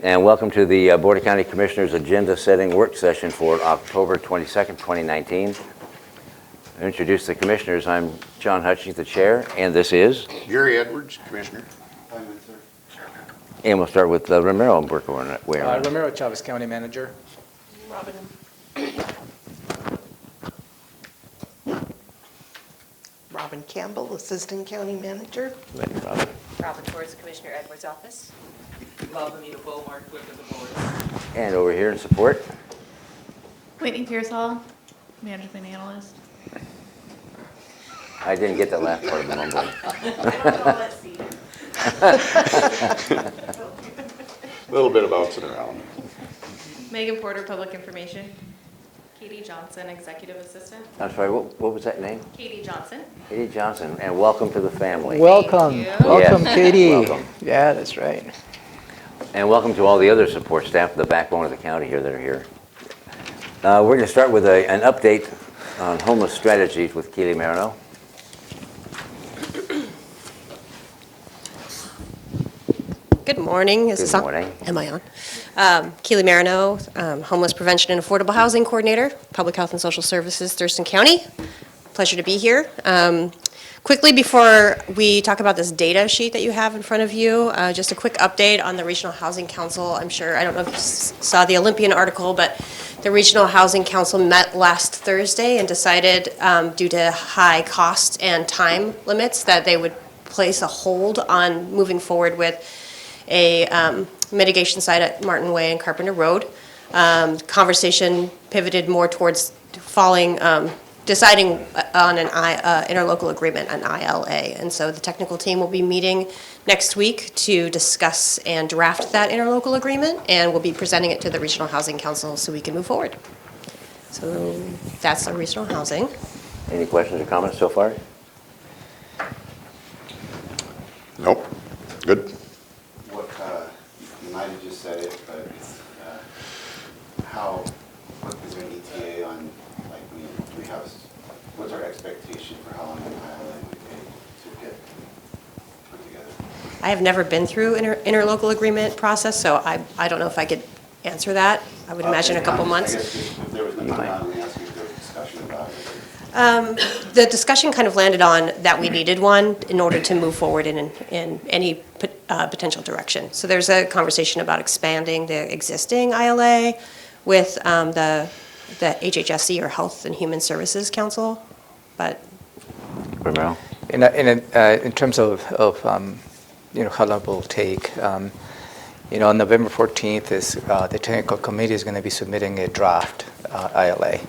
And welcome to the Board of County Commissioners Agenda Setting Work Session for October 22nd, 2019. I introduce the commissioners. I'm John Hutchings, the chair, and this is Gary Edwards, Commissioner. And we'll start with Romero and work our way around. Romero Chavez, County Manager. Robin Campbell, Assistant County Manager. Robin Torres, Commissioner Edwards' office. Anita Beaumont, Clerk of the Board. And over here in support. Whitney Pearsall, Management Analyst. I didn't get that last part of the mumbling. A little bit of bouncing around. Megan Porter, Public Information. Katie Johnson, Executive Assistant. I'm sorry, what was that name? Katie Johnson. Katie Johnson, and welcome to the family. Welcome, you. welcome, Yes, Katie. welcome. Yeah, that's right. And welcome to all the other support staff, the backbone of the county here that are here. We're going to start with an update on homeless strategies with Keely Marino. Good morning. Is Good this on? morning. Am I on? Keely Marino, Homeless Prevention and Affordable Housing Coordinator, Public Health and Social Services, Thurston County. Pleasure to be here. Quickly, before we talk about this data sheet that you have in front of you, just a quick update on the Regional Housing Council. I don't know if you saw the Olympian article, but the Regional Housing Council met last Thursday and decided, due to high cost and time limits, that they would place a hold on moving forward with a mitigation site at Martin Way and Carpenter Road. Conversation pivoted more towards deciding on an interlocal agreement, an ILA. And so the technical team will be meeting next week to discuss and draft that interlocal agreement, and we'll be presenting it to the Regional Housing Council so we can move forward. So that's our regional housing. Any questions or comments so far? Nope. Good. You might have just said it, but what is there an ETA on, like, what's our expectation for how long an ILA might take to get put together? I have never been through interlocal agreement process, so I don't know if I could answer that. I would imagine a couple months. I guess if there was no time, I'm going to ask you if there was discussion about it. The discussion kind of landed on that we needed one in order to move forward in any potential direction. So there's a conversation about expanding the existing ILA with the HHSC, or Health and Human Services Council, but Romero? In terms of how long it will take, on November 14th is the technical committee is going to be submitting a draft ILA.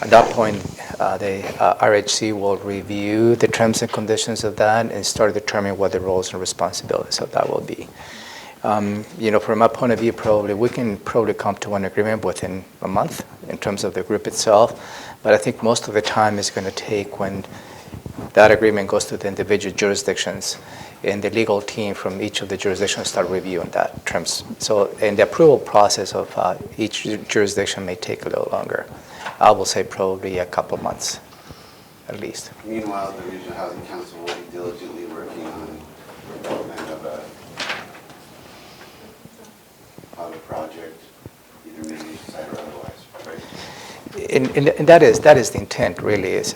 At that point, the RHC will review the terms and conditions of that and start determining what the roles and responsibilities of that will be. From my point of view, we can come to an agreement within a month in terms of the group itself, but I think most of the time is going to take when that agreement goes to the individual jurisdictions and the legal team from each of the jurisdictions start reviewing that terms. So, and the approval process of each jurisdiction may take a little longer. I will say probably a couple of months, at least. Meanwhile, the Regional Housing Council will be diligently working on the development of a project, either mitigation site or otherwise, right? And that is the intent, really, is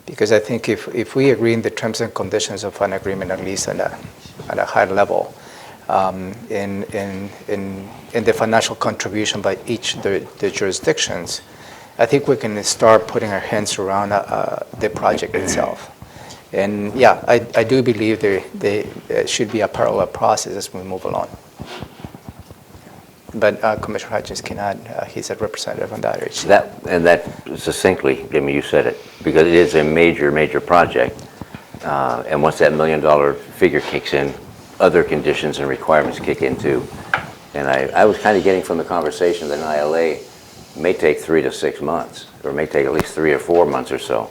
because I think if we agree in the terms and conditions of an agreement, at least at a high level, in the financial contribution by each of the jurisdictions, I think we can start putting our hands around the project itself. And yeah, I do believe there should be a parallel process as we move along. But Commissioner Hutchins cannot, he's a representative on that issue. That succinctly, you said it, because it is a major project. And once that $1 million figure kicks in, other conditions and requirements kick in too. And I was kind of getting from the conversation that an ILA may take 3 to 6 months, or may take at least 3 or 4 months or so,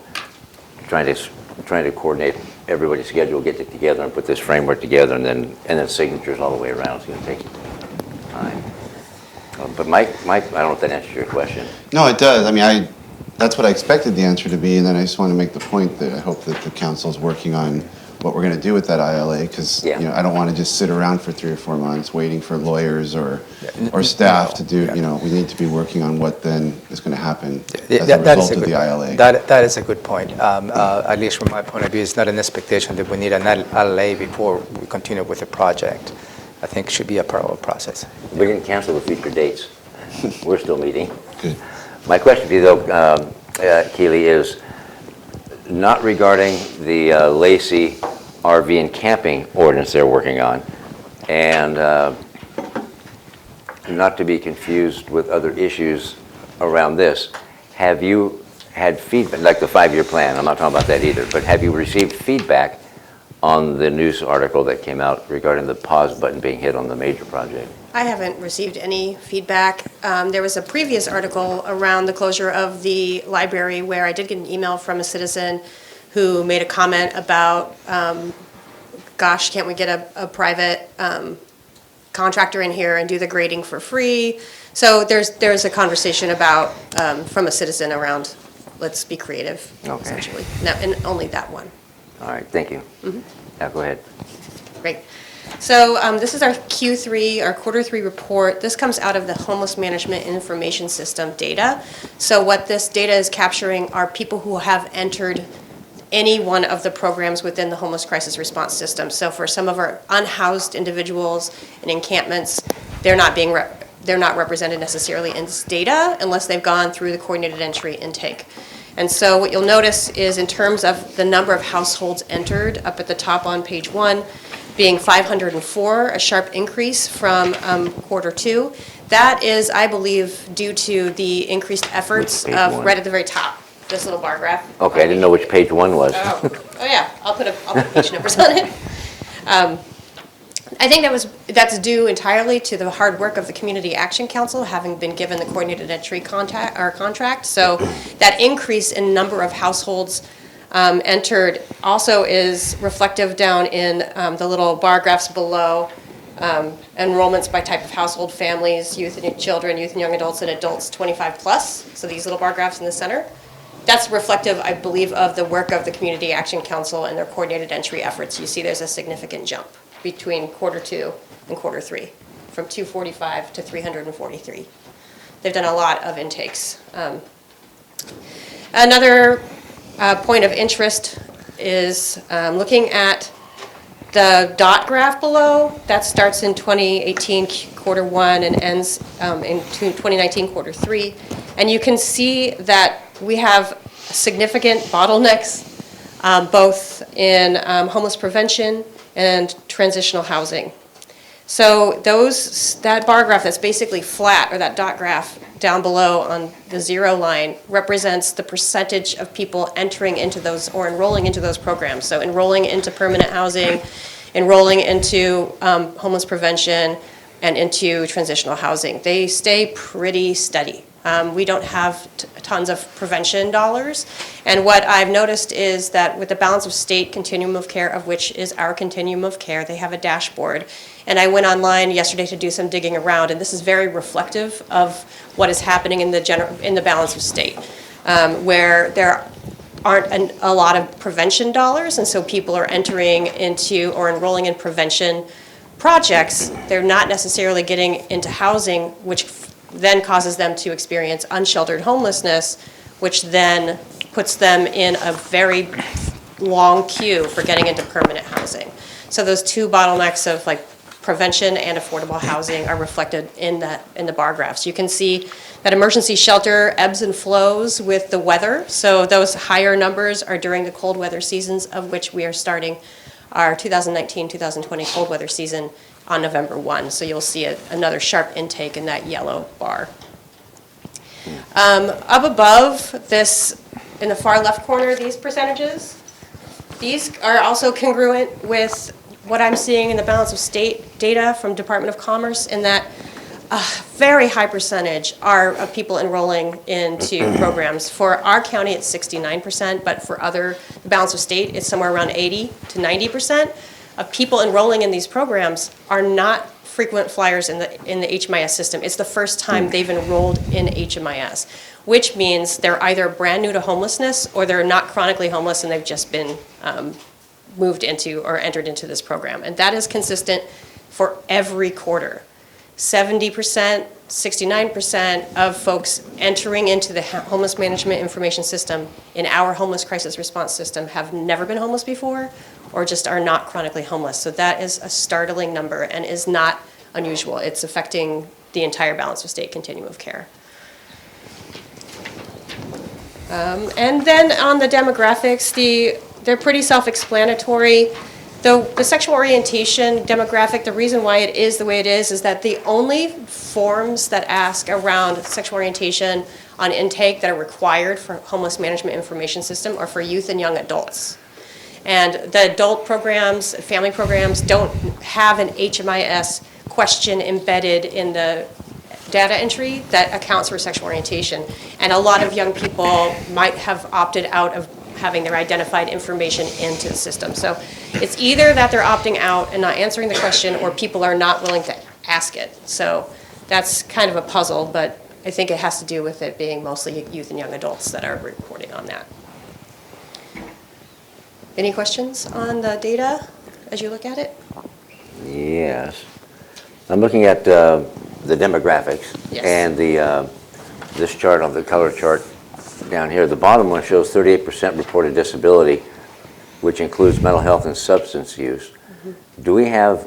trying to coordinate everybody's schedule, get it together and put this framework together, and then signatures all the way around. It's going to take time. But Mike, I don't know if that answers your question. No, it does. I mean, that's what I expected the answer to be, and then I just want to make the point that I hope that the council is working on what we're going to do with that ILA, because Yeah. I don't want to just sit around for 3 or 4 months waiting for lawyers or staff to do. We need to be working on what then is going to happen as a result of the ILA. That is a good point. At least from my point of view, it's not an expectation that we need an LLA before we continue with the project. I think it should be a parallel process. We didn't cancel the future dates. We're still meeting. Good. My question to you, though, Keely, is not regarding the Lacey RV and camping ordinance they're working on, and not to be confused with other issues around this. Have you had feedback, like the 5-year plan, I'm not talking about that either, but have you received feedback on the news article that came out regarding the pause button being hit on the major project? I haven't received any feedback. There was a previous article around the closure of the library where I did get an email from a citizen who made a comment about, gosh, can't we get a private contractor in here and do the grading for free? So there's a conversation about, from a citizen around, let's be creative, Okay. essentially. No, and only that one. All right, thank you. Now, go ahead. Great. So this is our Q3, our quarter 3 report. This comes out of the Homeless Management Information System data. So what this data is capturing are people who have entered any one of the programs within the homeless crisis response system. So for some of our unhoused individuals in encampments, they're not represented necessarily in this data unless they've gone through the coordinated entry intake. And so what you'll notice is in terms of the number of households entered, up at the top on page 1, being 504, a sharp increase from quarter 2. That is, I believe, due to the increased efforts Which page of, one? right at the very top, this little bar graph. Okay, I didn't know which page 1 was. Oh yeah, I'll put page numbers on it. I think that's due entirely to the hard work of the Community Action Council, having been given the coordinated entry contract. So that increase in number of households entered also is reflective down in the little bar graphs below, enrollments by type of household, families, youth and children, youth and young adults, and adults 25 plus. So these little bar graphs in the center. That's reflective, I believe, of the work of the Community Action Council and their coordinated entry efforts. You see there's a significant jump between quarter 2 and quarter 3, from 245 to 343. They've done a lot of intakes. Another point of interest is looking at the dot graph below. That starts in 2018 quarter 1 and ends in 2019 quarter 3. And you can see that we have significant bottlenecks both in homeless prevention and transitional housing. So that bar graph that's basically flat, or that dot graph down below on the 0 line, represents the percentage of people entering into those or enrolling into those programs. So enrolling into permanent housing, enrolling into homeless prevention, and into transitional housing. They stay pretty steady. We don't have tons of prevention dollars. And what I've noticed is that with the balance of state continuum of care, of which is our continuum of care, they have a dashboard. And I went online yesterday to do some digging around, and this is very reflective of what is happening in the balance of state, where there aren't a lot of prevention dollars, and so people are entering into or enrolling in prevention projects. They're not necessarily getting into housing, which then causes them to experience unsheltered homelessness, which then puts them in a very long queue for getting into permanent housing. So those two bottlenecks of like prevention and affordable housing are reflected in the bar graphs. You can see that emergency shelter ebbs and flows with the weather. So those higher numbers are during the cold weather seasons, of which we are starting our 2019-2020 cold weather season on November 1. So you'll see another sharp intake in that yellow bar. Up above this, in the far left corner, these percentages, these are also congruent with what I'm seeing in the balance of state data from Department of Commerce, in that a very high percentage are of people enrolling into programs. For our county, it's 69%, but for the balance of state, it's somewhere around 80 to 90% of people enrolling in these programs are not frequent flyers in the HMIS system. It's the first time they've enrolled in HMIS, which means they're either brand new to homelessness or they're not chronically homeless and they've just been moved into or entered into this program. And that is consistent for every quarter. 70%, 69% of folks entering into the homeless management information system in our homeless crisis response system have never been homeless before or just are not chronically homeless. So that is a startling number and is not unusual. It's affecting the entire balance of state continuum of care. And then on the demographics, they're pretty self-explanatory. The sexual orientation demographic, the reason why it is the way it is that the only forms that ask around sexual orientation on intake that are required for homeless management information system are for youth and young adults. And the adult programs, family programs, don't have an HMIS question embedded in the data entry that accounts for sexual orientation. And a lot of young people might have opted out of having their identified information into the system. So it's either that they're opting out and not answering the question, or people are not willing to ask it. So that's kind of a puzzle, but I think it has to do with it being mostly youth and young adults that are reporting on that. Any questions on the data as you look at it? Yes. I'm looking at the demographics. Yes. And this chart on the color chart down here. The bottom one shows 38% reported disability, which includes mental health and substance use. Mm-hmm. Do we have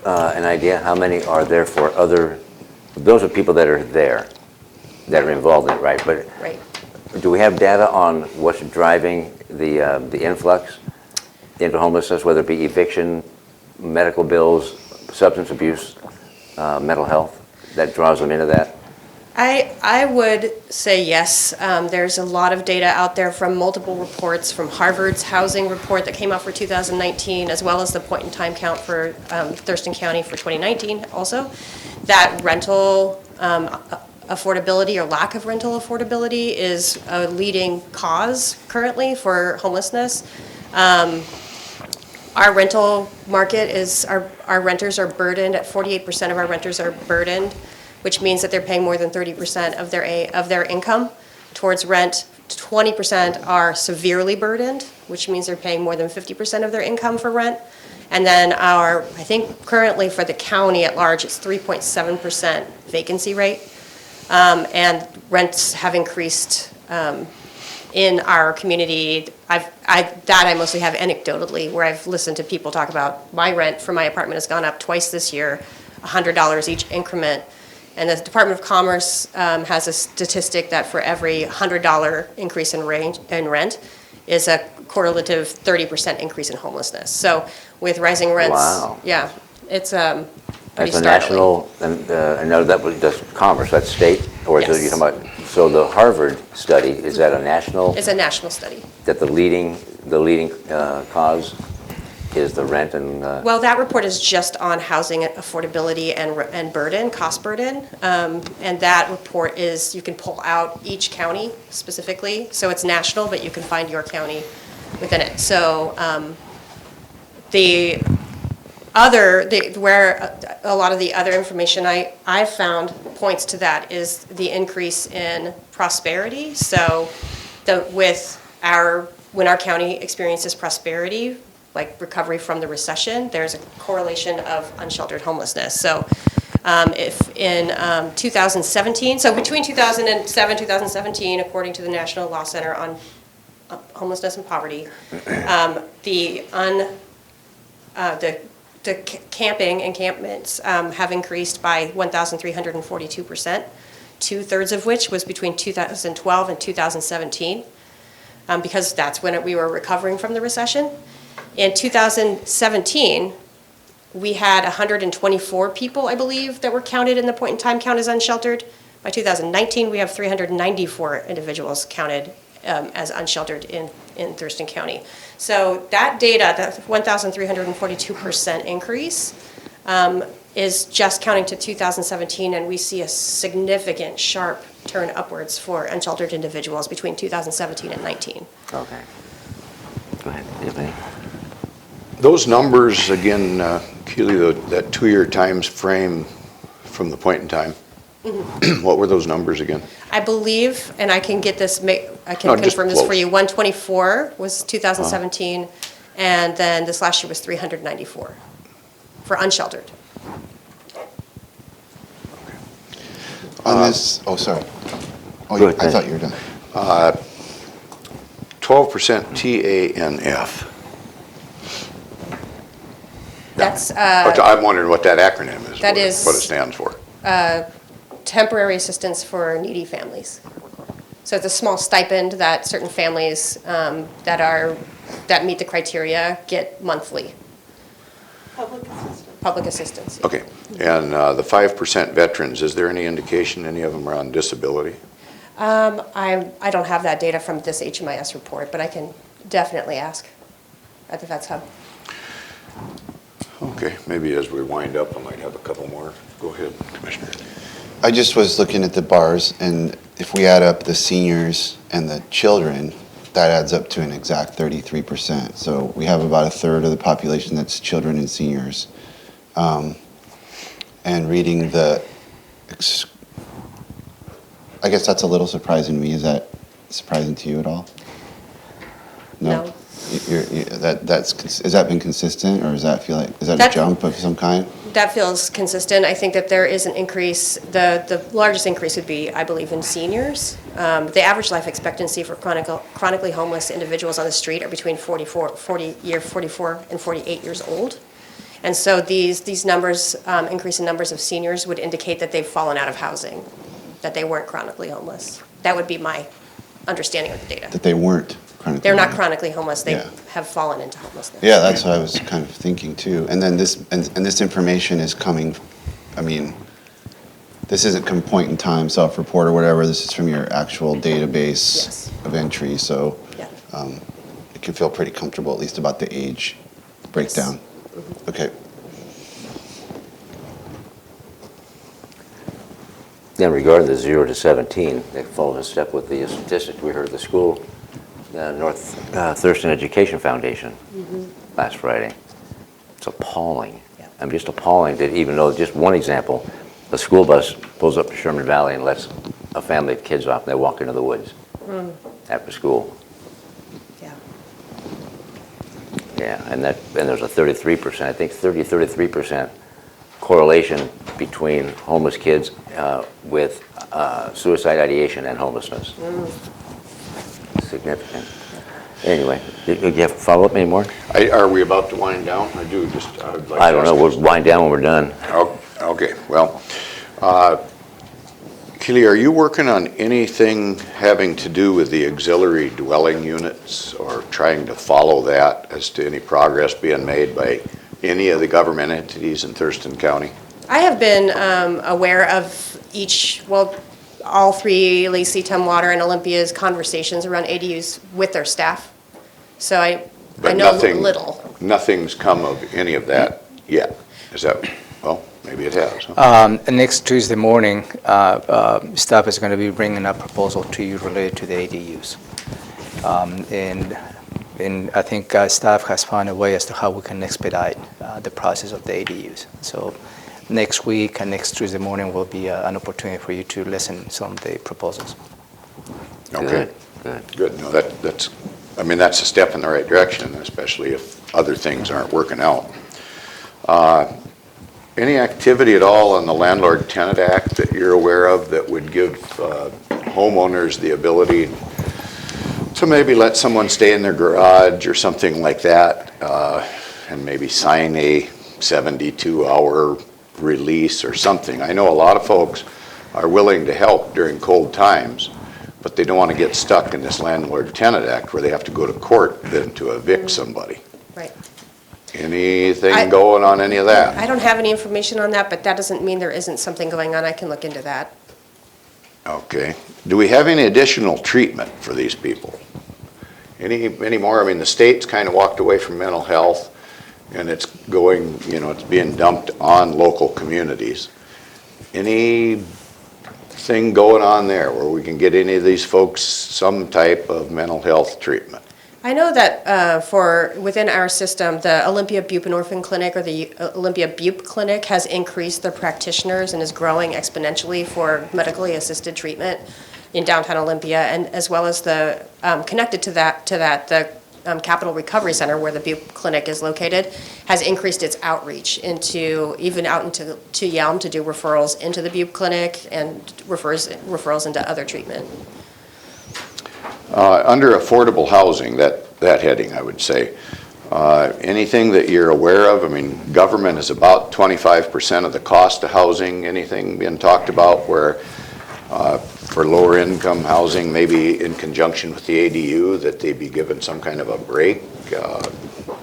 an idea how many are there for other, those are people that are there, that are involved in it, right? But Right. do we have data on what's driving the influx into homelessness, whether it be eviction, medical bills, substance abuse, mental health, that draws them into that? I would say yes. There's a lot of data out there from multiple reports, from Harvard's housing report that came out for 2019, as well as the point-in-time count for Thurston County for 2019 also, that rental affordability or lack of rental affordability is a leading cause currently for homelessness. Our rental market is, our renters are burdened, at 48% of our renters are burdened, which means that they're paying more than 30% of their income towards rent. 20% are severely burdened, which means they're paying more than 50% of their income for rent. And then I think currently for the county at large, it's 3.7% vacancy rate. And rents have increased in our community. I mostly have anecdotally, where I've listened to people talk about my rent for my apartment has gone up twice this year, $100 each increment. And the Department of Commerce has a statistic that for every $100 increase in rent is a correlative 30% increase in homelessness. So with rising rents, Wow. yeah, it's pretty That's a startling. national, and I know that was just Commerce, that's state, or is it, Yes. you're talking about, so the Harvard study, is that a national, It's a national study. that the leading cause is the rent and, Well, that report is just on housing affordability and burden, cost burden. And that report is, you can pull out each county specifically. So it's national, but you can find your county within it. So where a lot of the other information I've found points to that is the increase in prosperity. So when our county experiences prosperity, like recovery from the recession, there's a correlation of unsheltered homelessness. So if in 2017, so between 2007, 2017, according to the National Law Center on Homelessness and Poverty, the camping encampments have increased by 1,342%, 2/3 of which was between 2012 and 2017, because that's when we were recovering from the recession. In 2017, we had 124 people, I believe, that were counted in the point-in-time count as unsheltered. By 2019, we have 394 individuals counted as unsheltered in Thurston County. So that data, that 1,342% increase, is just counting to 2017, and we see a significant sharp turn upwards for unsheltered individuals between 2017 and 19. okay. Go ahead, Anthony. Those numbers, again, Keely, that 2-year times frame from the point in time, what were those numbers again? I believe, and I can get this, I No, can just confirm this for close. you, 124 was 2017, And then this last year was 394 for unsheltered. On this, oh, sorry. Oh, Go ahead, I thought Ted. you were done. 12% TANF. That's I'm wondering what that acronym is. That what it- is- What it stands for. temporary assistance for needy families. So it's a small stipend that certain families that meet the criteria get monthly. Public assistance. Yeah. Okay, and the 5% veterans, is there any indication any of them are on disability? I don't have that data from this HMIS report, but I can definitely ask at the Vets Hub. Okay, maybe as we wind up, I might have a couple more. Go ahead, Commissioner. I just was looking at the bars, and if we add up the seniors and the children, that adds up to an exact 33%. So we have about a third of the population that's children and seniors. And reading I guess that's a little surprising to me. Is that surprising to you at all? No. Has that been consistent, or does that feel like, is that a That- jump of some kind? That feels consistent. I think that there is an increase. The largest increase would be, I believe, in seniors. The average life expectancy for chronically homeless individuals on the street are between 44 and 48 years old. And so these numbers, increase in numbers of seniors would indicate that they've fallen out of housing, that they weren't chronically homeless. That would be my understanding of the data. That they weren't chronically They're not homeless? chronically homeless, they Yeah. have fallen into homelessness. Yeah, that's what I was kind of thinking too. And then this information is coming, I mean, this isn't from point in time self-report or whatever, this is from your actual database Yes. of entry, so Yeah. you can feel pretty comfortable at least about the age breakdown. Okay. Then regarding the 0 to 17, they follow in step with the statistics we heard at the school, North Thurston Education Foundation last Friday. It's appalling. Yeah. I'm just appalling that even though, just one example, a school bus pulls up to Sherman Valley and lets a family of kids off and they walk into the woods after school. Yeah. Yeah, and there's a 33%, I think 33% correlation between homeless kids with suicide ideation and homelessness. Significant. Anyway, do you have follow-up anymore? Are we about to wind down? I would like to I don't know, ask we'll wind down when we're done. Okay, well, Keely, are you working on anything having to do with the auxiliary dwelling units or trying to follow that as to any progress being made by any of the government entities in Thurston County? I have been aware of all three, Lacey, Water, and Olympia's conversations around ADUs with their staff. So I But know nothing- little. Nothing's come of any of that yet. Is that, well, maybe it has. Huh? Next Tuesday morning, staff is going to be bringing a proposal to you related to the ADUs. And I think staff has found a way as to how we can expedite the process of the ADUs. So next week and next Tuesday morning will be an opportunity for you to listen to some of the proposals. Okay. Good. Good. No, that's a step in the right direction, especially if other things aren't working out. Any activity at all on the Landlord-Tenant Act that you're aware of that would give homeowners the ability to maybe let someone stay in their garage or something like that, and maybe sign a 72-hour release or something? I know a lot of folks are willing to help during cold times, but they don't want to get stuck in this Landlord-Tenant Act where they have to go to court then to evict somebody. Right. Anything going on any of that? I don't have any information on that, but that doesn't mean there isn't something going on. I can look into that. Okay. Do we have any additional treatment for these people? Any more? I mean, the state's kind of walked away from mental health, and it's going, it's being dumped on local communities. Anything going on there where we can get any of these folks some type of mental health treatment? I know that within our system, the Olympia Buprenorphine Clinic or the Olympia Bupe Clinic has increased their practitioners and is growing exponentially for medically assisted treatment in downtown Olympia, and as well as the connected to that the Capital Recovery Center, where the Butte Clinic is located, has increased its outreach even out into Yelm to do referrals into the Butte Clinic and referrals into other treatment. Under affordable housing, that heading, I would say, anything that you're aware of? I mean, government is about 25% of the cost of housing. Anything being talked about where for lower income housing, maybe in conjunction with the ADU, that they be given some kind of a break?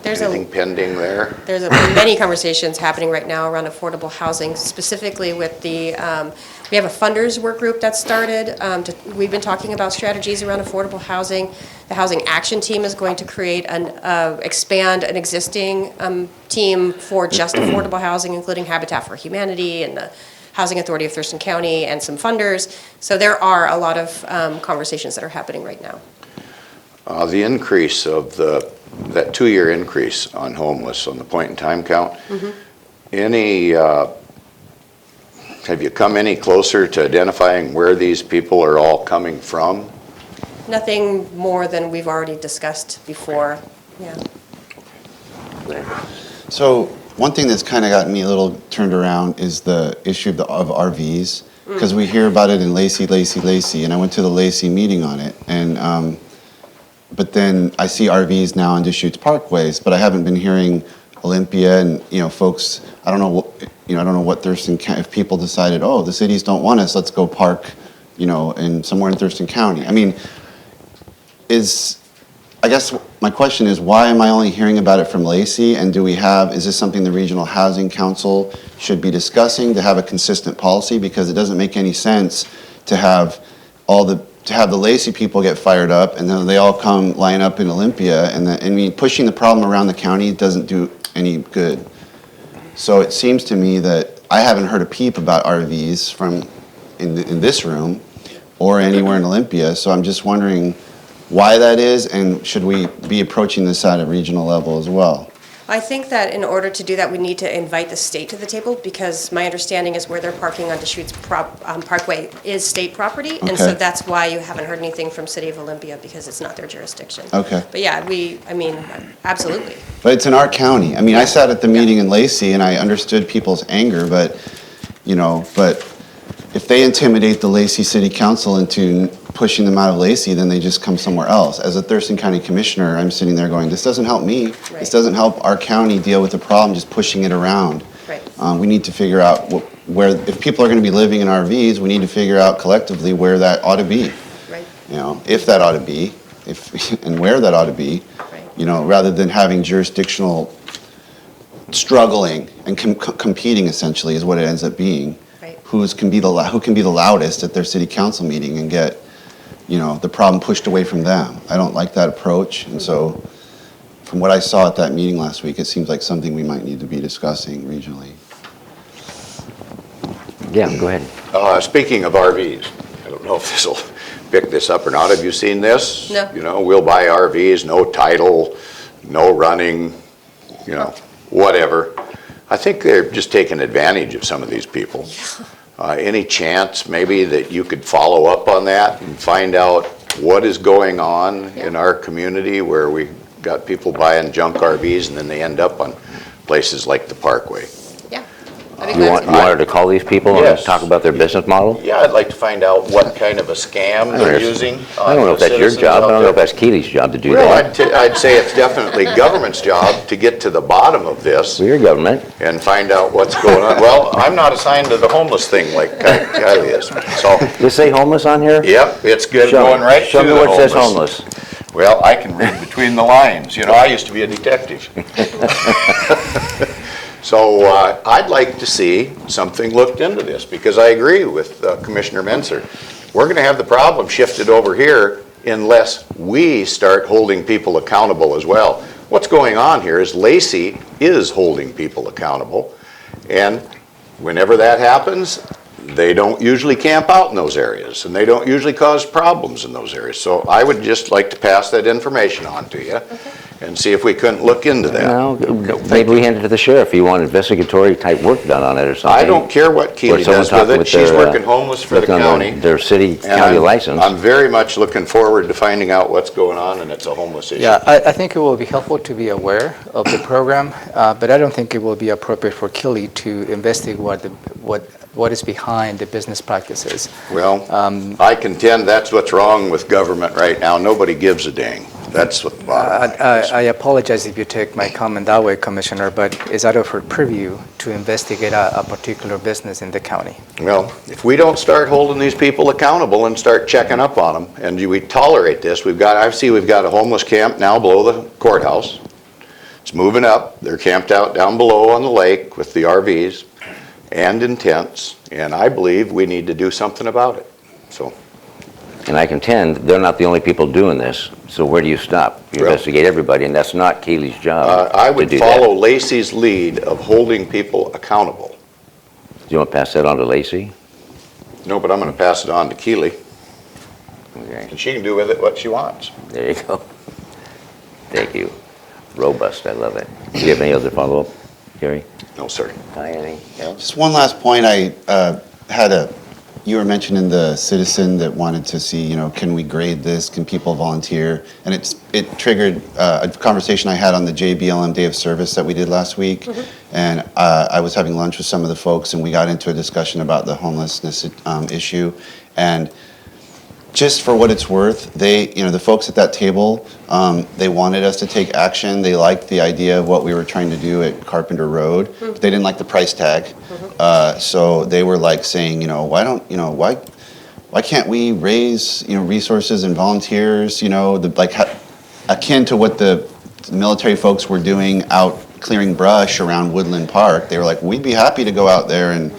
Anything pending there? There's many conversations happening right now around affordable housing, specifically with the, we have a funders work group that started. We've been talking about strategies around affordable housing. The Housing Action Team is going to create expand an existing team for just affordable housing, including Habitat for Humanity and the Housing Authority of Thurston County and some funders. So there are a lot of conversations that are happening right now. The increase of that 2-year increase on homeless on the point in time count, have you come any closer to identifying where these people are all coming from? Nothing more than we've already discussed before. Yeah. So one thing that's kind of gotten me a little turned around is the issue of RVs, because we hear about it in Lacey, and I went to the Lacey meeting on it, and but then I see RVs now on Deschutes Parkways, but I haven't been hearing Olympia and folks. I don't know what Thurston County, if people decided, oh, the cities don't want us, let's go park, in somewhere in Thurston County. I mean, I guess my question is, why am I only hearing about it from Lacey? And is this something the Regional Housing Council should be discussing to have a consistent policy? Because it doesn't make any sense to have the Lacey people get fired up and then they all come line up in Olympia, and pushing the problem around the county doesn't do any good. So it seems to me that I haven't heard a peep about RVs in this room or anywhere in Olympia. So I'm just wondering why that is, and should we be approaching this at a regional level as well? I think that in order to do that, we need to invite the state to the table, because my understanding is where they're parking on Deschutes Parkway is state property. And so Okay. that's why you haven't heard anything from City of Olympia, because it's not their jurisdiction. Okay. But yeah, absolutely. But it's in our county. I mean, I sat at the meeting in Lacey and I understood people's anger, but if they intimidate the Lacey City Council into pushing them out of Lacey, then they just come somewhere else. As a Thurston County Commissioner, I'm sitting there going, this doesn't help me. Right. This doesn't help our county deal with the problem, just pushing it around. Right. We need to figure out where, if people are going to be living in RVs, we need to figure out collectively where that ought to be. Right. If that ought to be, and where that ought to be. Right. Rather than having jurisdictional struggling and competing, essentially, is what it ends up being. Right. Who can be the loudest at their city council meeting and get, the problem pushed away from them. I don't like that approach, and so from what I saw at that meeting last week, it seems like something we might need to be discussing regionally. Yeah, go ahead. Speaking of RVs, I don't know if this will pick this up or not. Have you seen this? No. We'll buy RVs, no title, no running, whatever. I think they're just taking advantage of some of these people. Any chance maybe that you could follow up on that and find out what is going on in our community where we got people buying junk RVs and then they end up on places like the Parkway? Yeah. You wanted to call these people and Yes. talk about their business model? Yeah, I'd like to find out what kind of a scam they're using. I don't know if that's your job. I don't know if that's Keely's job to do that. Well, I'd say it's definitely government's job to get to the bottom of this We're government. and find out what's going on. Well, I'm not assigned to the homeless thing like Kylie is. So, Does it say homeless on here? yep, it's good Show me. going right Show to me the what says homeless. homeless. Well, I can read between the lines. I used to be a detective. So I'd like to see something looked into this, because I agree with Commissioner Menser. We're going to have the problem shifted over here unless we start holding people accountable as well. What's going on here is Lacey is holding people accountable, and whenever that happens, they don't usually camp out in those areas, and they don't usually cause problems in those areas. So I would just like to pass that information on to you. and see if we couldn't look into that. No, maybe we hand it to the sheriff. You want investigatory type work done on it or something. I don't care what Keely someone does with talking it. with She's their, working homeless for the looking on county. Their city, and county license. I'm very much looking forward to finding out what's going on, and it's a homeless issue. Yeah, I think it will be helpful to be aware of the program, but I don't think it will be appropriate for Keely to investigate what is behind the business practices. Well, I contend that's what's wrong with government right now. Nobody gives a dang. That's what the bottom line is. I apologize if you take my comment that way, Commissioner, but it's out of her purview to investigate a particular business in the county. Well, if we don't start holding these people accountable and start checking up on them, and we tolerate this, we've got a homeless camp now below the courthouse. It's moving up. They're camped out down below on the lake with the RVs and in tents, and I believe we need to do something about it. So, And I contend they're not the only people doing this, so where do you stop? You Well, investigate everybody, and that's not Keely's job I to would do follow that. Lacey's lead of holding people accountable. Do you want to pass that on to Lacey? No, but I'm going to pass it on to Keely, Okay, and she can do with it what she wants. there you go. Thank you. Robust, I love it. Do you have any other follow-up, Gary? No, sir. Hi, anything else? Just one last point, you were mentioning the citizen that wanted to see, can we grade this, can people volunteer? And it triggered a conversation I had on the JBLM Day of Service that we did last week. And I was having lunch with some of the folks, and we got into a discussion about the homelessness issue. And just for what it's worth, the folks at that table, they wanted us to take action. They liked the idea of what we were trying to do at Carpenter Road. But they didn't like the price tag. So they were like saying, why can't we raise, resources and volunteers, akin to what the military folks were doing out clearing brush around Woodland Park. They were like, we'd be happy to go out there and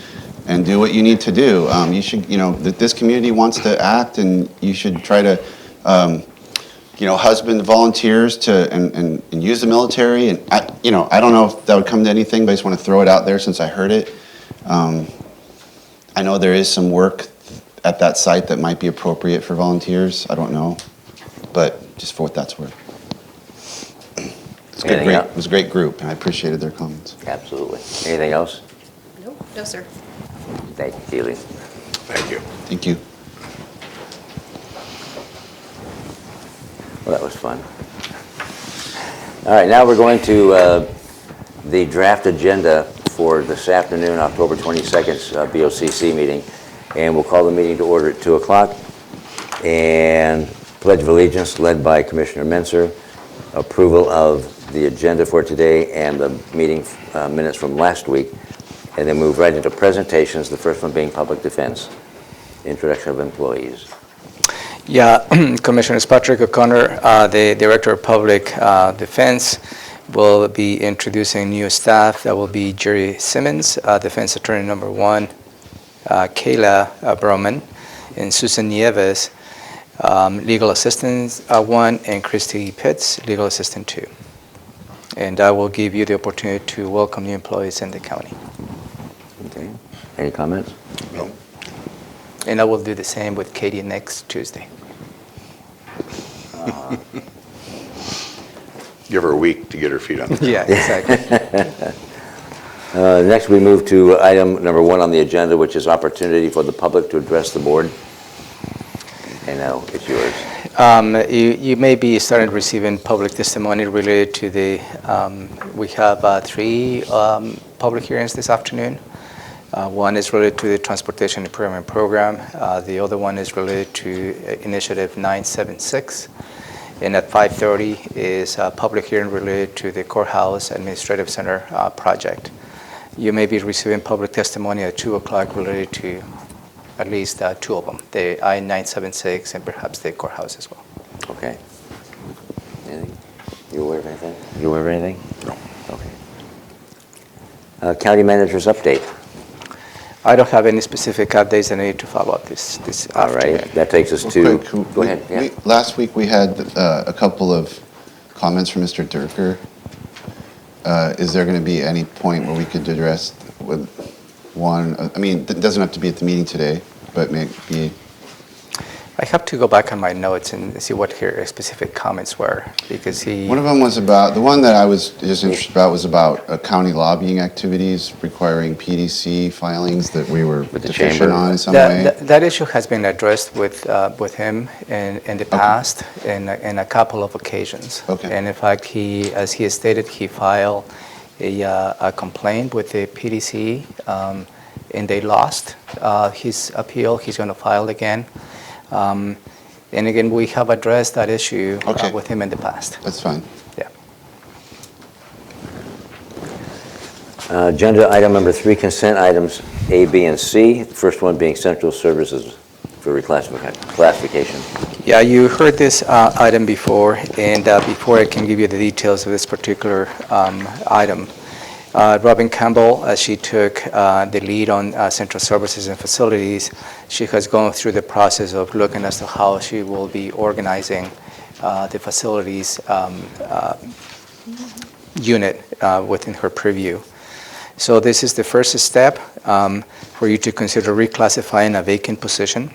do what you need to do. You should, this community wants to act, and you should try to, husband volunteers and use the military. And I don't know if that would come to anything, but I just want to throw it out there since I heard it. I know there is some work at that site that might be appropriate for volunteers. I don't know, but just for what that's worth. It was a great group, and I appreciated their comments. Absolutely. Anything else? No, sir. Thank you, Keely. Thank you. Thank you. Well, that was fun. All right, now we're going to the draft agenda for this afternoon, October 22nd's BoCC meeting, and we'll call the meeting to order at 2 o'clock. And Pledge of Allegiance led by Commissioner Menser, approval of the agenda for today and the meeting minutes from last week, and then move right into presentations, the first one being public defense, introduction of employees. Yeah, Commissioner Patrick O'Connor, the Director of Public Defense, will be introducing new staff. That will be Jerry Simmons, Defense Attorney number 1, Kayla Broman, and Susan Nieves, Legal Assistant 1, and Christy Pitts, Legal Assistant 2. And I will give you the opportunity to welcome new employees in the county. Okay. Any comments? No. And I will do the same with Katie next Tuesday. Give her a week to get her feet on the ground. Yeah, exactly. Next, we move to item number 1 on the agenda, which is opportunity for the public to address the board. And now it's yours. You may be starting receiving public testimony related to the, we have 3 public hearings this afternoon. One is related to the Transportation Improvement Program. The other one is related to Initiative 976. And at 5:30 is a public hearing related to the Courthouse Administrative Center project. You may be receiving public testimony at 2 o'clock related to at least 2 of them, the I-976 and perhaps the courthouse as well. Okay. Anything? You aware of anything? You aware of anything? No. Okay. County manager's update. I don't have any specific updates I need to follow up this All afternoon. right. That takes us to. Real quick, Go ahead. Yeah. Last week, we had a couple of comments from Mr. Durker. Is there going to be any point where we could address with one? I mean, it doesn't have to be at the meeting today, but maybe. I have to go back on my notes and see what her specific comments were, because he... One of them was about, the one that I was just interested about was about county lobbying activities requiring PDC filings that we were With the deficient chamber. on in some way. That issue has been addressed with him in the past in a couple of occasions. Okay. And in fact, as he has stated, he filed a complaint with the PDC, and they lost his appeal. He's going to file again. And again, we have addressed that issue Okay. with him in the past. That's fine. Yeah. Agenda item number 3, consent items A, B, and C. The first one being central services for classification. Yeah, you heard this item before, and before I can give you the details of this particular item, Robin Campbell, as she took the lead on central services and facilities, she has gone through the process of looking as to how she will be organizing the facilities unit within her purview. So this is the first step for you to consider reclassifying a vacant position.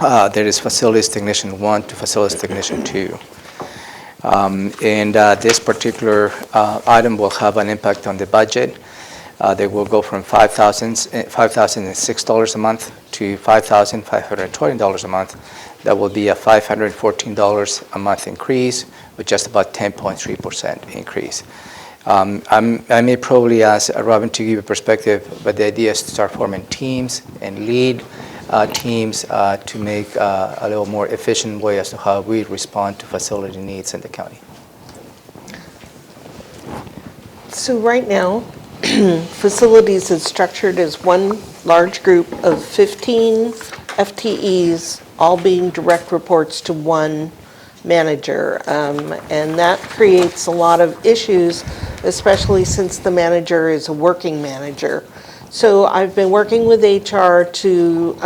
There is Facilities Technician 1 to Facilities Technician 2. And this particular item will have an impact on the budget. They will go from $5,006 a month to $5,520 a month. That will be a $514 a month increase, with just about 10.3% increase. I may probably ask Robin to give you a perspective, but the idea is to start forming teams and lead teams to make a little more efficient way as to how we respond to facility needs in the county. So right now, facilities is structured as one large group of 15 FTEs, all being direct reports to one manager. And that creates a lot of issues, especially since the manager is a working manager. So I've been working with HR to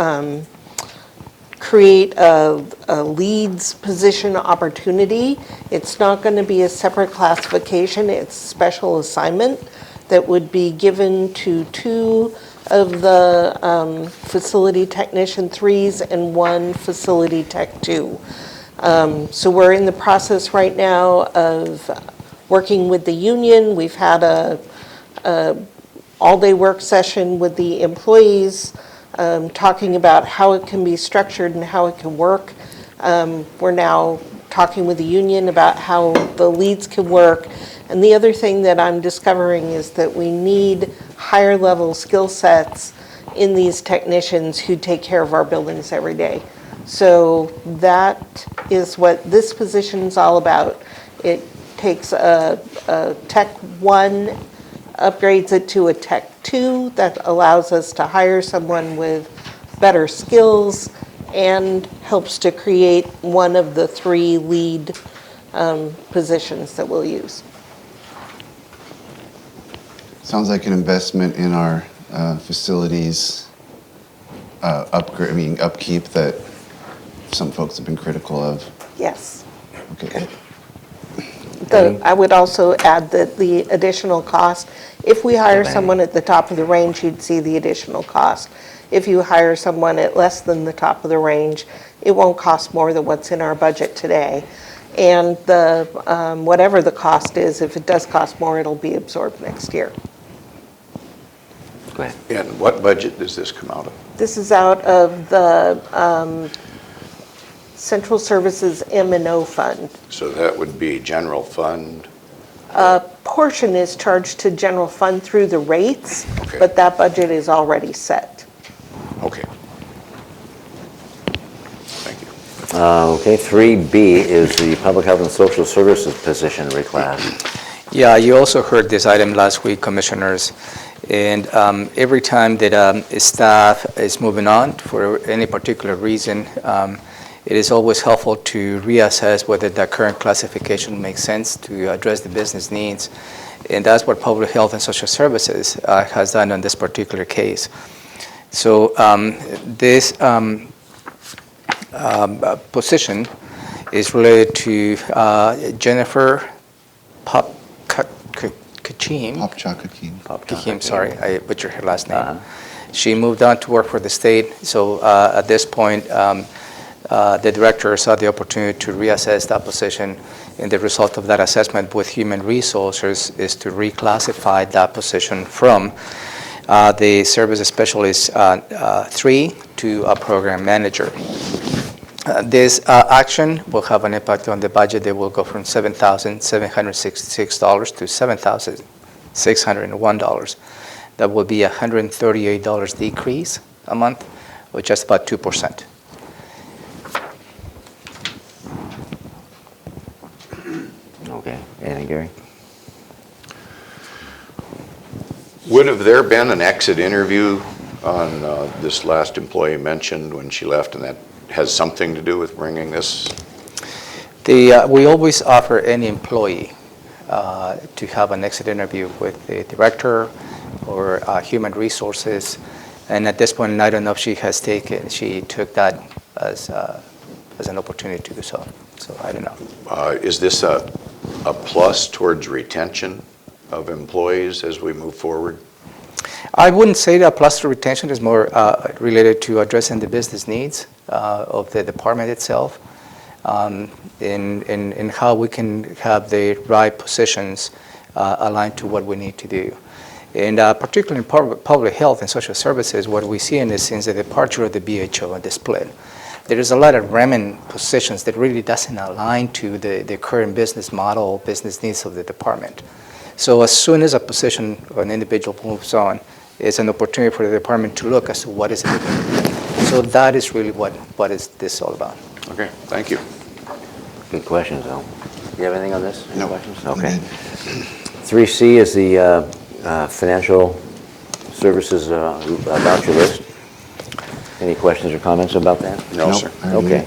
create a leads position opportunity. It's not going to be a separate classification, it's a special assignment that would be given to 2 of the facility technician 3s and 1 facility tech 2. So we're in the process right now of working with the union. We've had a all-day work session with the employees, talking about how it can be structured and how it can work. We're now talking with the union about how the leads can work. And the other thing that I'm discovering is that we need higher level skill sets in these technicians who take care of our buildings every day. So that is what this position is all about. It takes a Tech 1, upgrades it to a Tech 2 that allows us to hire someone with better skills and helps to create one of the 3 lead positions that we'll use. Sounds like an investment in our facilities upkeep that some folks have been critical of. Yes. Okay. I would also add that the additional cost, if we hire someone at the top of the range, you'd see the additional cost. If you hire someone at less than the top of the range, it won't cost more than what's in our budget today. And the whatever the cost is, if it does cost more, it'll be absorbed next year. Go ahead. And what budget does this come out of? This is out of the Central Services M&O Fund. So that would be general fund. A portion is charged to general fund through the rates, Okay. but that budget is already set. Okay. Thank you. Okay, 3B is the Public Health and Social Services position reclass. Yeah, you also heard this item last week, Commissioners. And every time that staff is moving on for any particular reason, it is always helpful to reassess whether the current classification makes sense to address the business needs. And that's what Public Health and Social Services has done on this particular case. So this position is related to Jennifer Popchak-Kakim, sorry, I butchered her last name. She moved on to work for the state, so at this point, the director saw the opportunity to reassess that position, and the result of that assessment with Human Resources is to reclassify that position from the Service Specialist 3 to a Program Manager. This action will have an impact on the budget. They will go from $7,766 to $7,601. That will be a $138 decrease a month, or just about 2%. Okay, anything, Gary? Would have there been an exit interview on this last employee mentioned when she left, and that has something to do with bringing this? We always offer any employee to have an exit interview with the director or Human Resources, and at this point, I don't know if she took that as an opportunity to do so. So I don't know. Is this a plus towards retention of employees as we move forward? I wouldn't say that plus to retention is more related to addressing the business needs of the department itself, in how we can have the right positions aligned to what we need to do. And particularly in public health and social services, what we see since the departure of the BHO and the split, there is a lot of remnant positions that really doesn't align to the current business model, business needs of the department. So as soon as a position or an individual moves on, it's an opportunity for the department to look as to what is it. So that is really what is this all about. Okay, thank you. Good questions, though. You have anything on this? Any No. questions? Okay. 3C is the financial services voucher list. Any questions or comments about that? No, Nope. sir. Okay.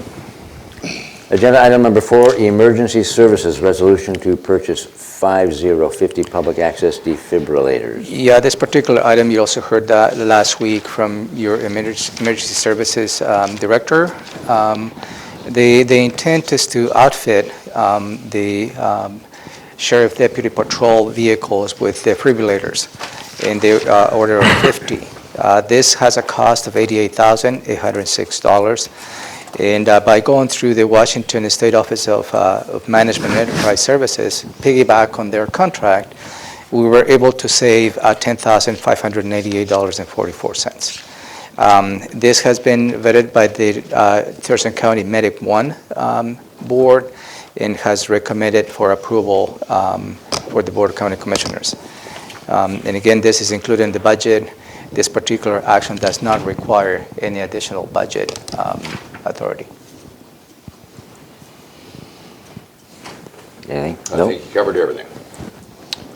Agenda item number 4, emergency services resolution to purchase 50 public access defibrillators. Yeah, this particular item, you also heard that last week from your emergency services director. The intent is to outfit the sheriff deputy patrol vehicles with defibrillators in the order of 50. This has a cost of $88,806. And by going through the Washington State Office of Management and Enterprise Services, piggyback on their contract, we were able to save $10,588.44. This has been vetted by the Thurston County Medic 1 board and has recommended for approval for the Board of County Commissioners. And again, this is included in the budget. This particular action does not require any additional budget authority. Anything? I No? think you covered everything.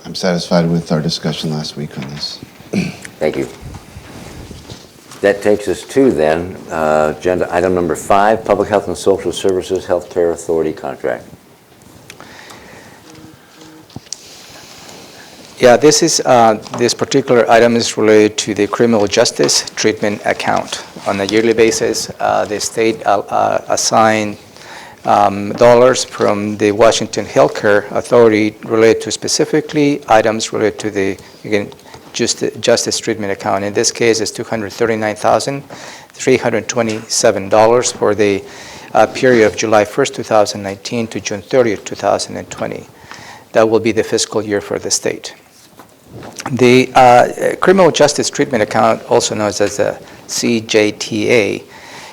I'm satisfied with our discussion last week on this. Thank you. That takes us to then agenda item number 5, Public Health and Social Services Healthcare Authority contract. Yeah, this particular item is related to the criminal justice treatment account. On a yearly basis, the state assigned dollars from the Washington Healthcare Authority related to specifically items related to the, again, justice treatment account. In this case, it's $239,327 for the period of July 1st, 2019 to June 30th, 2020. That will be the fiscal year for the state. The criminal justice treatment account, also known as the CJTA,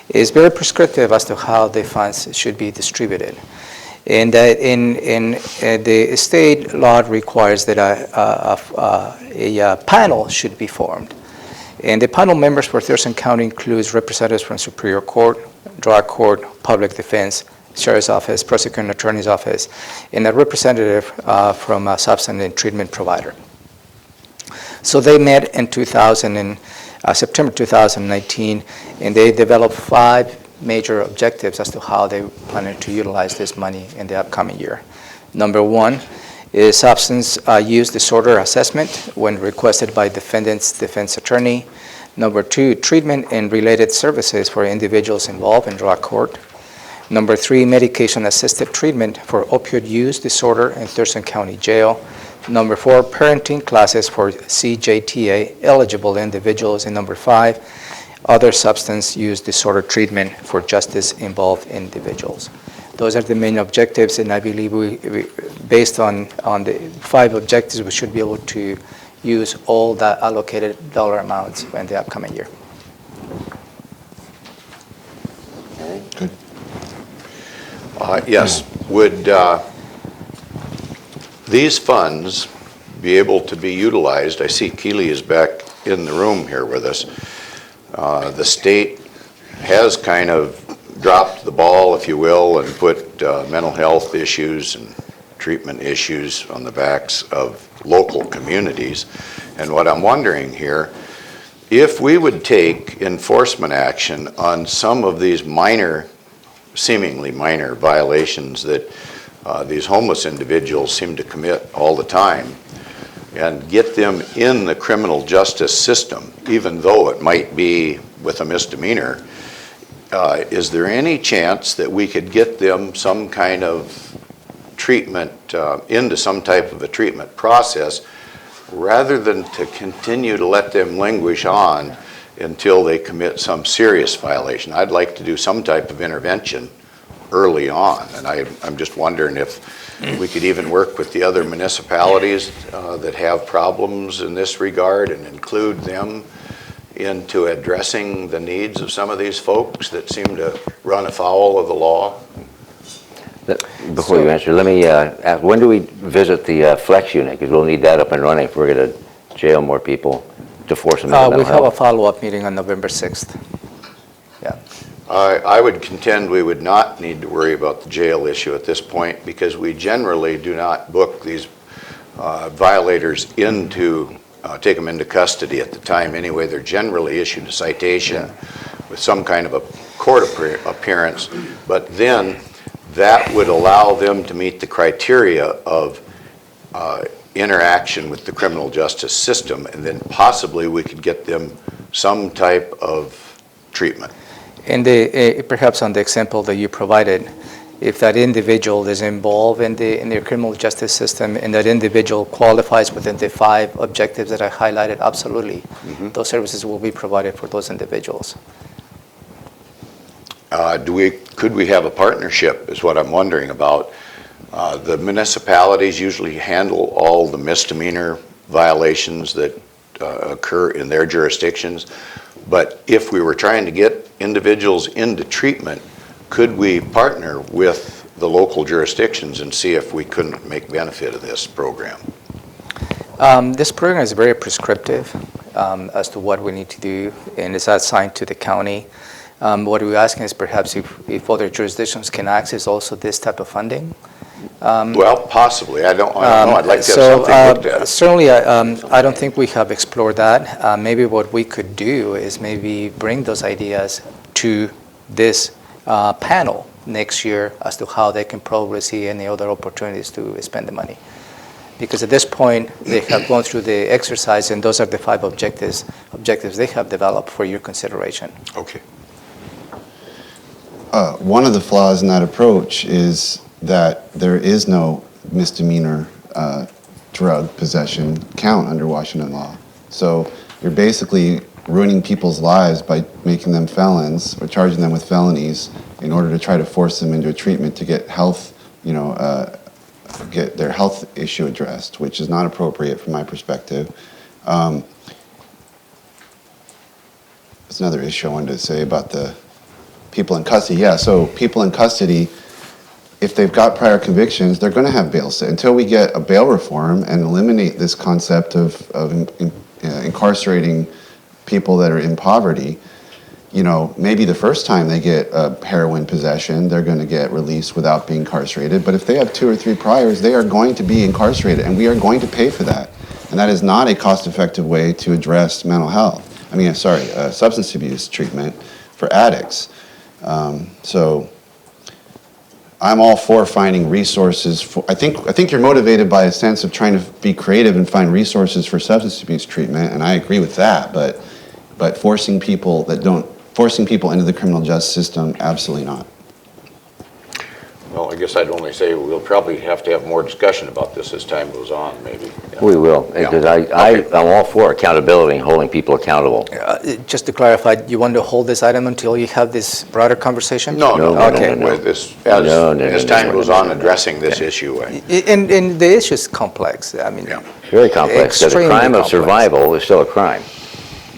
is very prescriptive as to how the funds should be distributed. And in the state law requires that a panel should be formed. And the panel members for Thurston County includes representatives from Superior Court, Drug Court, Public Defense, Sheriff's Office, Prosecuting Attorney's Office, and a representative from a substance and treatment provider. So they met in September 2019, and they developed 5 major objectives as to how they planning to utilize this money in the upcoming year. Number 1 is substance use disorder assessment when requested by defendant's defense attorney. Number 2, treatment and related services for individuals involved in drug court. Number 3, medication-assisted treatment for opioid use disorder in Thurston County Jail. Number 4, parenting classes for CJTA eligible individuals. And number 5, other substance use disorder treatment for justice-involved individuals. Those are the main objectives, and I believe based on the 5 objectives, we should be able to use all the allocated dollar amounts in the upcoming year. Good. Yes, would these funds be able to be utilized? I see Keely is back in the room here with us. The state has kind of dropped the ball, if you will, and put mental health issues and treatment issues on the backs of local communities. And what I'm wondering here, if we would take enforcement action on some of these minor, seemingly minor violations that these homeless individuals seem to commit all the time, and get them in the criminal justice system, even though it might be with a misdemeanor, is there any chance that we could get them some kind of treatment, into some type of a treatment process, rather than to continue to let them languish on until they commit some serious violation? I'd like to do some type of intervention early on, and I'm just wondering if we could even work with the other municipalities that have problems in this regard and include them into addressing the needs of some of these folks that seem to run afoul of the law. Before you answer, let me ask, when do we visit the flex unit? Because we'll need that up and running if we're going to jail more people to force them into We mental have a health. follow-up meeting on November 6th. Yeah. I would contend we would not need to worry about the jail issue at this point, because we generally do not book these violators into, take them into custody at the time anyway. They're generally issued a citation with some kind of a court appearance, but then that would allow them to meet the criteria of interaction with the criminal justice system, and then possibly we could get them some type of treatment. And perhaps on the example that you provided, if that individual is involved in the criminal justice system and that individual qualifies within the 5 objectives that I highlighted, absolutely, those services will be provided for those individuals. Could we have a partnership is what I'm wondering about. The municipalities usually handle all the misdemeanor violations that occur in their jurisdictions. But if we were trying to get individuals into treatment, could we partner with the local jurisdictions and see if we couldn't make benefit of this program? This program is very prescriptive as to what we need to do, and it's assigned to the county. What we're asking is perhaps if other jurisdictions can access also this type of funding. Well, possibly. I don't know. I'd like to have something looked at. Certainly, I don't think we have explored that. Maybe what we could do is maybe bring those ideas to this panel next year as to how they can probably see any other opportunities to spend the money. Because at this point, they have gone through the exercise, and those are the 5 objectives they have developed for your consideration. Okay. One of the flaws in that approach is that there is no misdemeanor drug possession count under Washington law. So you're basically ruining people's lives by making them felons or charging them with felonies in order to try to force them into a treatment to get health, get their health issue addressed, which is not appropriate from my perspective. There's another issue I wanted to say about the people in custody. Yeah, so people in custody, if they've got prior convictions, they're going to have bail set. Until we get a bail reform and eliminate this concept of incarcerating people that are in poverty, maybe the first time they get a heroin possession, they're going to get released without being incarcerated. But if they have 2 or 3 priors, they are going to be incarcerated, and we are going to pay for that. And that is not a cost-effective way to address mental health. Substance abuse treatment for addicts. So I'm all for finding resources. I think you're motivated by a sense of trying to be creative and find resources for substance abuse treatment, and I agree with that. But forcing people into the criminal justice system, absolutely not. Well, I guess I'd only say we'll probably have to have more discussion about this as time goes on, maybe. Yeah. We will, Yeah. because I'm all for accountability and holding people accountable. Just to clarify, you want to hold this item until you have this broader conversation? No, No, no, no, Okay. no, no. With this, No, no, as no, time no, goes no, on no, no. addressing this issue. And the issue is complex. I mean, Yeah. Very complex, because a Extremely crime of complex. survival is still a crime.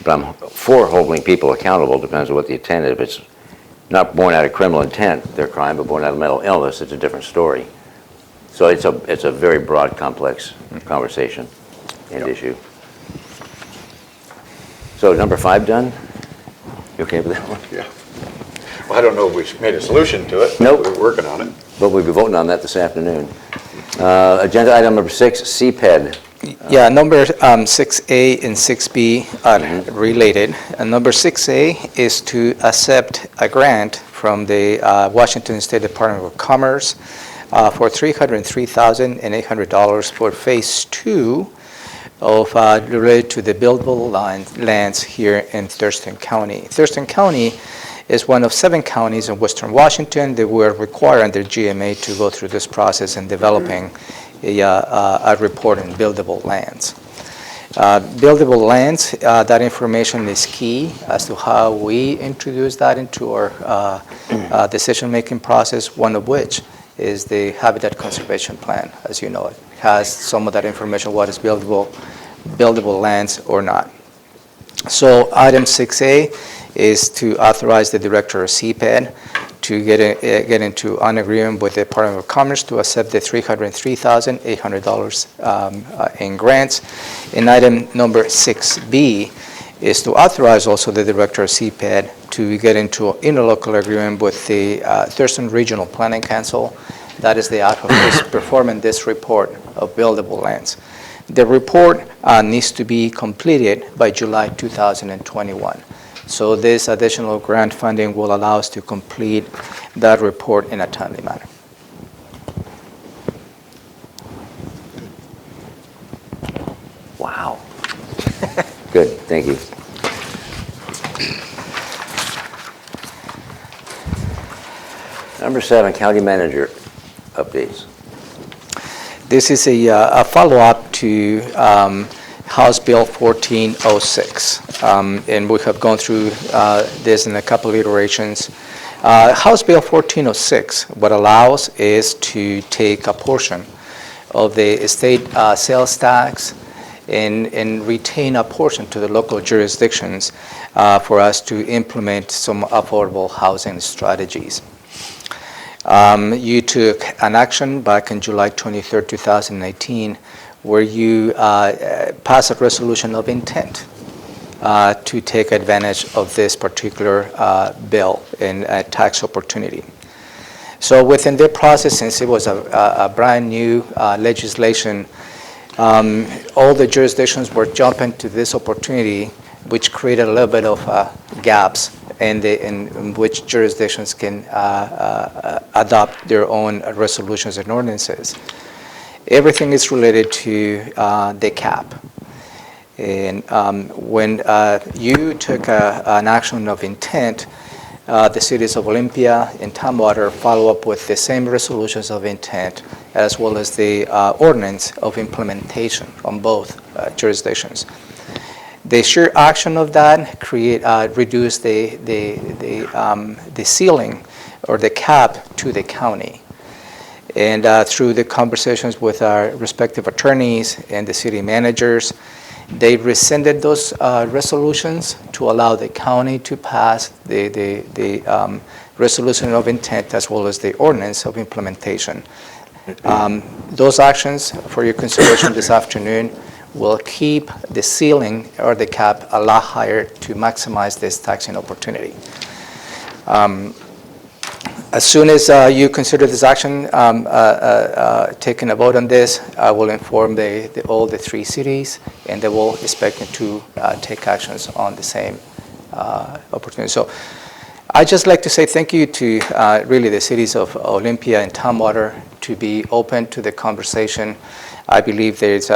But I'm for holding people accountable, depends on what the intent is. If it's not born out of criminal intent, they're a crime, but born out of mental illness, it's a different story. So it's a very broad, complex conversation and issue. So number 5 done? You okay with that one? Yeah. Well, I don't know if we've made a solution to it. Nope. We're working on it. But we'll be voting on that this afternoon. Agenda item number 6, CPED. Yeah, number 6A and 6B are related. And number 6A is to accept a grant from the Washington State Department of Commerce for $303,800 for Phase 2 of related to the buildable lands here in Thurston County. Thurston County is one of 7 counties in Western Washington that were required under GMA to go through this process in developing a report on buildable lands. Buildable lands, that information is key as to how we introduce that into our decision-making process, one of which is the Habitat Conservation Plan. As you know, it has some of that information, what is buildable lands or not. So item 6A is to authorize the director of CPED to get into an agreement with the Department of Commerce to accept the $303,800 in grants. And item number 6B is to authorize also the director of CPED to get into an interlocal agreement with the Thurston Regional Planning Council. That is the office performing this report of buildable lands. The report needs to be completed by July 2021. So this additional grant funding will allow us to complete that report in a timely manner. Wow. Good, thank you. Number 7, county manager updates. This is a follow-up to House Bill 1406, and we have gone through this in a couple of iterations. House Bill 1406, what allows is to take a portion of the state sales tax and retain a portion to the local jurisdictions for us to implement some affordable housing strategies. You took an action back in July 23, 2018, where you passed a resolution of intent to take advantage of this particular bill and tax opportunity. So within the process, since it was a brand new legislation, all the jurisdictions were jumping to this opportunity, which created a little bit of gaps in which jurisdictions can adopt their own resolutions and ordinances. Everything is related to the cap. And when you took an action of intent, the cities of Olympia and Tumwater follow up with the same resolutions of intent, as well as the ordinance of implementation on both jurisdictions. The sheer action of that reduce the ceiling or the cap to the county. And through the conversations with our respective attorneys and the city managers, they rescinded those resolutions to allow the county to pass the resolution of intent as well as the ordinance of implementation. Those actions, for your consideration this afternoon, will keep the ceiling or the cap a lot higher to maximize this taxing opportunity. As soon as you consider this action, taking a vote on this, I will inform all the 3 cities, and they will expect to take actions on the same opportunity. So I'd just like to say thank you to really the cities of Olympia and Tumwater to be open to the conversation. I believe it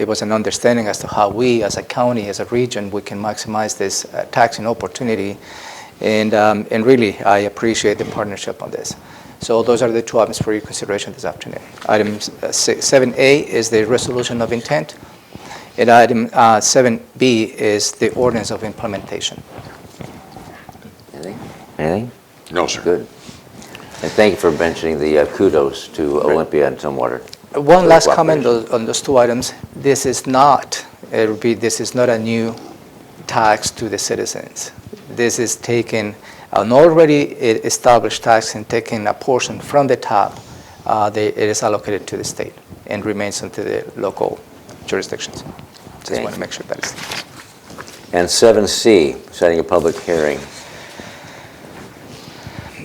was an understanding as to how we as a county, as a region, we can maximize this taxing opportunity. And really, I appreciate the partnership on this. So those are the two items for your consideration this afternoon. Item 7A is the resolution of intent, and item 7B is the ordinance of implementation. Anything? Anything? No, sir. Good. And thank you for mentioning the kudos to Olympia and Tumwater. One last comment on those two items. This is not a new tax to the citizens. This is taking an already established tax and taking a portion from the top. It is allocated to the state and remains into the local jurisdictions. Just want to make sure that is. And 7C, setting a public hearing.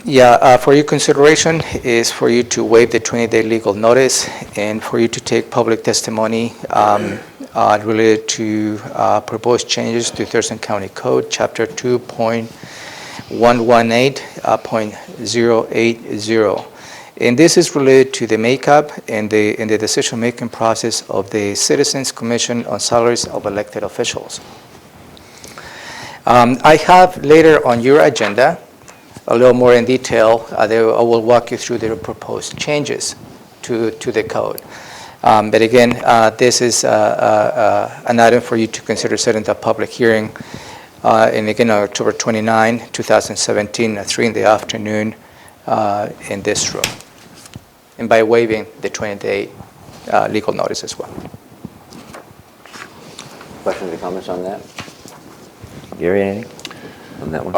Yeah, for your consideration is for you to waive the 20-day legal notice and for you to take public testimony related to proposed changes to Thurston County Code, Chapter 2.118.080. And this is related to the makeup and the decision-making process of the Citizens Commission on Salaries of Elected Officials. I have later on your agenda a little more in detail. I will walk you through the proposed changes to the code. But again, this is an item for you to consider setting the public hearing. And again, on October 29, 2017, at 3 in the afternoon in this room. And by waiving the 20-day legal notice as well. Questions or comments on that? Gary, anything on that one?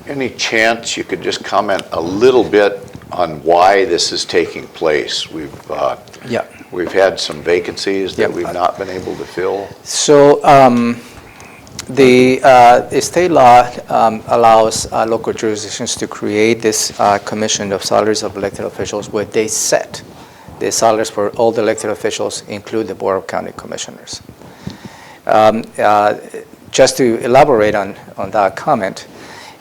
Any chance you could just comment a little bit on why this is taking place? We've had some vacancies that we've not been able to fill. So the state law allows local jurisdictions to create this commission of salaries of elected officials where they set the salaries for all the elected officials, include the Board of County Commissioners. Just to elaborate on that comment,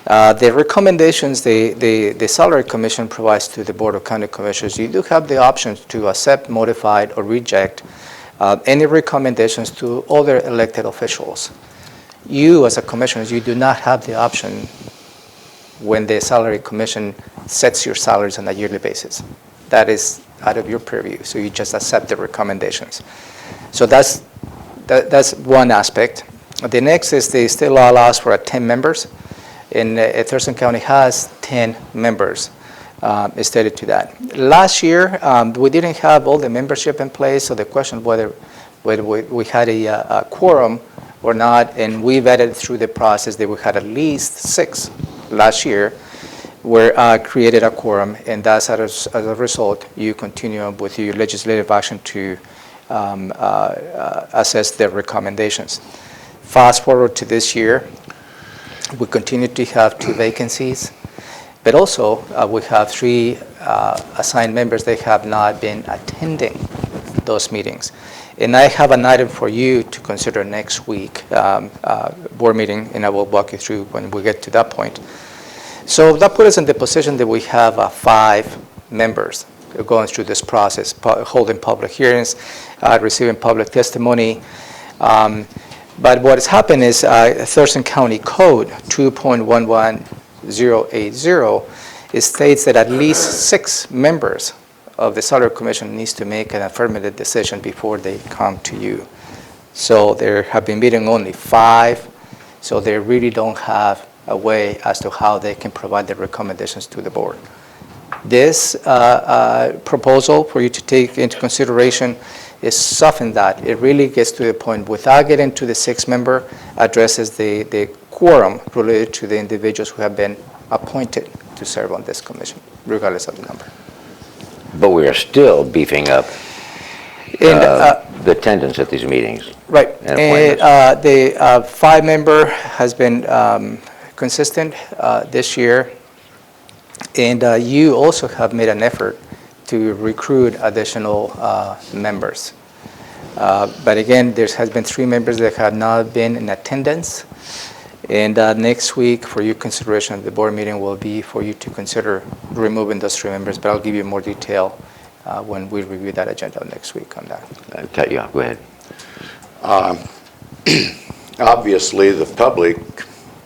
the recommendations the Salary Commission provides to the Board of County Commissioners, you do have the option to accept, modify, or reject any recommendations to other elected officials. You, as a commissioner, you do not have the option when the Salary Commission sets your salaries on a yearly basis. That is out of your purview, so you just accept the recommendations. So that's one aspect. The next is the state law allows for 10 members. And Thurston County has 10 members stated to that. Last year, we didn't have all the membership in place, so the question whether we had a quorum or not, and we vetted through the process that we had at least 6 last year, were created a quorum, and that's as a result, you continue with your legislative action to assess their recommendations. Fast forward to this year, we continue to have 2 vacancies, but also we have 3 assigned members that have not been attending those meetings. And I have an item for you to consider next week, board meeting, and I will walk you through when we get to that point. So that puts us in the position that we have 5 members going through this process, holding public hearings, receiving public testimony. But what has happened is Thurston County Code 2.11080 states that at least 6 members of the Salary Commission needs to make an affirmative decision before they come to you. So there have been meeting only 5, so they really don't have a way as to how they can provide the recommendations to the board. This proposal for you to take into consideration is soften that. It really gets to the point, without getting to the 6-member, addresses the quorum related to the individuals who have been appointed to serve on this commission, regardless of the number. But we are still beefing up the attendance at these meetings. Right. And the 5-member has been consistent this year, and you also have made an effort to recruit additional members. But again, there has been 3 members that have not been in attendance. And next week, for your consideration of the board meeting, will be for you to consider removing those 3 members. But I'll give you more detail when we review that agenda next week on that. I'll cut you off. Go ahead. Obviously, the public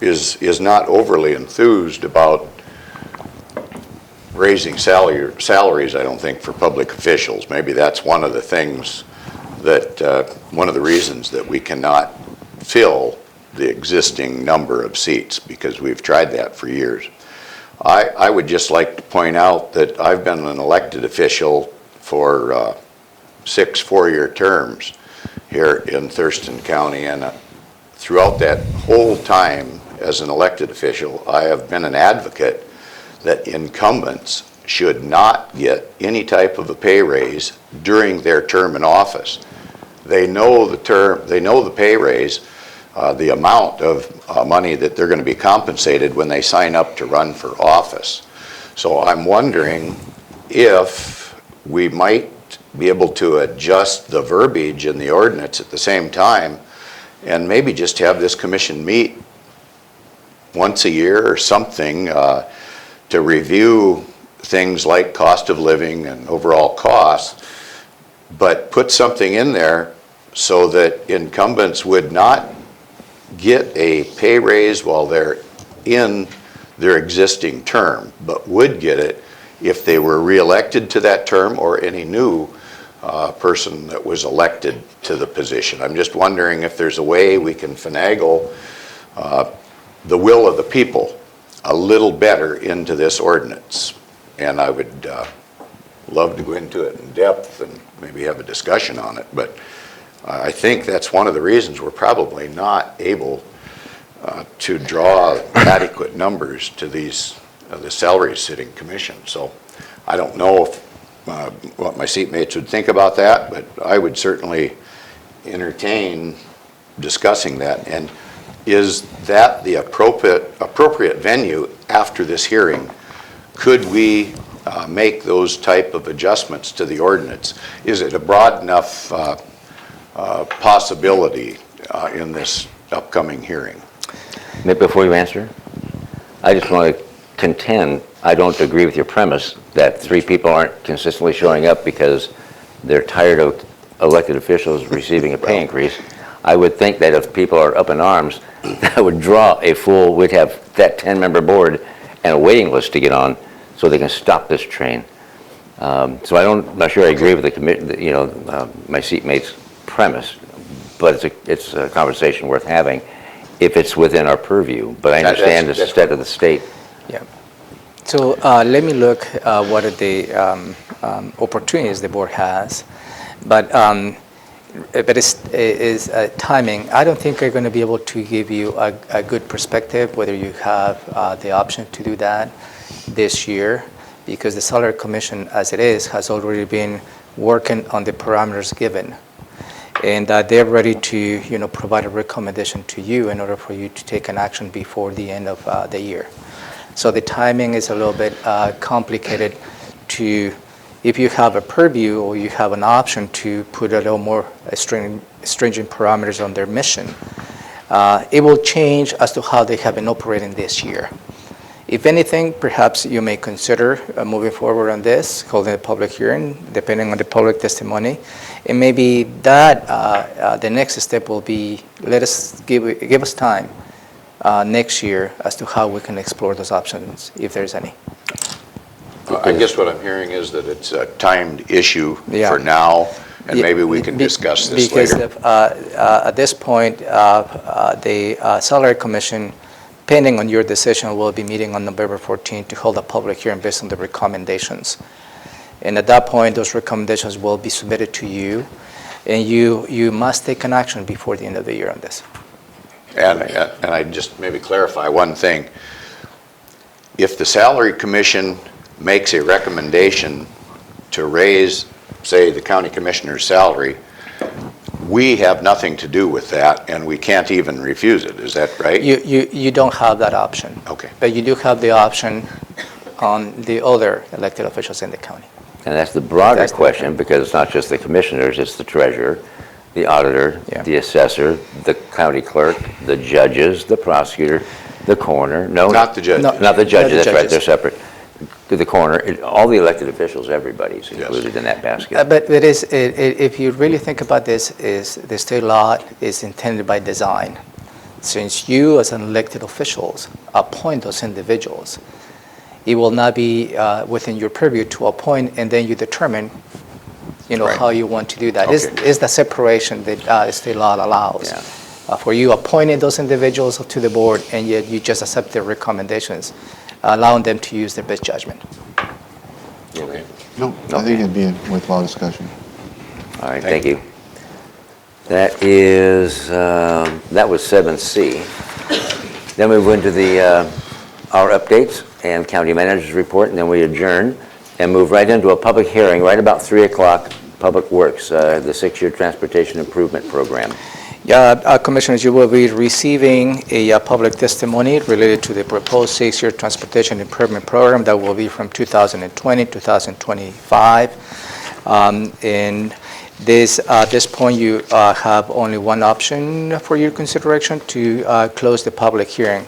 is not overly enthused about raising salaries, I don't think, for public officials. Maybe that's one of the things that, one of the reasons that we cannot fill the existing number of seats, because we've tried that for years. I would just like to point out that I've been an elected official for 6 four-year terms here in Thurston County, and throughout that whole time as an elected official, I have been an advocate that incumbents should not get any type of a pay raise during their term in office. They know the pay raise, the amount of money that they're going to be compensated when they sign up to run for office. So I'm wondering if we might be able to adjust the verbiage in the ordinance at the same time, and maybe just have this commission meet once a year or something to review things like cost of living and overall costs, but put something in there so that incumbents would not get a pay raise while they're in their existing term, but would get it if they were reelected to that term or any new person that was elected to the position. I'm just wondering if there's a way we can finagle the will of the people a little better into this ordinance. And I would love to go into it in depth and maybe have a discussion on it, but I think that's one of the reasons we're probably not able to draw adequate numbers to these the salary sitting commission. So I don't know if what my seatmates would think about that, but I would certainly entertain discussing that. And is that the appropriate venue after this hearing? Could we make those type of adjustments to the ordinance? Is it a broad enough possibility in this upcoming hearing? Before you answer, I just want to contend, I don't agree with your premise that 3 people aren't consistently showing up because they're tired of elected officials receiving a pay increase. I would think that if people are up in arms, that would draw we'd have that 10-member board and a waiting list to get on so they can stop this train. So I'm not sure I agree with my seatmate's premise, but it's a conversation worth having if it's within our purview. But I understand the state of the state. Yeah. So let me look what are the opportunities the board has, but it's timing. I don't think we're going to be able to give you a good perspective whether you have the option to do that this year, because the Salary Commission, as it is, has already been working on the parameters given, and they're ready to provide a recommendation to you in order for you to take an action before the end of the year. So the timing is a little bit complicated to, if you have a purview or you have an option to put a little more stringent parameters on their mission, it will change as to how they have been operating this year. If anything, perhaps you may consider moving forward on this, holding a public hearing, depending on the public testimony. And maybe that, the next step will be, give us time next year as to how we can explore those options, if there's any. I guess what I'm hearing is that it's a timed issue Yeah. for now, and maybe we can discuss this later. Because at this point, the Salary Commission, depending on your decision, will be meeting on November 14th to hold a public hearing based on the recommendations. And at that point, those recommendations will be submitted to you, and you must take an action before the end of the year on this. And I just maybe clarify one thing. If the Salary Commission makes a recommendation to raise, say, the county commissioner's salary, we have nothing to do with that, and we can't even refuse it. Is that right? You don't have that option. Okay. But you do have the option on the other elected officials in the county. And that's the broader That's the question, because it's not just the commissioners, it's the treasurer, the auditor, Yeah. the assessor, the county clerk, the judges, the prosecutor, the coroner. No, Not the judges. No. Not the judges, Not the that's right, they're judges. separate. The coroner, all the elected officials, everybody's included in that basket. But if you really think about this, is the state law is intended by design. Since you as an elected officials appoint those individuals, it will not be within your purview to appoint, and then you determine, Right. how you want to do that. Okay. Is the separation that state law allows. Yeah. For you appointing those individuals to the board, and yet you just accept their recommendations, allowing them to use their best judgment. Okay. No, I think it'd be a worthwhile discussion. All right, Thank thank you. That is, that was 7C. Then we move into our updates and county manager's report, and then we adjourn and move right into a public hearing right about 3 o'clock, Public Works, the 6-year transportation improvement program. Commissioners, you will be receiving a public testimony related to the proposed 6-year transportation improvement program that will be from 2020 to 2025. And at this point, you have only one option for your consideration to close the public hearing,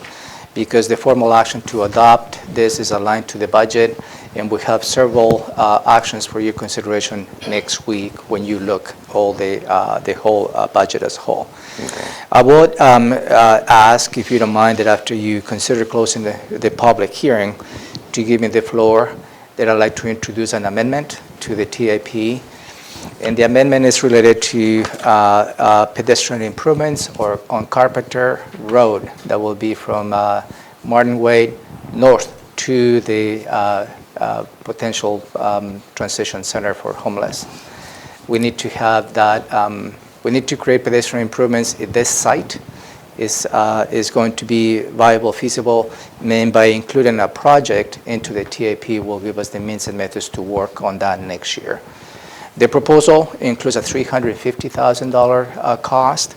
because the formal action to adopt this is aligned to the budget, and we have several actions for your consideration next week when you look the whole budget as a whole. Okay. I would ask, if you don't mind, that after you consider closing the public hearing, to give me the floor, that I'd like to introduce an amendment to the TIP. And the amendment is related to pedestrian improvements on Carpenter Road that will be from Martin Wade north to the potential transition center for homeless. We need to have that, we need to create pedestrian improvements at this site. Is going to be viable, feasible, and by including a project into the TIP will give us the means and methods to work on that next year. The proposal includes a $350,000 cost,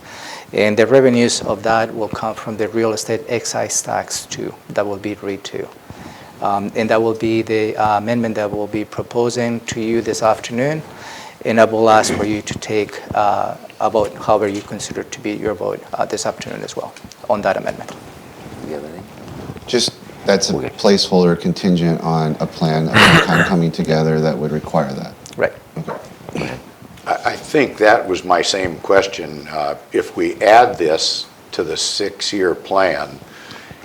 and the revenues of that will come from the real estate excise tax too, that will be agreed to. And that will be the amendment that we'll be proposing to you this afternoon, and I will ask for you to take a vote, however you consider to be your vote this afternoon as well on that amendment. Do you have anything? Just, that's a Okay. placeholder contingent on a plan of some kind coming together that would require that. Right. I think that was my same question. If we add this to the 6-year plan,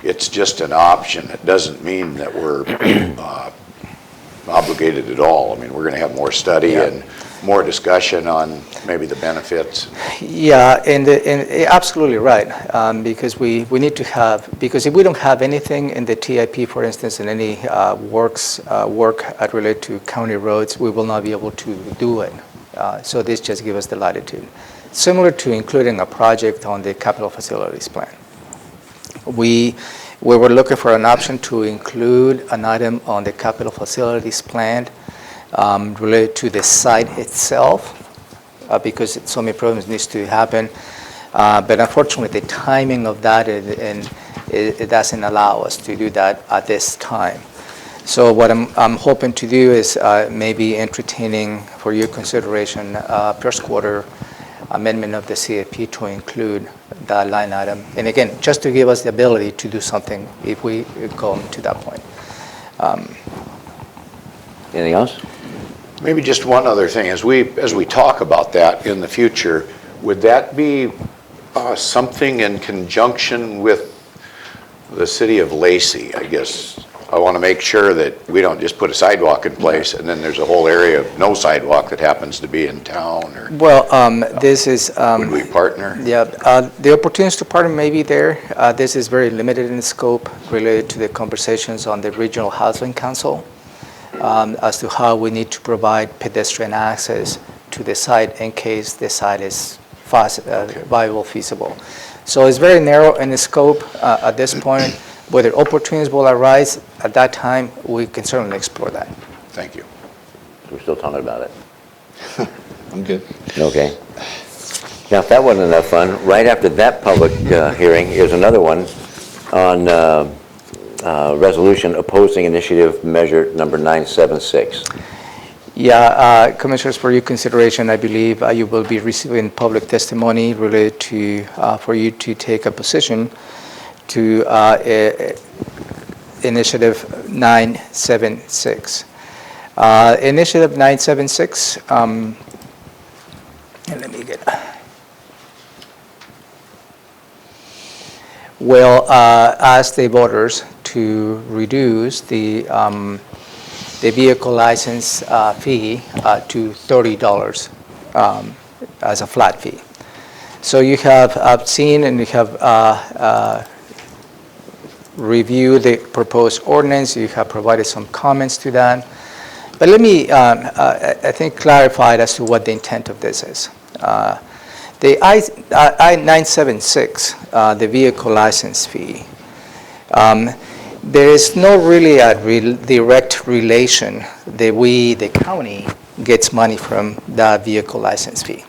it's just an option. It doesn't mean that we're obligated at all. I mean, we're going to have more study and more discussion on maybe the benefits. Yeah, and absolutely right, because we need to have, because if we don't have anything in the TIP, for instance, in any work related to county roads, we will not be able to do it. So this just gives us the latitude. Similar to including a project on the capital facilities plan. We were looking for an option to include an item on the capital facilities plan related to the site itself, because some improvements needs to happen. But unfortunately, the timing of that, it doesn't allow us to do that at this time. So what I'm hoping to do is maybe entertaining for your consideration first quarter amendment of the CIP to include that line item. And again, just to give us the ability to do something if we come to that point. Anything else? Maybe just one other thing. As we talk about that in the future, would that be something in conjunction with the city of Lacey? I guess I want to make sure that we don't just put a sidewalk in place and then there's a whole area of no sidewalk that happens to be in town, or Well, this is... would we partner? Yeah, the opportunities to partner may be there. This is very limited in scope related to the conversations on the Regional Housing Council as to how we need to provide pedestrian access to the site in case the site is viable, feasible. So it's very narrow in the scope at this point. Whether opportunities will arise at that time, we can certainly explore that. Thank you. We're still talking about it. I'm good. Okay. Now, if that wasn't enough fun, right after that public hearing is another one on resolution opposing initiative measure number 976. Yeah, Commissioners, for your consideration, I believe you will be receiving public testimony related to, for you to take a position to Initiative 976. Initiative 976, and let me get, will ask the voters to reduce the vehicle license fee to $30 as a flat fee. So you have seen and you have reviewed the proposed ordinance. You have provided some comments to that. But let me, I think, clarify as to what the intent of this is. The I-976, the vehicle license fee, there is no really a direct relation that the county, gets money from that vehicle license fee.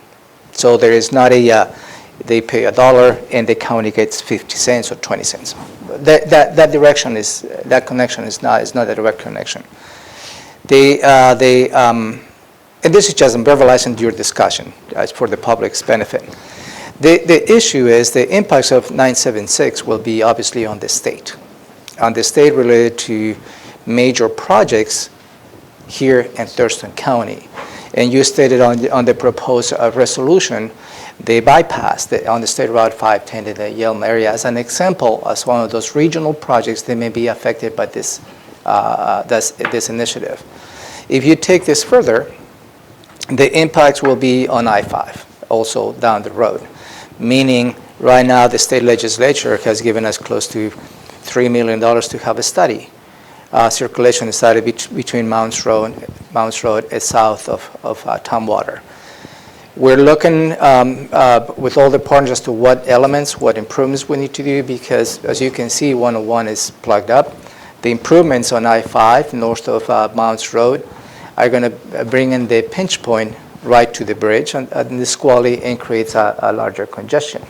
So there is not they pay $1 and the county gets 50 cents or 20 cents. That connection is not a direct connection. And this is just verbalizing your discussion for the public's benefit. The issue is the impacts of 976 will be obviously on the state related to major projects here in Thurston County. And you stated on the proposed resolution, they bypassed on the State Route 510 in the Yelm area as an example, as one of those regional projects that may be affected by this initiative. If you take this further, the impacts will be on I-5, also down the road, meaning right now the state legislature has given us close to $3 million to have a study, circulation study between Mounds Road and south of Tumwater. We're looking with all the partners as to what elements, what improvements we need to do, because as you can see, 101 is plugged up. The improvements on I-5 north of Mounds Road are going to bring in the pinch point right to the bridge and this quality and creates a larger congestion.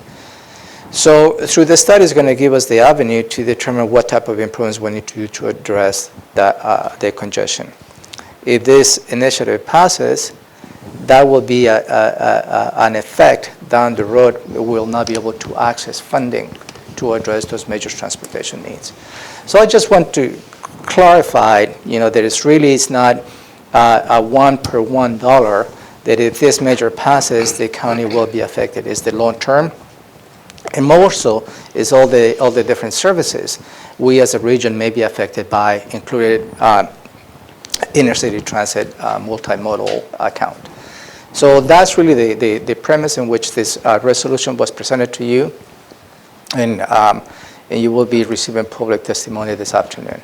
So through the study is going to give us the avenue to determine what type of improvements we need to do to address the congestion. If this initiative passes, that will be an effect down the road. We will not be able to access funding to address those major transportation needs. So I just want to clarify, that it's not a $1 per $1, that if this measure passes, the county will be affected. It's the long term. And more so is all the different services we as a region may be affected by, included inner city transit multimodal account. So that's really the premise in which this resolution was presented to you, and you will be receiving public testimony this afternoon.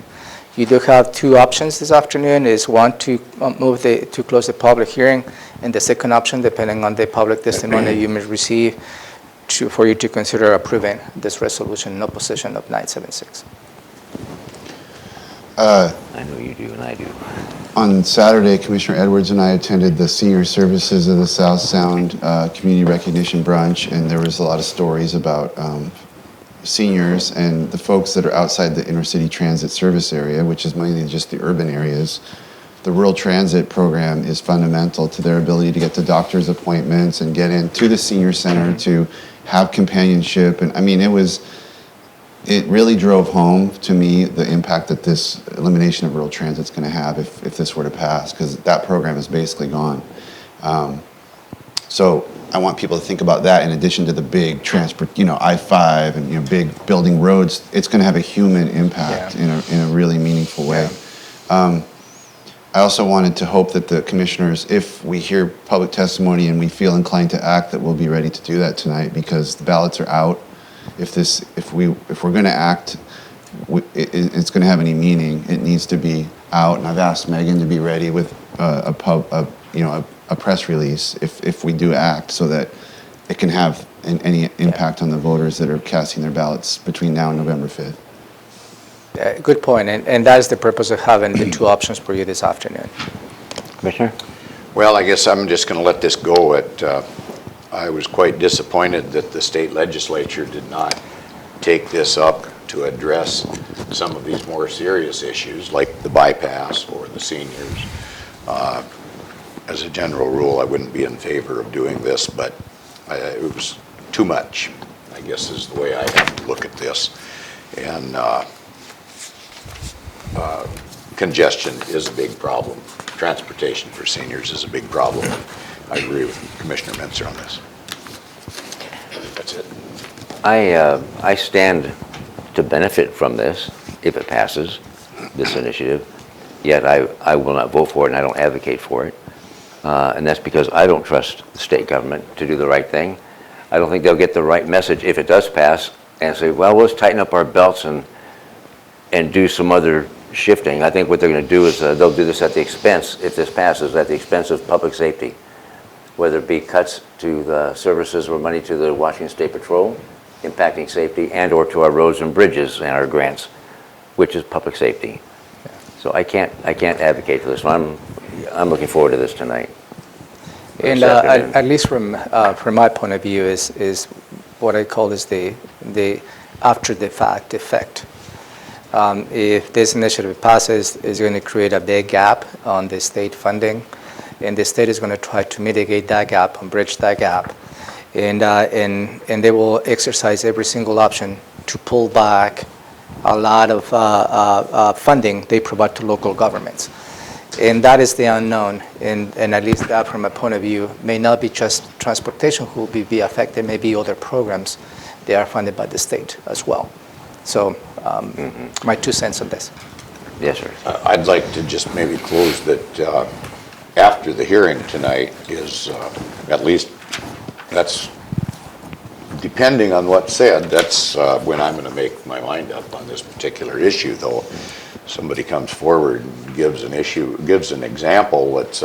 You do have two options this afternoon. Is one to to close the public hearing, and the second option, depending on the public testimony you may receive, for you to consider approving this resolution in opposition of 976. I know you do, and I do. On Saturday, Commissioner Edwards and I attended the Senior Services of the South Sound Community Recognition Brunch, and there was a lot of stories about seniors and the folks that are outside the inner city transit service area, which is mainly just the urban areas. The rural transit program is fundamental to their ability to get to doctor's appointments and get into the senior center to have companionship. And I mean, it really drove home to me the impact that this elimination of rural transit is going to have if this were to pass, because that program is basically gone. So I want people to think about that in addition to the big transport, I-5 and big building roads. It's going to have a human impact in a really meaningful way. I also wanted to hope that the commissioners, if we hear public testimony and we feel inclined to act, that we'll be ready to do that tonight, because the ballots are out. If we're going to act, it's going to have any meaning. It needs to be out, and I've asked Megan to be ready with a press release if we do act, so that it can have any impact on the voters that are casting their ballots between now and November 5th. Good point, and that is the purpose of having the two options for you this afternoon. Commissioner? Well, I guess I'm just going to let this go I was quite disappointed that the state legislature did not take this up to address some of these more serious issues, like the bypass or the seniors. As a general rule, I wouldn't be in favor of doing this, but it was too much, I guess is the way I have to look at this. And congestion is a big problem. Transportation for seniors is a big problem. I agree with Commissioner Mentzer on this. That's it. I stand to benefit from this if it passes, this initiative. Yet I will not vote for it, and I don't advocate for it. And that's because I don't trust the state government to do the right thing. I don't think they'll get the right message if it does pass and say, well, let's tighten up our belts and do some other shifting. I think what they're going to do is they'll do this at the expense, if this passes, at the expense of public safety, whether it be cuts to the services or money to the Washington State Patrol, impacting safety, and or to our roads and bridges and our grants, which is public safety. So I can't advocate for this one. I'm looking forward to this tonight. And This afternoon. at least from my point of view is what I call is the after the fact effect. If this initiative passes, it's going to create a big gap on the state funding, and the state is going to try to mitigate that gap and bridge that gap, and they will exercise every single option to pull back a lot of funding they provide to local governments. And that is the unknown, and at least that from a point of view may not be just transportation who will be affected, may be other programs that are funded by the state as well. So my 2 cents on this. Yes, sir. I'd like to just maybe close that after the hearing tonight is, at least, that's, depending on what's said, that's when I'm going to make my mind up on this particular issue, though. Somebody comes forward and gives an example that's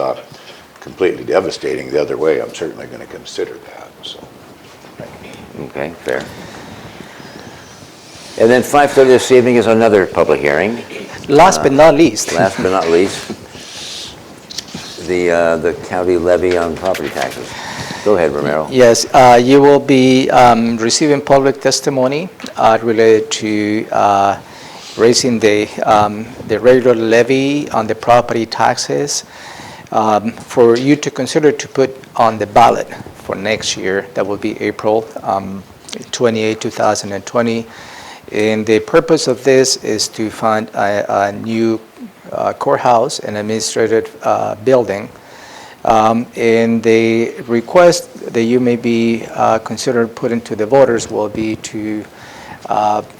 completely devastating the other way, I'm certainly going to consider that, so. Okay, fair. And then 5:30 this evening is another public hearing. Last but not least. Last but not least, the county levy on property taxes. Go ahead, Romero. Yes, you will be receiving public testimony related to raising the regular levy on the property taxes for you to consider to put on the ballot for next year. That will be April 28, 2020. And the purpose of this is to fund a new courthouse and administrative building. And the request that you may be considered putting to the voters will be to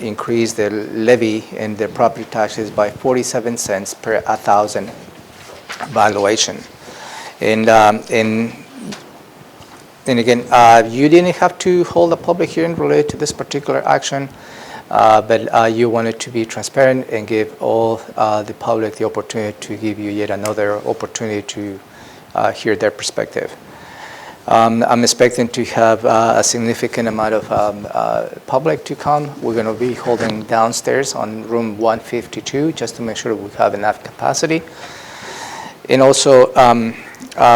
increase the levy in the property taxes by 47 cents per 1,000 valuation. And again, you didn't have to hold a public hearing related to this particular action, but you wanted to be transparent and give all the public the opportunity to give you yet another opportunity to hear their perspective. I'm expecting to have a significant amount of public to come. We're going to be holding downstairs on room 152 just to make sure we have enough capacity. And also,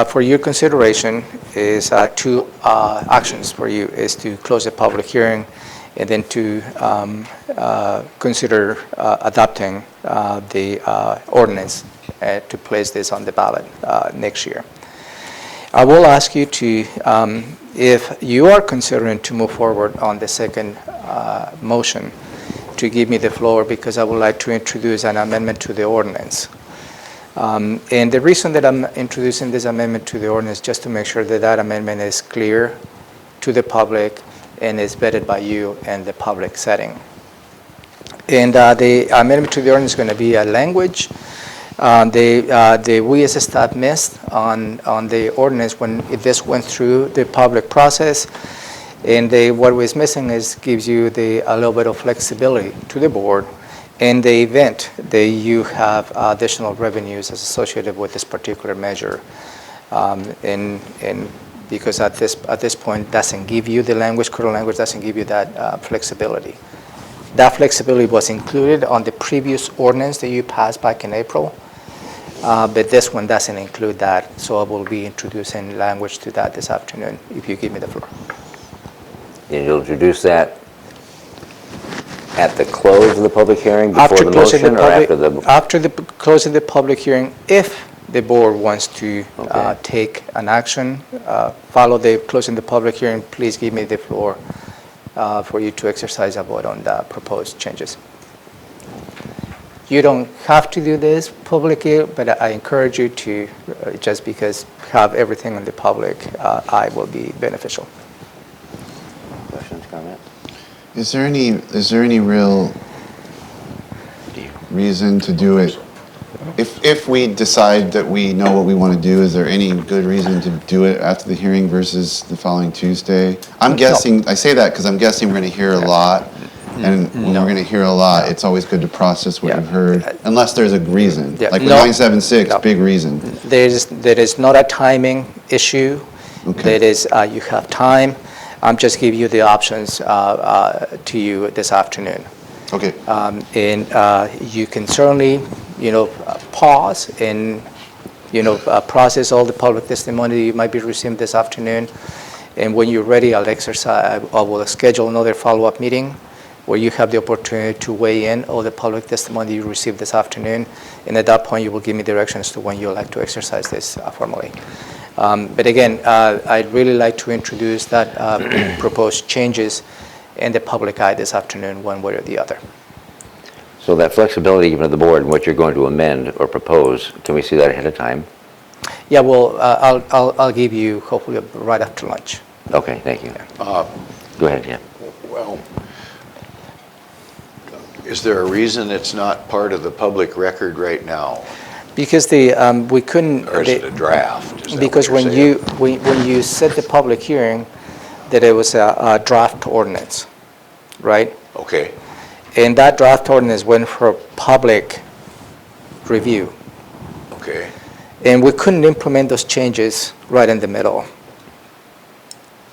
for your consideration is 2 actions for you, is to close the public hearing and then to consider adopting the ordinance to place this on the ballot next year. I will ask you to, if you are considering to move forward on the second motion, to give me the floor because I would like to introduce an amendment to the ordinance. And the reason that I'm introducing this amendment to the ordinance is just to make sure that that amendment is clear to the public and is vetted by you and the public setting. And the amendment to the ordinance is going to be a language. We as a staff missed on the ordinance when this went through the public process. And what was missing is gives you a little bit of flexibility to the board in the event that you have additional revenues as associated with this particular measure. And because at this point doesn't give you the language, current language doesn't give you that flexibility. That flexibility was included on the previous ordinance that you passed back in April, but this one doesn't include that, so I will be introducing language to that this afternoon, if you give me the floor. And you'll introduce that at the close of the public hearing, before the motion, or after the... After the close of the public hearing, if the board wants to take an action, follow the closing the public hearing, please give me the floor for you to exercise a vote on the proposed changes. You don't have to do this publicly, but I encourage you to, just because have everything on the public eye will be beneficial. Questions, comments? Is there any real reason to do it? If we decide that we know what we want to do, is there any good reason to do it after the hearing versus the following Tuesday? I'm guessing, I say that because I'm guessing we're going to hear a lot. And when we're going to hear a lot, it's always good to process what Yeah. you've heard, unless there's a reason. Yeah. Like with No. 976, No. big reason. There is not a timing issue. Okay. There is, you have time. I'm just giving you the options to you this afternoon. Okay. And you can certainly, pause and, process all the public testimony you might be receiving this afternoon. And when you're ready, I will schedule another follow-up meeting where you have the opportunity to weigh in all the public testimony you received this afternoon. And at that point, you will give me directions to when you'd like to exercise this formally. But again, I'd really like to introduce that proposed changes in the public eye this afternoon, one way or the other. So that flexibility given to the board and what you're going to amend or propose, can we see that ahead of time? Yeah, well, I'll give you hopefully right after lunch. Okay, thank you. Go ahead, yeah. Well, is there a reason it's not part of the public record right now? Because we couldn't. Or is it a draft? Is that Because what when you're you set the public hearing, that it was a draft ordinance, right? Okay, And that draft ordinance went for public review. okay. And we couldn't implement those changes right in the middle.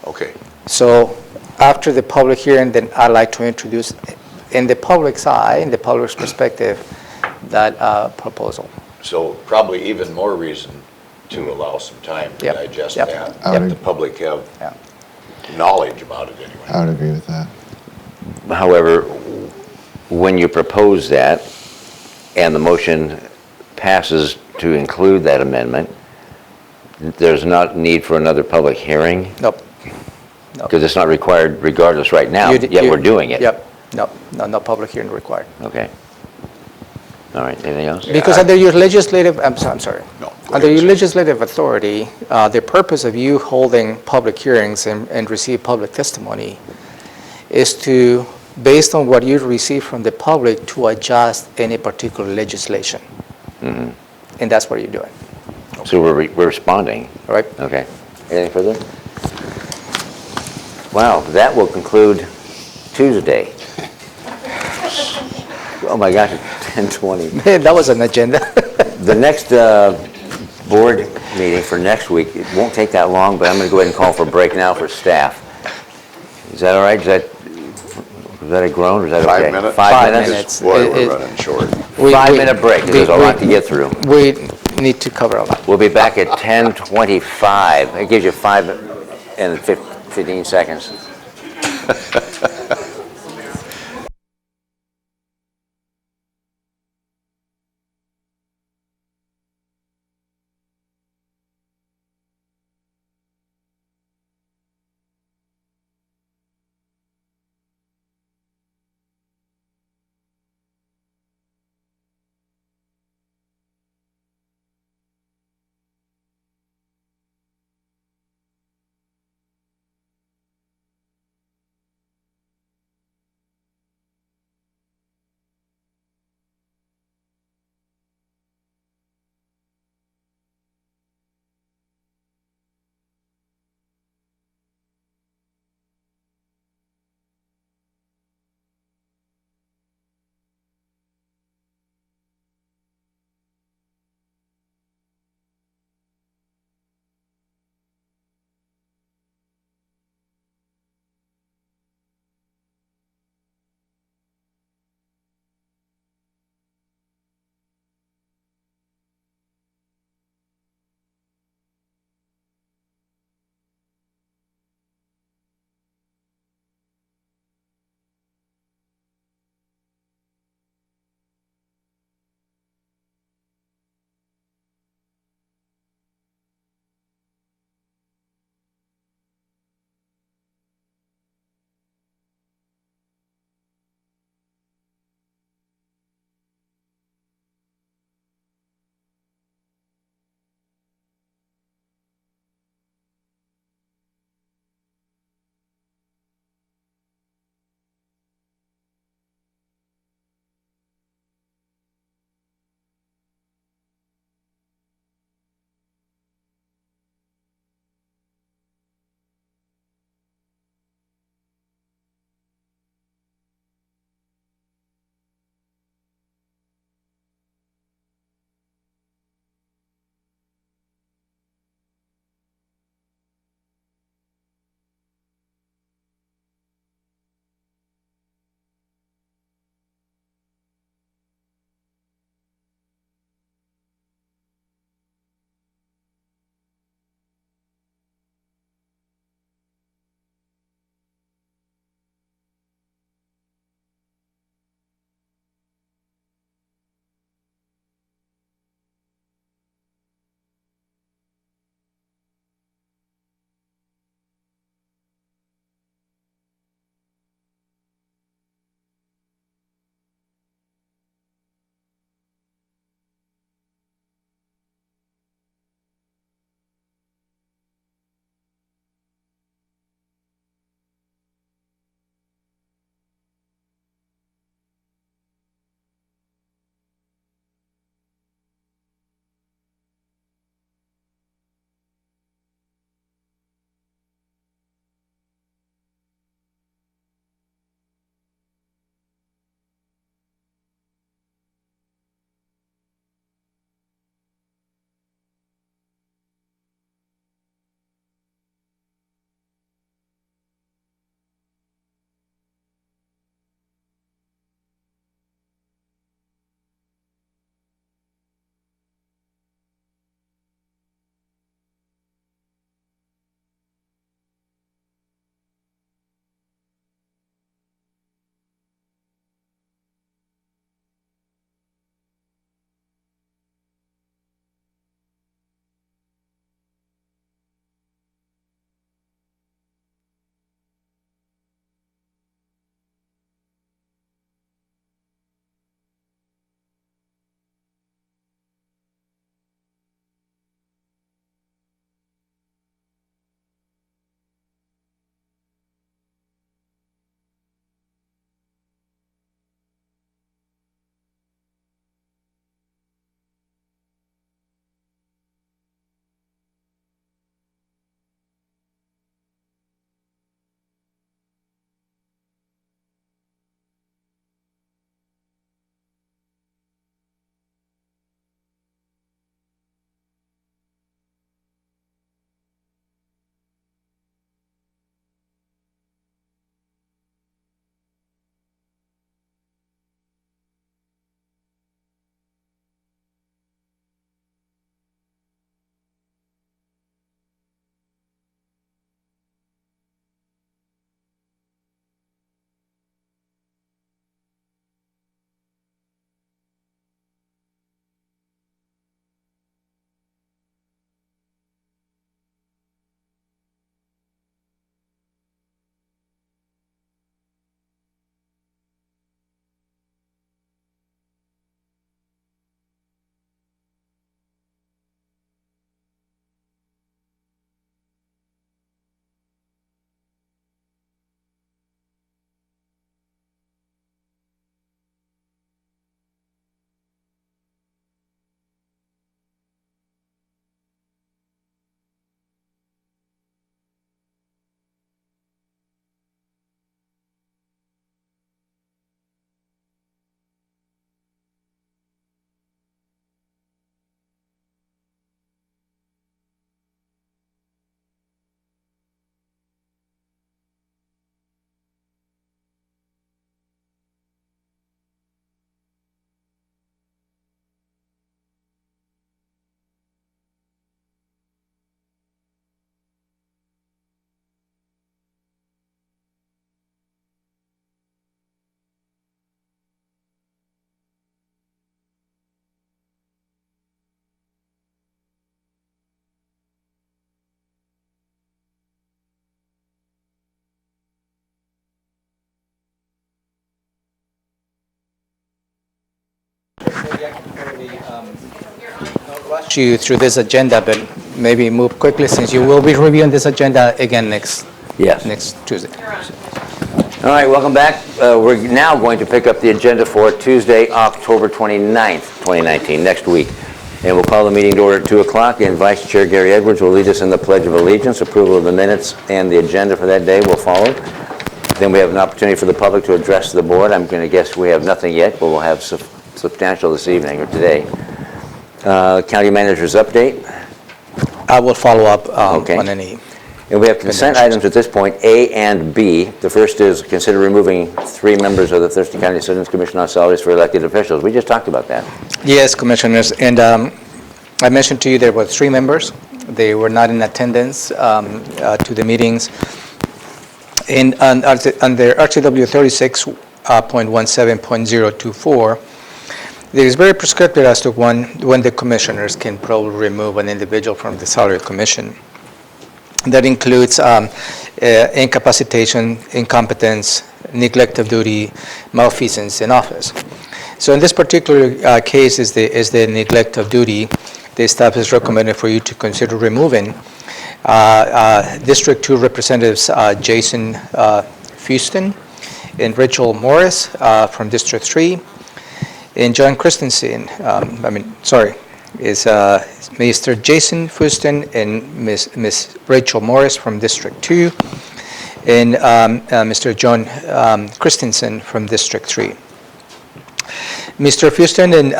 Okay, So after the public hearing, then I'd like to introduce, in the public's eye, in the public's perspective, that proposal. so probably even more reason to allow some time to Yep, digest yep, that. yep. Let the public have Yeah. knowledge about it anyway. I would agree with that. However, when you propose that and the motion passes to include that amendment, there's not need for another public hearing? Nope. Because it's not required regardless right now, yet we're doing it. Yep. No public hearing required. Okay. All right, anything else? Because under your legislative, I'm sorry. No, go Under ahead, your sir. legislative authority, the purpose of you holding public hearings and receive public testimony is to, based on what you receive from the public, to adjust any particular legislation. And that's what you're doing, So we're responding. all right? Okay. Anything further? Wow, that will conclude Tuesday. Oh my gosh, it's 10:20. Man, that was an agenda. The next board meeting for next week, it won't take that long, but I'm going to go ahead and call for a break now for staff. Is that all right? Was that a groan, or is that okay? 5 minutes? 5 minutes? minutes. Boy, we're running short. 5-minute break, there's a lot to get through. We need to cover a lot. We'll be back at 10:25. It gives you 5 and 15 seconds. rush you through this agenda, but maybe move quickly since you will be reviewing this agenda again next Tuesday. All right, welcome back. We're now going to pick up the agenda for Tuesday, October 29th, 2019, next week. And we'll call the meeting to order at 2 o'clock, and Vice Chair Gary Edwards will lead us in the Pledge of Allegiance. Approval of the minutes and the agenda for that day will follow. Then we have an opportunity for the public to address the board. I'm going to guess we have nothing yet, but we'll have substantial this evening or today. County Manager's update. I will follow up Okay. on any. And we have consent items at this point, A and B. The first is consider removing 3 members of the Thurston County Citizens Commission on salaries for elected officials. We just talked about that. Yes, Commissioners, and I mentioned to you there were 3 members. They were not in attendance to the meetings. And under RCW 36.17.024, it is very prescriptive as to when the Commissioners can probably remove an individual from the Salary Commission. That includes incapacitation, incompetence, neglect of duty, malfeasance in office. So in this particular case is the neglect of duty. The staff is recommended for you to consider removing District 2 Representatives Jason Fuston and Rachel Morris from District 3, and John Christensen, is Mr. Jason Fuston and Ms. Rachel Morris from District 2, and Mr. John Christensen from District 3. Mr. Fuston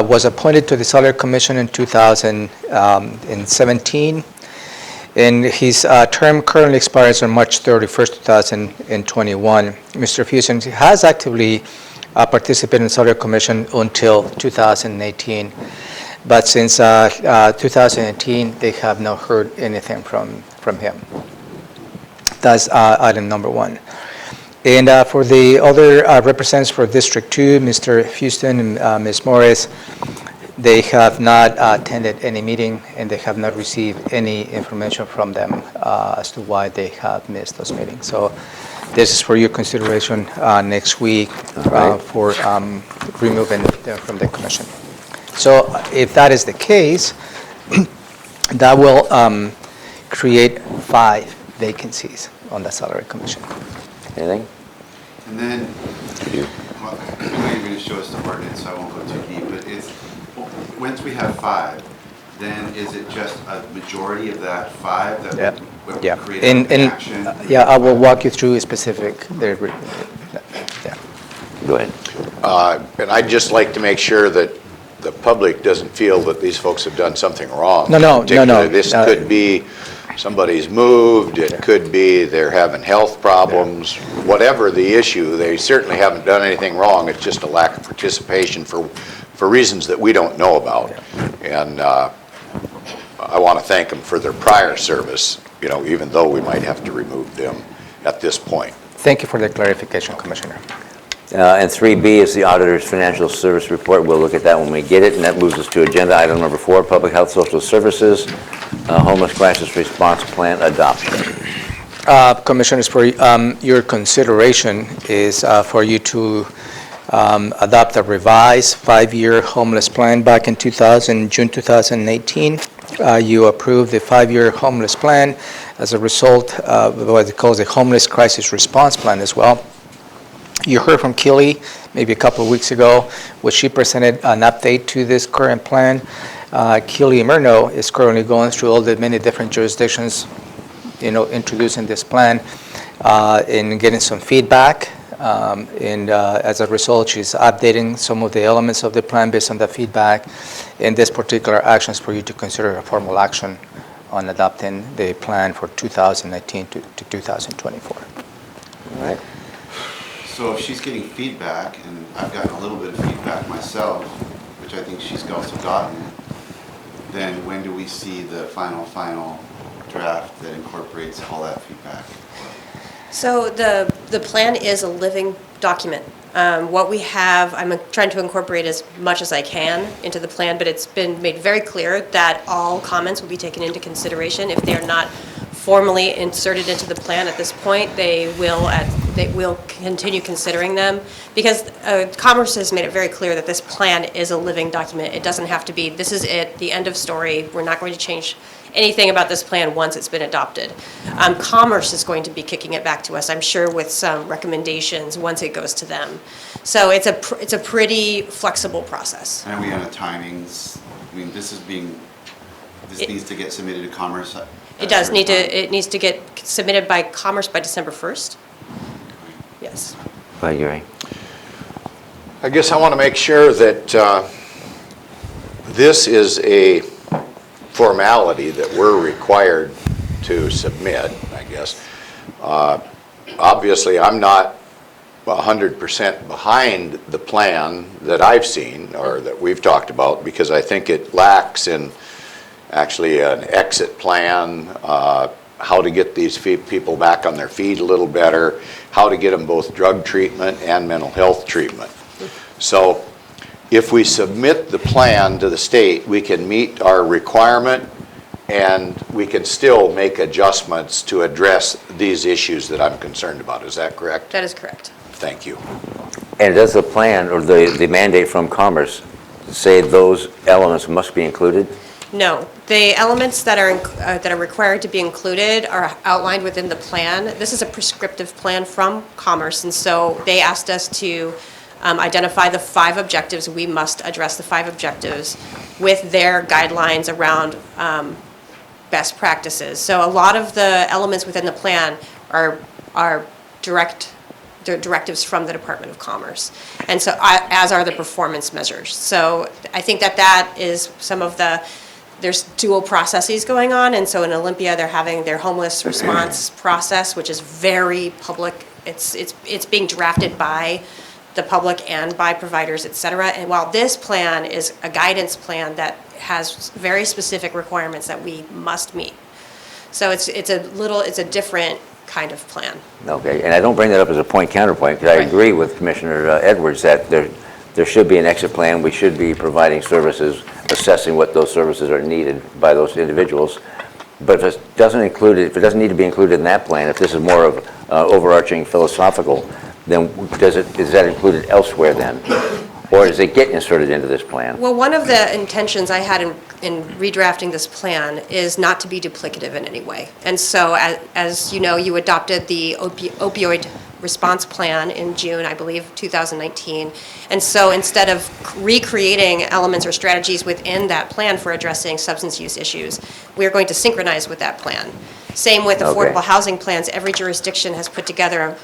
was appointed to the Salary Commission in 2017, and his term currently expires on March 31st, 2021. Mr. Fuston has actively participated in the Salary Commission until 2018. But since 2018, they have not heard anything from him. That's item number 1. And for the other representatives for District 2, Mr. Fuston and Ms. Morris, they have not attended any meeting, and they have not received any information from them as to why they have missed those meetings. So this is for your consideration next week for removing them from the commission. So if that is the case, that will create 5 vacancies on the Salary Commission. Anything? And then, well, I know you're going to show us the ordinance, so I won't go too deep, but once we have 5, then is it just a majority of that 5 that would create an action? I will walk you through a specific. Go ahead. And I'd just like to make sure that the public doesn't feel that these folks have done something wrong. No. Particularly, this could be somebody's moved, it could be they're having health problems, whatever the issue, they certainly haven't done anything wrong. It's just a lack of participation for reasons that we don't know about. And I want to thank them for their prior service, even though we might have to remove them at this point. Thank you for the clarification, Commissioner. And 3B is the Auditor's Financial Service Report. We'll look at that when we get it, and that moves us to agenda item number 4, Public Health Social Services, Homeless Crisis Response Plan Adoption. Commissioners, for your consideration is for you to adopt a revised 5-year homeless plan. Back in June 2018, you approved the 5-year homeless plan as a result of what it calls a Homeless Crisis Response Plan as well. You heard from Keely maybe a couple of weeks ago, where she presented an update to this current plan. Keely Murno is currently going through all the many different jurisdictions, introducing this plan and getting some feedback. And as a result, she's updating some of the elements of the plan based on the feedback. And this particular action is for you to consider a formal action on adopting the plan for 2019 to 2024. All right. So if she's getting feedback, and I've gotten a little bit of feedback myself, which I think she's also gotten, then when do we see the final draft that incorporates all that feedback? So the plan is a living document. What we have, I'm trying to incorporate as much as I can into the plan, but it's been made very clear that all comments will be taken into consideration. If they are not formally inserted into the plan at this point, they will at they will continue considering them, because Commerce has made it very clear that this plan is a living document. It doesn't have to be, this is it, the end of story. We're not going to change anything about this plan once it's been adopted. Commerce is going to be kicking it back to us, I'm sure, with some recommendations once it goes to them. So it's a pretty flexible process. And are we on a timings? I mean, this needs to get submitted to Commerce? It does need to, it needs to get submitted by Commerce by December 1st. Yes. By Gary. I guess I want to make sure that this is a formality that we're required to submit, I guess. Obviously, I'm not 100% behind the plan that I've seen or that we've talked about, because I think it lacks in actually an exit plan, how to get these people back on their feet a little better, how to get them both drug treatment and mental health treatment. So if we submit the plan to the state, we can meet our requirement and we can still make adjustments to address these issues that I'm concerned about. Is that correct? That is correct. Thank you. And does the plan or the mandate from Commerce say those elements must be included? No, the elements that are required to be included are outlined within the plan. This is a prescriptive plan from Commerce, and so they asked us to identify the 5 objectives. We must address the 5 objectives with their guidelines around best practices. So a lot of the elements within the plan are directives from the Department of Commerce, and so as are the performance measures. So I think that is some of there's dual processes going on, and so in Olympia they're having their homeless response process, which is very public. It's being drafted by the public and by providers, et cetera. And while this plan is a guidance plan that has very specific requirements that we must meet. So it's a different kind of plan. Okay, and I don't bring that up as a point counterpoint, because I Right. agree with Commissioner Edwards that there should be an exit plan. We should be providing services, assessing what those services are needed by those individuals. But if it doesn't need to be included in that plan, if this is more of overarching philosophical, then is that included elsewhere then? Or does it get inserted into this plan? Well, one of the intentions I had in redrafting this plan is not to be duplicative in any way. And so, as you know, you adopted the opioid response plan in June, I believe, 2019. And so instead of recreating elements or strategies within that plan for addressing substance use issues, we're going to synchronize with that plan. Same with affordable housing plans. Every jurisdiction has put together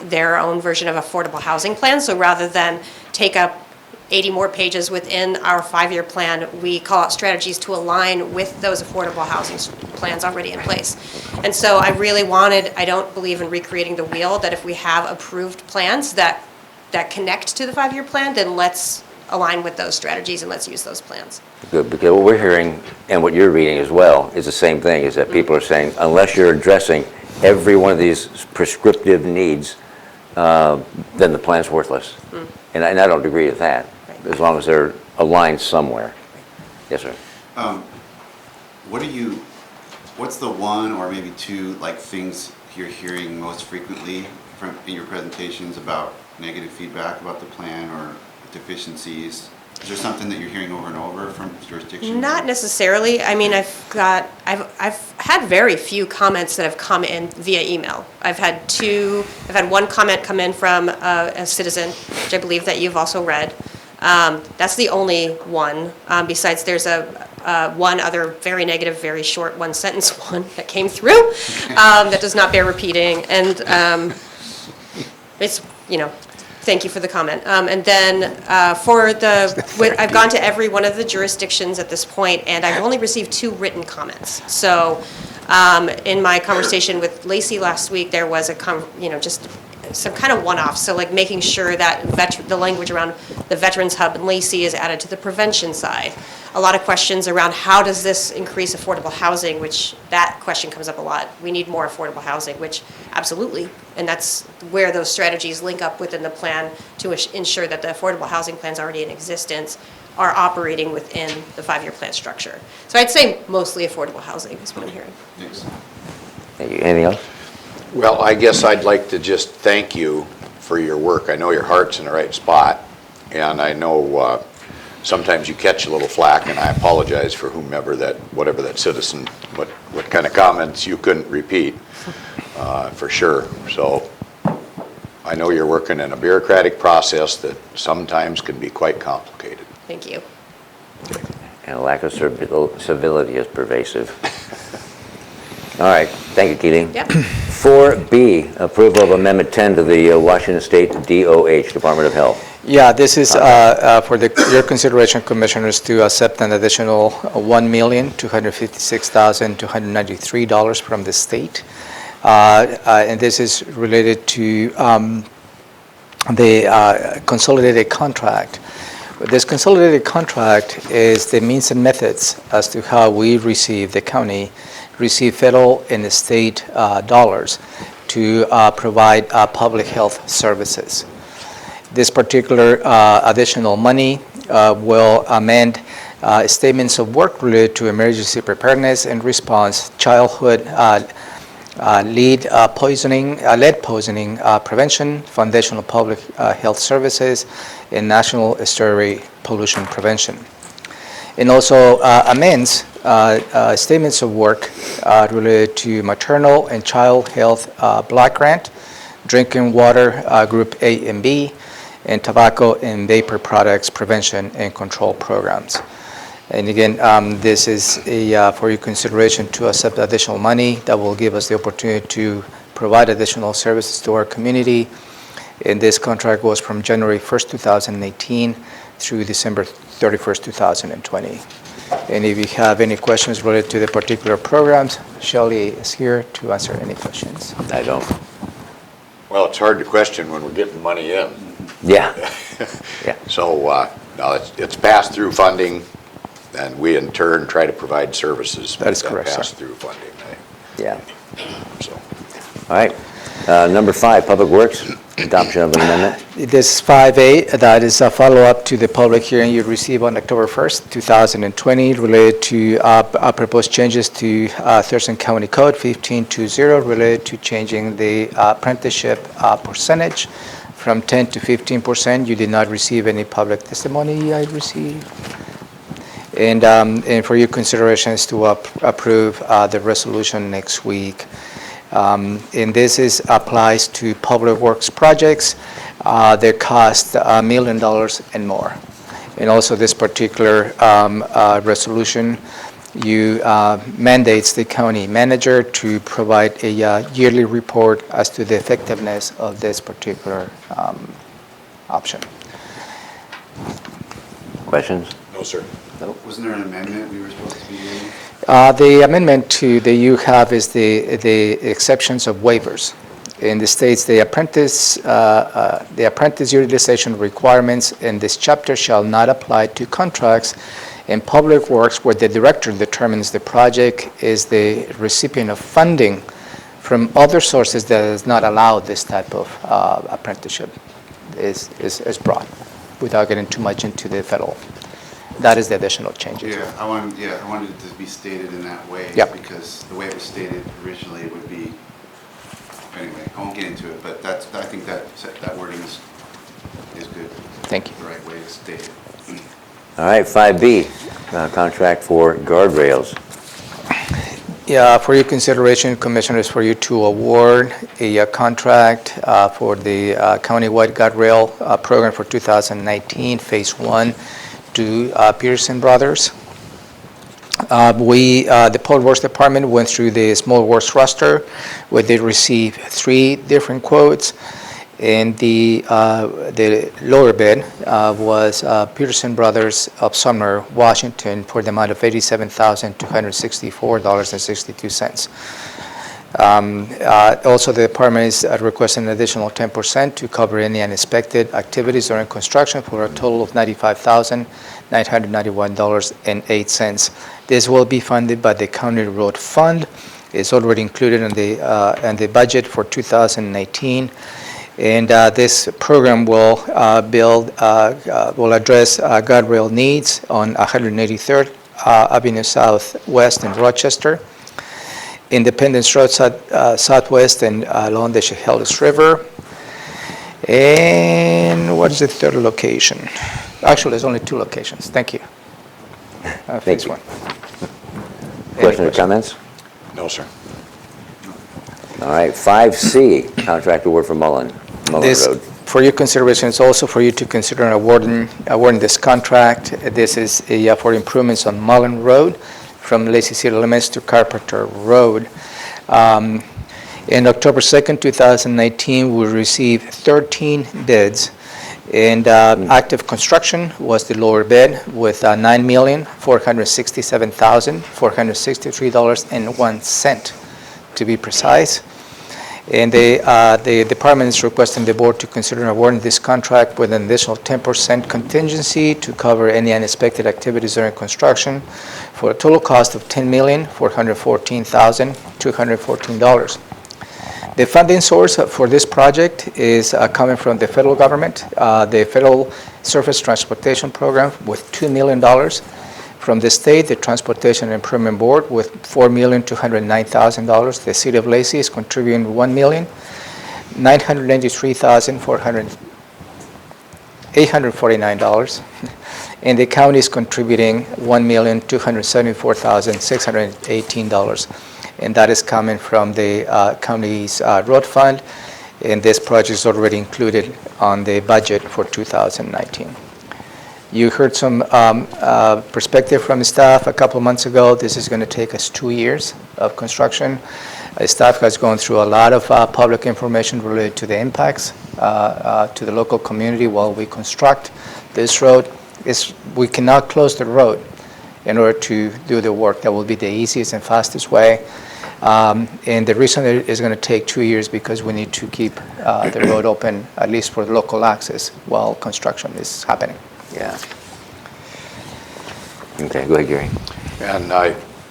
their own version of affordable housing plan. So rather than take up 80 more pages within our 5-year plan, we call out strategies to align with those affordable housing plans already in place. And so I don't believe in recreating the wheel, that if we have approved plans that connect to the 5-year plan, then let's align with those strategies and let's use those plans. Good, because what we're hearing and what you're reading as well is the same thing, is that people are saying, unless you're addressing every one of these prescriptive needs, then the plan's worthless. And I don't agree with that, as long as they're aligned somewhere. Yes, sir. What's the one or maybe 2 things you're hearing most frequently in your presentations about negative feedback about the plan or deficiencies? Is there something that you're hearing over and over from jurisdictions? Not necessarily. I mean, I've had very few comments that have come in via email. I've had one comment come in from a citizen, which I believe that you've also read. That's the only one. Besides, there's one other very negative, very short one-sentence one that came through that does not bear repeating. And it's, thank you for the comment. And then I've gone to every one of the jurisdictions at this point, and I've only received 2 written comments. So in my conversation with Lacey last week, there was just some kind of one-off. So making sure that the language around the Veterans Hub and Lacey is added to the prevention side. A lot of questions around how does this increase affordable housing, which that question comes up a lot. We need more affordable housing, which absolutely. And that's where those strategies link up within the plan to ensure that the affordable housing plans already in existence are operating within the 5-year plan structure. So I'd say mostly affordable housing is what I'm hearing. Thanks. Thank you. Anything else? Well, I guess I'd like to just thank you for your work. I know your heart's in the right spot, and I know sometimes you catch a little flack, and I apologize for whatever that citizen, what kind of comments you couldn't repeat, for sure. So I know you're working in a bureaucratic process that sometimes can be quite complicated. Thank you. And a lack of civility is pervasive. All right, thank you, Keeling. Yep. 4B, approval of Amendment 10 to the Washington State DOH, Department of Health. Yeah, this is for your consideration, Commissioners, to accept an additional $1,256,293 from the state. And this is related to the consolidated contract. This consolidated contract is the means and methods as to how we the county receive federal and state dollars to provide public health services. This particular additional money will amend statements of work related to emergency preparedness and response, childhood lead poisoning prevention, foundational public health services, and national estuary pollution prevention. And also amends statements of work related to maternal and child health block grant, drinking water group A and B, and tobacco and vapor products prevention and control programs. And again, this is for your consideration to accept additional money that will give us the opportunity to provide additional services to our community. And this contract goes from January 1st, 2018 through December 31st, 2020. And if you have any questions related to the particular programs, Shelley is here to answer any questions. I don't. Well, it's hard to question when we're getting money in. Yeah. Yeah. So no, it's pass-through funding, and we in turn try to provide services. That is correct, sir. Pass-through funding. Yeah. So. All right. Number 5, Public Works, adoption of an amendment. This 5A, that is a follow-up to the public hearing you received on October 1st, 2020, related to proposed changes to Thurston County Code 1520, related to changing the apprenticeship percentage from 10 to 15%. You did not receive any public testimony, I received. And for your considerations to approve the resolution next week. And this applies to public works projects that cost $1 million and more. And also this particular resolution, mandates the county manager to provide a yearly report as to the effectiveness of this particular option. Questions? No, sir. Wasn't there an amendment we were supposed to be doing? The amendment that you have is the exceptions of waivers. In the states, the apprentice utilization requirements in this chapter shall not apply to contracts in public works where the director determines the project is the recipient of funding from other sources that does not allow this type of apprenticeship is broad, without getting too much into the federal. That is the additional changes. I wanted it to be stated in that way. Yep. Because the way it was stated originally would be, anyway, I won't get into it, but I think that wording is good. Thank you. The right way it's stated. All right, 5B, contract for guardrails. Yeah, for your consideration, Commissioners, for you to award a contract for the countywide guardrail program for 2019, Phase 1, to Pearson Brothers. The Public Works Department went through the small works roster where they received 3 different quotes, and the lower bid was Pearson Brothers of Sumner, Washington, for the amount of $87,264.62. Also, the department is requesting an additional 10% to cover any unexpected activities during construction for a total of $95,991.08. This will be funded by the County Road Fund. It's already included in the budget for 2019. And this program will address guardrail needs on 183rd Avenue Southwest in Rochester. Independence Road southwest and along the Chehalis River. And what's the third location? Actually, there's only 2 locations. Thank you. Phase you. 1. Questions or comments? No, sir. All right, 5C, contract award for Mullen This, Road. for your consideration, it's also for you to consider awarding this contract. This is for improvements on Mullen Road from Lacey City Limits to Carpenter Road. In October 2nd, 2019, we received 13 bids, and active construction was the lower bid with $9,467,463.01 to be precise. And the department is requesting the board to consider awarding this contract with an additional 10% contingency to cover any unexpected activities during construction for a total cost of $10,414,214. The funding source for this project is coming from the federal government, the Federal Surface Transportation Program with $2 million. From the state, the Transportation Improvement Board with $4,209,000. The City of Lacey is contributing $1,993,849. And the county is contributing $1,274,618. And that is coming from the county's road fund. And this project is already included on the budget for 2019. You heard some perspective from the staff a couple of months ago. This is going to take us 2 years of construction. Staff has gone through a lot of public information related to the impacts to the local community while we construct this road. We cannot close the road in order to do the work. That will be the easiest and fastest way. And the reason it is going to take 2 years because we need to keep the road open, at least for local access, while construction is happening. Yeah. Okay, go ahead, Gary. And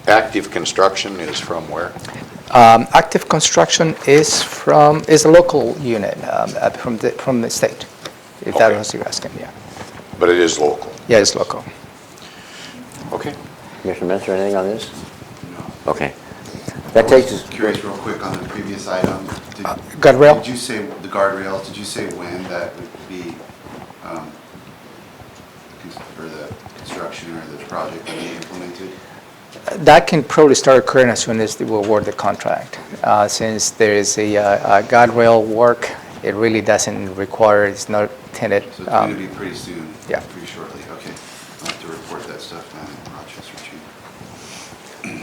active construction is from where? Active construction is a local unit from the state, if that Okay. was you're asking, yeah. But it is local. Yeah, it's local. Okay. Commissioner Mentor, anything on this? No. Okay. That takes us, Curious real quick on the previous item. Guardrail? Did you say the guardrails, did you say when that would be, or the construction or the project would be implemented? That can probably start occurring as soon as we award the contract. Since there is a guardrail work, it really doesn't require, it's not tenant. So it's going to be pretty soon? Yeah. Pretty shortly, okay. I'll have to report that stuff down in Rochester, Chief.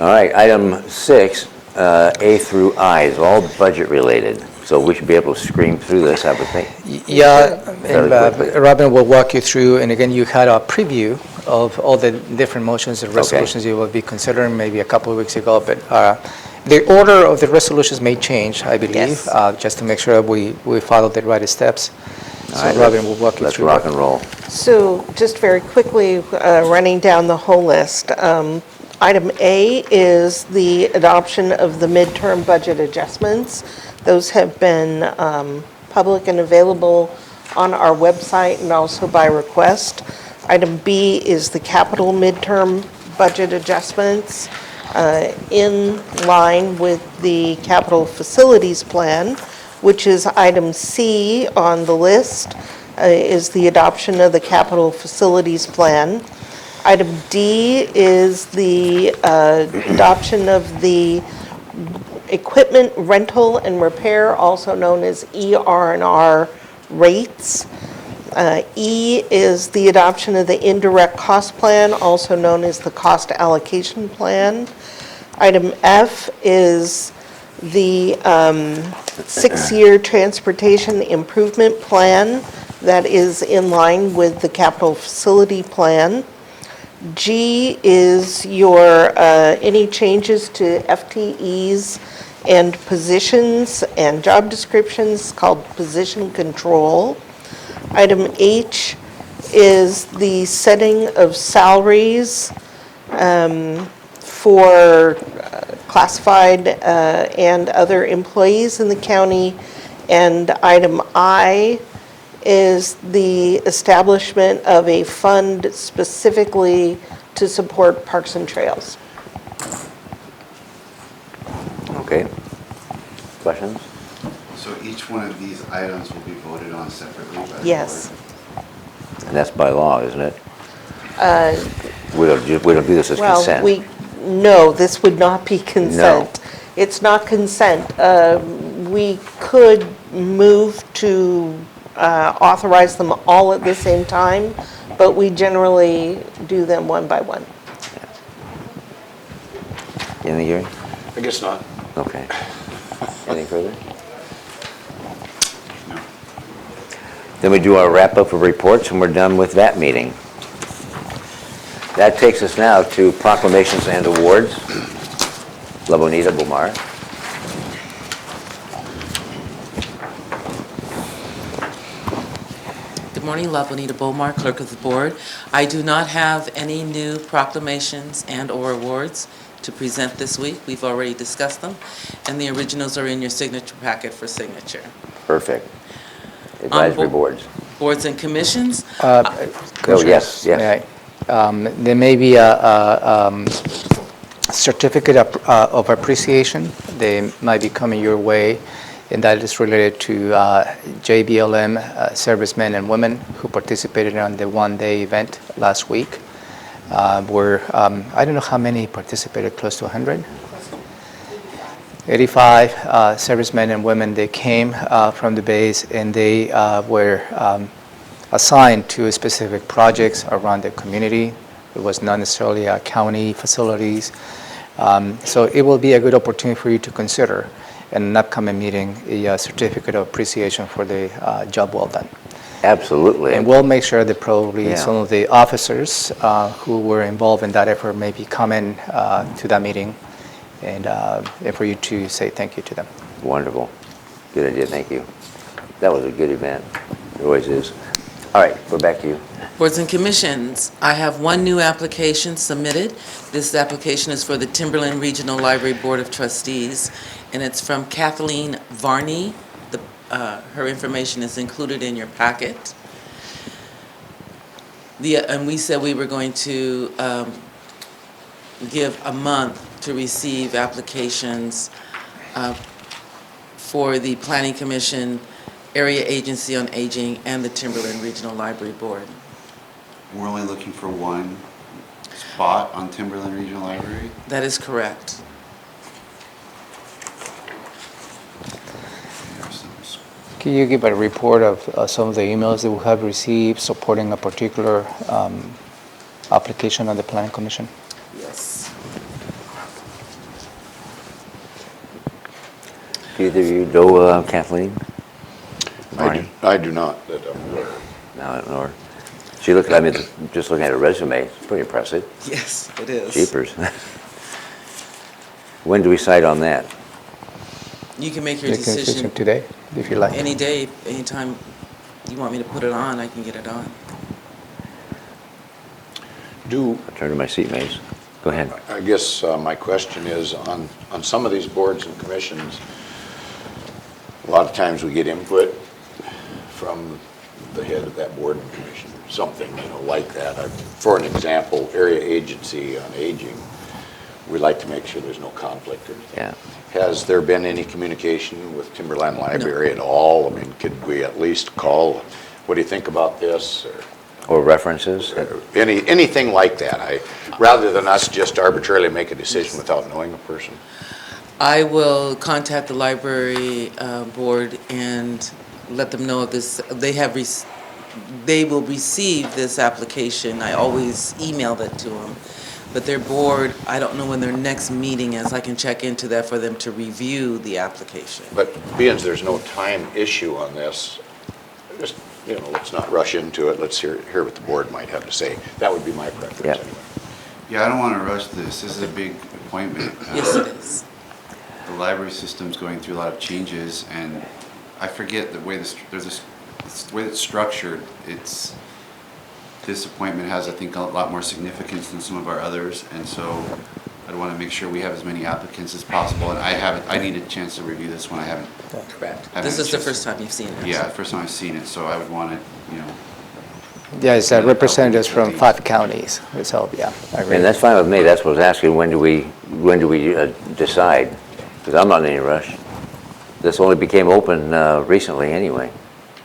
all right, item 6, A through I is all budget related. So we should be able to scream through this, I would think. Yeah, Fairly and quickly. Robin will walk you through, and again, you had a preview of all the different motions and resolutions you will be considering maybe a couple of weeks ago, but the order of the resolutions may change, I believe, Yes. just to make sure we follow the right steps. All So right, Robin will walk you Let's through. rock that. and roll. So just very quickly, running down the whole list, item A is the adoption of the midterm budget adjustments. Those have been public and available on our website and also by request. Item B is the capital midterm budget adjustments in line with the capital facilities plan, which is item C on the list, is the adoption of the capital facilities plan. Item D is the adoption of the equipment rental and repair, also known as ER&R rates. E is the adoption of the indirect cost plan, also known as the cost allocation plan. Item F is the 6-year transportation improvement plan that is in line with the capital facility plan. G is your any changes to FTEs and positions and job descriptions called position control. Item H is the setting of salaries for classified and other employees in the county. And item I is the establishment of a fund specifically to support parks and trails. Okay. Questions? So each one of these items will be voted on separately by the board? Yes. And that's by law, isn't it? We don't do this as Well, consent. no, this would not be consent. It's not consent. We could move to authorize them all at the same time, but we generally do them one by one. Anything, Gary? I guess not. Okay. Anything further? No. Then we do our wrap-up of reports, and we're done with that meeting. That takes us now to Proclamations and Awards. La Bonita Bomar. Good morning, La Bonita Bomar, Clerk of the Board. I do not have any new proclamations and/or awards to present this week. We've already discussed them, and the originals are in your signature packet for signature. Perfect. Advisory bo- boards. Boards and commissions, Oh, yes, yes. May I? There may be a certificate of appreciation. They might be coming your way, and that is related to JBLM servicemen and women who participated on the one-day event last week. I don't know how many participated, close to 100? 85 servicemen and women. They came from the base, and they were assigned to specific projects around the community. It was not necessarily county facilities. So it will be a good opportunity for you to consider in an upcoming meeting a certificate of appreciation for the job well done. Absolutely. And we'll make sure that probably Yeah. some of the officers who were involved in that effort maybe come in to that meeting and for you to say thank you to them. Wonderful. Good idea, thank you. That was a good event. It always is. All right, we're back to you. boards and commissions. I have one new application submitted. This application is for the Timberland Regional Library Board of Trustees, and it's from Kathleen Varney. Her information is included in your packet. And we said we were going to give a month to receive applications for the Planning Commission, Area Agency on Aging, and the Timberland Regional Library Board. We're only looking for one spot on Timberland Regional Library? That is correct. Can you give a report of some of the emails that we have received supporting a particular application on the Planning Commission? Yes. Do either of you know Kathleen? I do not, that I'm aware of. No, I don't know her. She looked, I mean, just looking at her resume, it's pretty impressive. Yes, it is. Jeepers. When do we decide on that? You can make your Make a decision today, if you like. any day, anytime you want me to put it on, I can get it on. I'll turn to my seatmates. Go ahead. I guess my question is, on some of these boards and commissions, a lot of times we get input from the head of that board and commission, something, like that. For an example, Area Agency on Aging, we like to make sure there's no conflict or anything. Yeah. Has there been any communication with Timberland Library at all? I mean, could we at least call, what do you think about this? Or references? Or anything like that, rather than us just arbitrarily make a decision without knowing a person? I will contact the library board and let them know of this. They will receive this application. I always email it to them. But their board, I don't know when their next meeting is. I can check into that for them to review the application. But being there's no time issue on this, just, let's not rush into it. Let's hear what the board might have to say. That would be my preference Yeah. anyway. Yeah, I don't want to rush this. This is a big appointment. Yes, it is. The library system's going through a lot of changes, and I forget the way the way it's structured. This appointment has, I think, a lot more significance than some of our others, and so I'd want to make sure we have as many applicants as possible. And I need a chance to review this one. I haven't. Correct. haven't This had a is the chance. first time you've seen it. Yeah, first time I've seen it, so I would want it, Yeah, it's representatives from 5 counties, so, yeah. I agree. And that's fine with me, that's what I was asking, when do we decide? Because I'm not in any rush. This only became open recently anyway.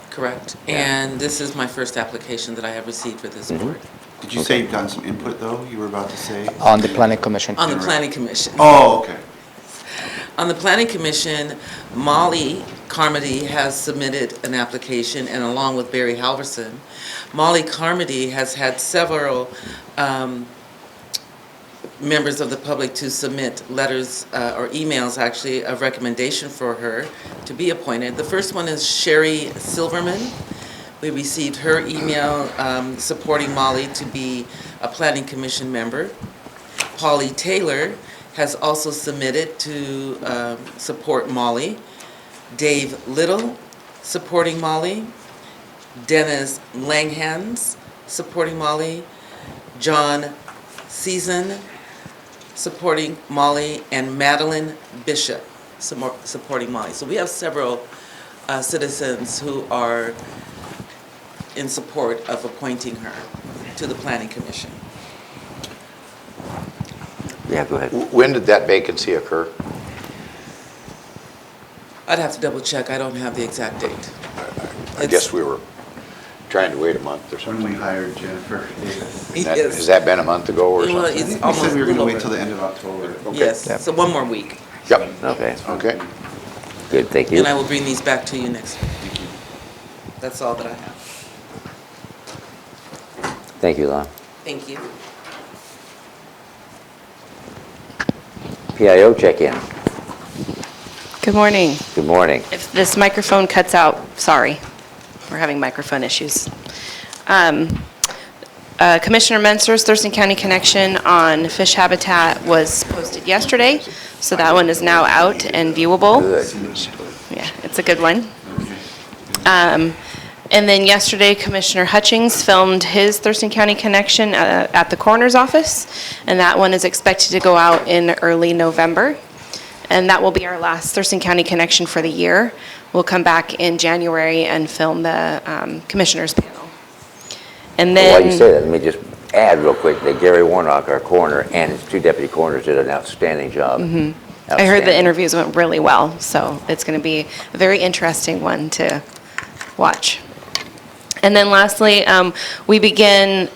Correct. And this is my first application that I have received for this board. Did you say you've gotten some input, though, you were about to say? On the planning commission. On the Planning Commission. Oh, okay. On the Planning Commission, Molly Carmody has submitted an application, and along with Barry Halverson. Molly Carmody has had several members of the public to submit letters or emails, actually, of recommendation for her to be appointed. The first one is Sherry Silverman. We received her email supporting Molly to be a Planning Commission member. Polly Taylor has also submitted to support Molly. Dave Little supporting Molly. Dennis Langhans supporting Molly. John Season supporting Molly, and Madeline Bishop supporting Molly. So we have several citizens who are in support of appointing her to the Planning Commission. Yeah, go ahead. When did that vacancy occur? I'd have to double check, I don't have the exact date. I guess we were trying to wait a month or When we something. hired Jennifer Davis. Has that been a month ago or Well, something? it's We almost said we were a going to little wait over. till the end of October. Okay. Yes, Yep. so one more week. Yep, Okay, okay. good, thank you. And I will bring these back to you next week. Thank you. That's all that I have. Thank you, Lon. Thank you. PIO check-in. Good morning. Good morning. If this microphone cuts out, sorry. We're having microphone issues. Commissioner Menser's Thurston County Connection on fish habitat was posted yesterday, so that one is now out and viewable. Good. Yeah, it's a good one. And then yesterday, Commissioner Hutchings filmed his Thurston County Connection at the coroner's office, and that one is expected to go out in early November. And that will be our last Thurston County Connection for the year. We'll come back in January and film the commissioners panel. And then... While you say that, let me just add real quick that Gary Warnock, our coroner, and his two deputy coroners did an outstanding job. I heard the Outstanding. interviews went really well, so it's going to be a very interesting one to watch. And then lastly, we begin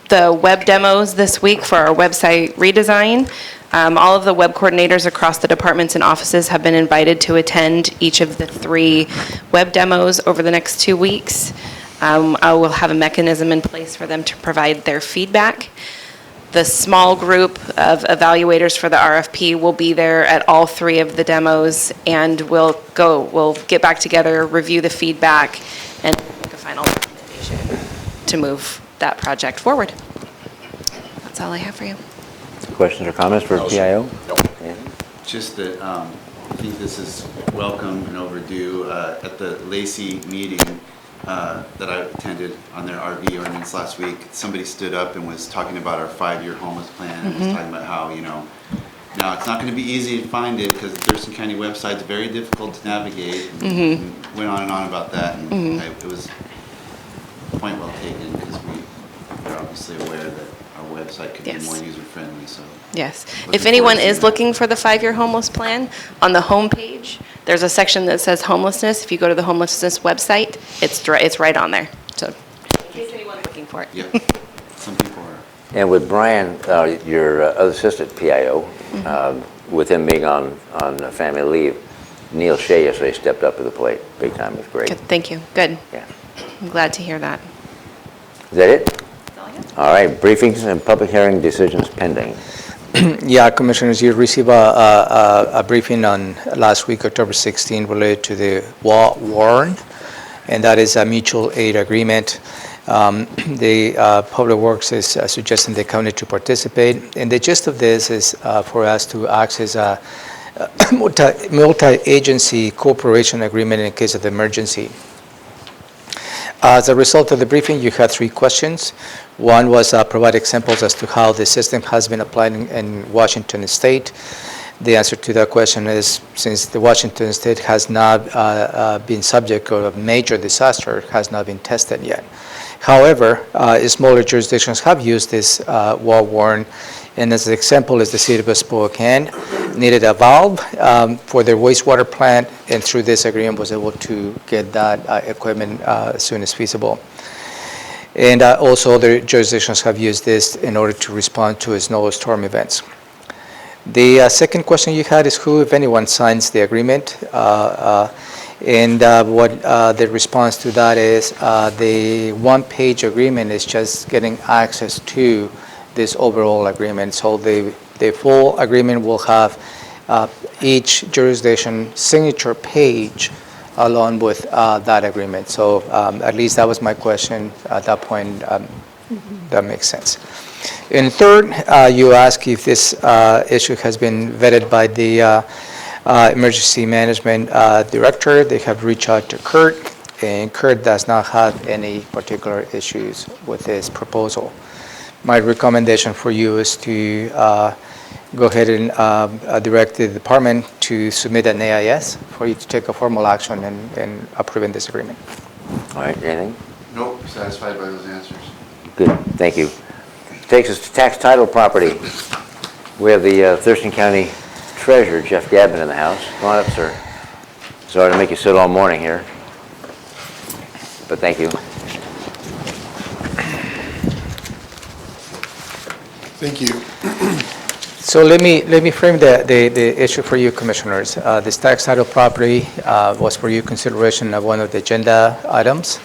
the web demos this week for our website redesign. All of the web coordinators across the departments and offices have been invited to attend each of the 3 web demos over the next 2 weeks. I will have a mechanism in place for them to provide their feedback. The small group of evaluators for the RFP will be there at all 3 of the demos, and we'll get back together, review the feedback, and make a final recommendation to move that project forward. That's all I have for you. Questions or comments for PIO? Just that I think this is welcome and overdue. At the Lacey meeting that I attended on their RV ordinance last week, somebody stood up and was talking about our 5-year homeless plan, and was talking about how, now it's not going to be easy to find it because the Thurston County website's very difficult to navigate, and went on and on about that, and it was a point well taken because we're obviously aware that our website could be Yes. more user-friendly, so. Yes. Looking If anyone forward to is that. looking for the 5-year homeless plan, on the homepage, there's a section that says homelessness. If you go to the homelessness website, it's right on there. So, in case anyone's looking for it. Yeah, some people are. And with Brian, your other assistant PIO, with him being on family leave, Neil Shea yesterday stepped up to the plate big time. It was great. Good, thank you. Good. Yeah. I'm glad to hear that. Is that it? That's all I have. All right, briefings and public hearing decisions pending. Yeah, Commissioners, you received a briefing on last week, October 16, related to the WARN, and that is a mutual aid agreement. The Public Works is suggesting the county to participate, and the gist of this is for us to access a multi-agency cooperation agreement in case of emergency. As a result of the briefing, you had 3 questions. One was provide examples as to how the system has been applied in Washington State. The answer to that question is, since the Washington State has not been subject to a major disaster, has not been tested yet. However, smaller jurisdictions have used this wall warrant, and as an example is the city of Spokane needed a valve for their wastewater plant, and through this agreement was able to get that equipment as soon as feasible. And also other jurisdictions have used this in order to respond to snowstorm events. The second question you had is who, if anyone, signs the agreement. And what the response to that is the one-page agreement is just getting access to this overall agreement. So the full agreement will have each jurisdiction signature page along with that agreement. So at least that was my question at that point. That makes sense. And third, you ask if this issue has been vetted by the emergency management director. They have reached out to Kurt, and Kurt does not have any particular issues with this proposal. My recommendation for you is to go ahead and direct the department to submit an AIS for you to take a formal action in approving this agreement. All right, anything? Nope, satisfied by those answers. Good, thank you. Takes us to tax title property. We have the Thurston County Treasurer, Jeff Gadman, in the house. Come on up, sir. Sorry to make you sit all morning here, but thank you. Thank you. So let me frame the issue for you, commissioners. This tax title property was for your consideration of one of the agenda items,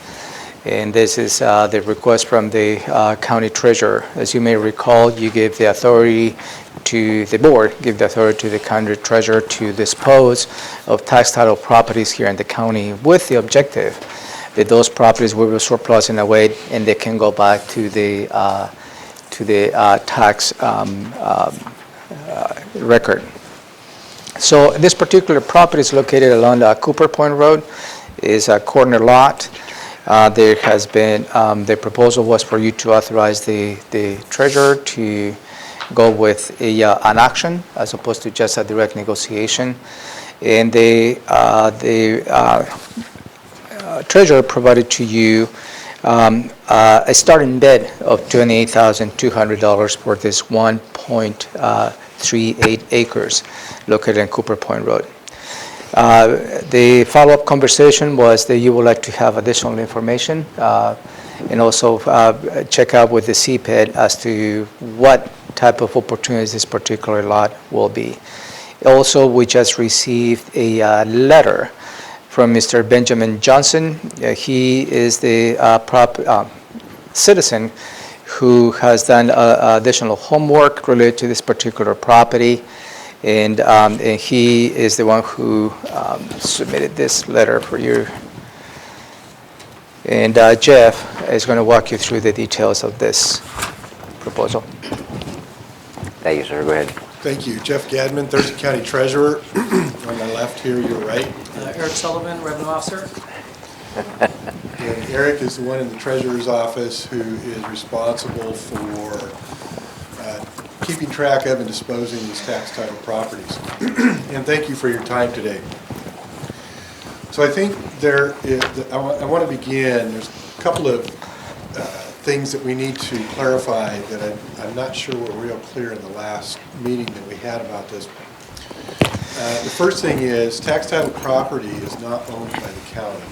and this is the request from the county treasurer. As you may recall, you gave the authority to the board, give the authority to the county treasurer to dispose of tax title properties here in the county with the objective that those properties will be surplus in a way and they can go back to the tax record. So this particular property is located along Cooper Point Road. Is a corner lot. There has been, the proposal was for you to authorize the treasurer to go with an auction as opposed to just a direct negotiation. And the treasurer provided to you a starting bid of $28,200 for this 1.38 acres located in Cooper Point Road. The follow-up conversation was that you would like to have additional information and also check out with the CPED as to what type of opportunities this particular lot will be. Also, we just received a letter from Mr. Benjamin Johnson. He is the citizen who has done additional homework related to this particular property, and he is the one who submitted this letter for you. And Jeff is going to walk you through the details of this proposal. Thank you, sir. Go ahead. Thank you. Jeff Gadman, Thurston County Treasurer. On my left here, your right. Eric Sullivan, Revenue Officer. And Eric is the one in the Treasurer's office who is responsible for keeping track of and disposing of these tax title properties. And thank you for your time today. So I think I want to begin, there's a couple of things that we need to clarify that I'm not sure were real clear in the last meeting that we had about this. The first thing is tax title property is not owned by the county,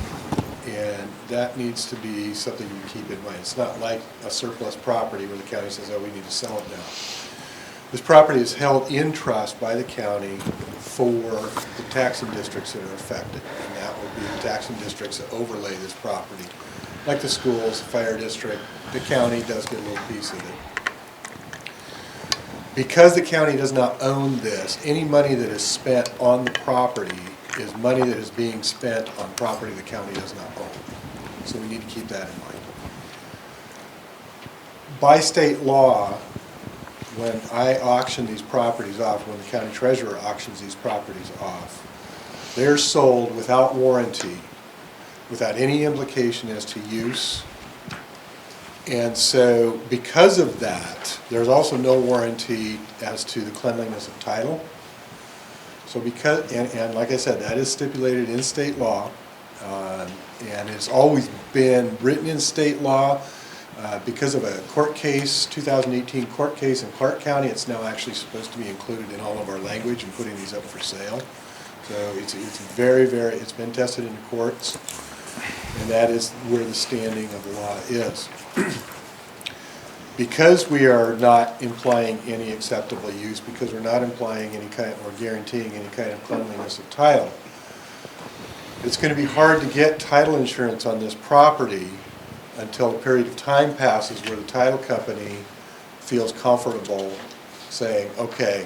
and that needs to be something you keep in mind. It's not like a surplus property where the county says, oh, we need to sell it now. This property is held in trust by the county for the taxing districts that are affected, and that will be the taxing districts that overlay this property. Like the schools, the fire district, the county does get a little piece of it. Because the county does not own this, any money that is spent on the property is money that is being spent on property the county does not own. So we need to keep that in mind. By state law, when I auction these properties off, when the county treasurer auctions these properties off, they're sold without warranty, without any implication as to use. And so because of that, there's also no warranty as to the cleanliness of title. So because, and like I said, that is stipulated in state law, and it's always been written in state law Because of a court case, 2018 court case in Clark County, it's now actually supposed to be included in all of our language and putting these up for sale. So it's very, very, it's been tested in the courts, and that is where the standing of the law is. Because we are not implying any acceptable use, because we're not implying any kind, or guaranteeing any kind of cleanliness of title, it's going to be hard to get title insurance on this property until a period of time passes where the title company feels comfortable saying, okay,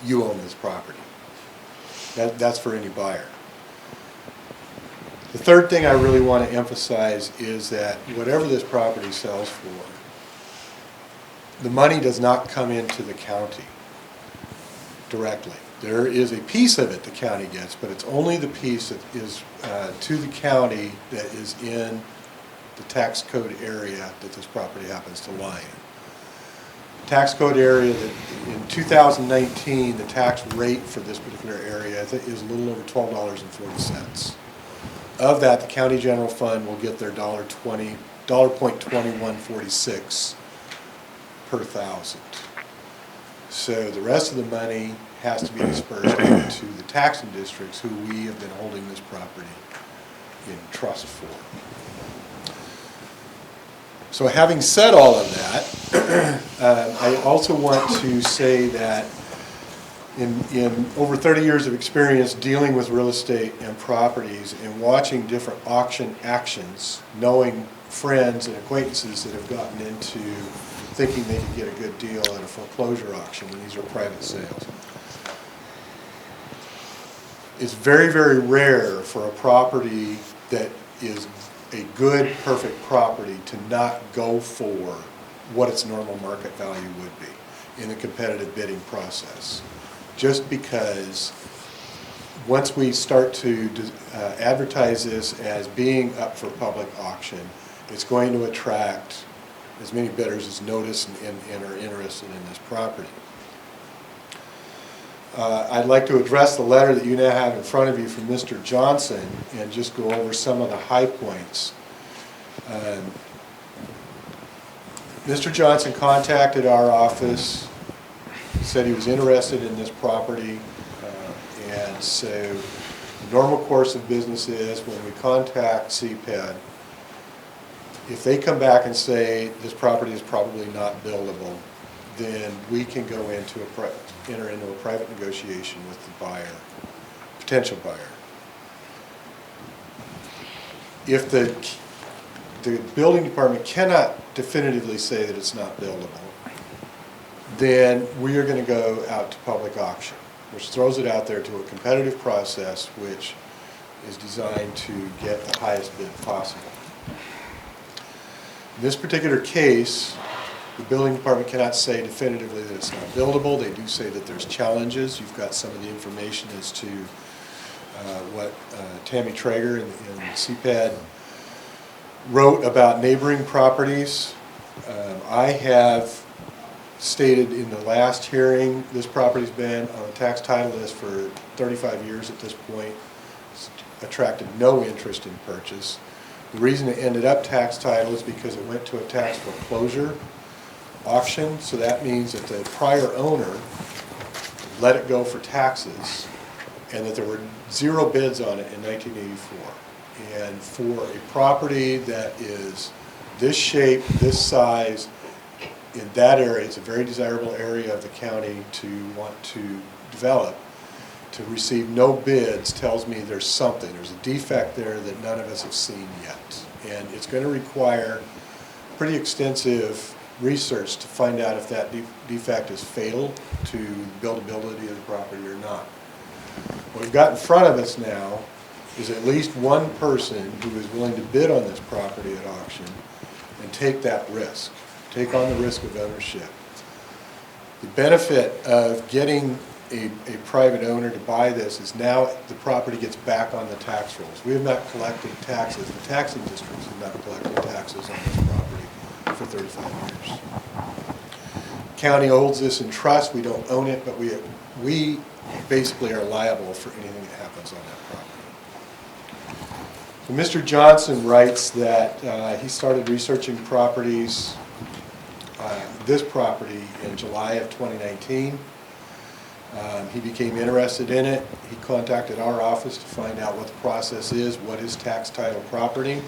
you own this property. That's for any buyer. The third thing I really want to emphasize is that whatever this property sells for, the money does not come into the county directly. There is a piece of it the county gets, but it's only the piece that is to the county that is in the tax code area that this property happens to lie in. Tax code area that in 2019, the tax rate for this particular area is a little over $12.40. Of that, the county general fund will get their $1.2146 per thousand. So the rest of the money has to be dispersed to the taxing districts who we have been holding this property in trust for. So having said all of that, I also want to say that in over 30 years of experience dealing with real estate and properties and watching different auction actions, knowing friends and acquaintances that have gotten into thinking they could get a good deal at a foreclosure auction, and these are private sales. It's very, very rare for a property that is a good, perfect property to not go for what its normal market value would be in the competitive bidding process. Just because once we start to advertise this as being up for public auction, it's going to attract as many bidders as notice and are interested in this property. I'd like to address the letter that you now have in front of you from Mr. Johnson and just go over some of the high points. Mr. Johnson contacted our office, said he was interested in this property, and so the normal course of business is when we contact CPED, if they come back and say this property is probably not buildable, then we can go into enter into a private negotiation with the buyer, potential buyer. If the building department cannot definitively say that it's not buildable, then we are going to go out to public auction, which throws it out there to a competitive process which is designed to get the highest bid possible. In this particular case, the building department cannot say definitively that it's not buildable. They do say that there's challenges. You've got some of the information as to what Tammy Traeger in CPAD wrote about neighboring properties. I have stated in the last hearing, this property's been on the tax title list for 35 years at this point. It's attracted no interest in purchase. The reason it ended up tax title is because it went to a tax foreclosure auction, so that means that the prior owner let it go for taxes and that there were 0 bids on it in 1984. And for a property that is this shape, this size, in that area, it's a very desirable area of the county to want to develop. To receive no bids tells me there's something, there's a defect there that none of us have seen yet. And it's going to require pretty extensive research to find out if that defect is fatal to the buildability of the property or not. What we've got in front of us now is at least one person who is willing to bid on this property at auction and take that risk, take on the risk of ownership. The benefit of getting a private owner to buy this is now the property gets back on the tax rolls. We have not collected taxes, the taxing districts have not collected taxes on this property for 35 years. County holds this in trust, we don't own it, but we basically are liable for anything that happens on that property. So Mr. Johnson writes that he started researching properties, this property, in July of 2019. He became interested in it. He contacted our office to find out what the process is, what is tax title property.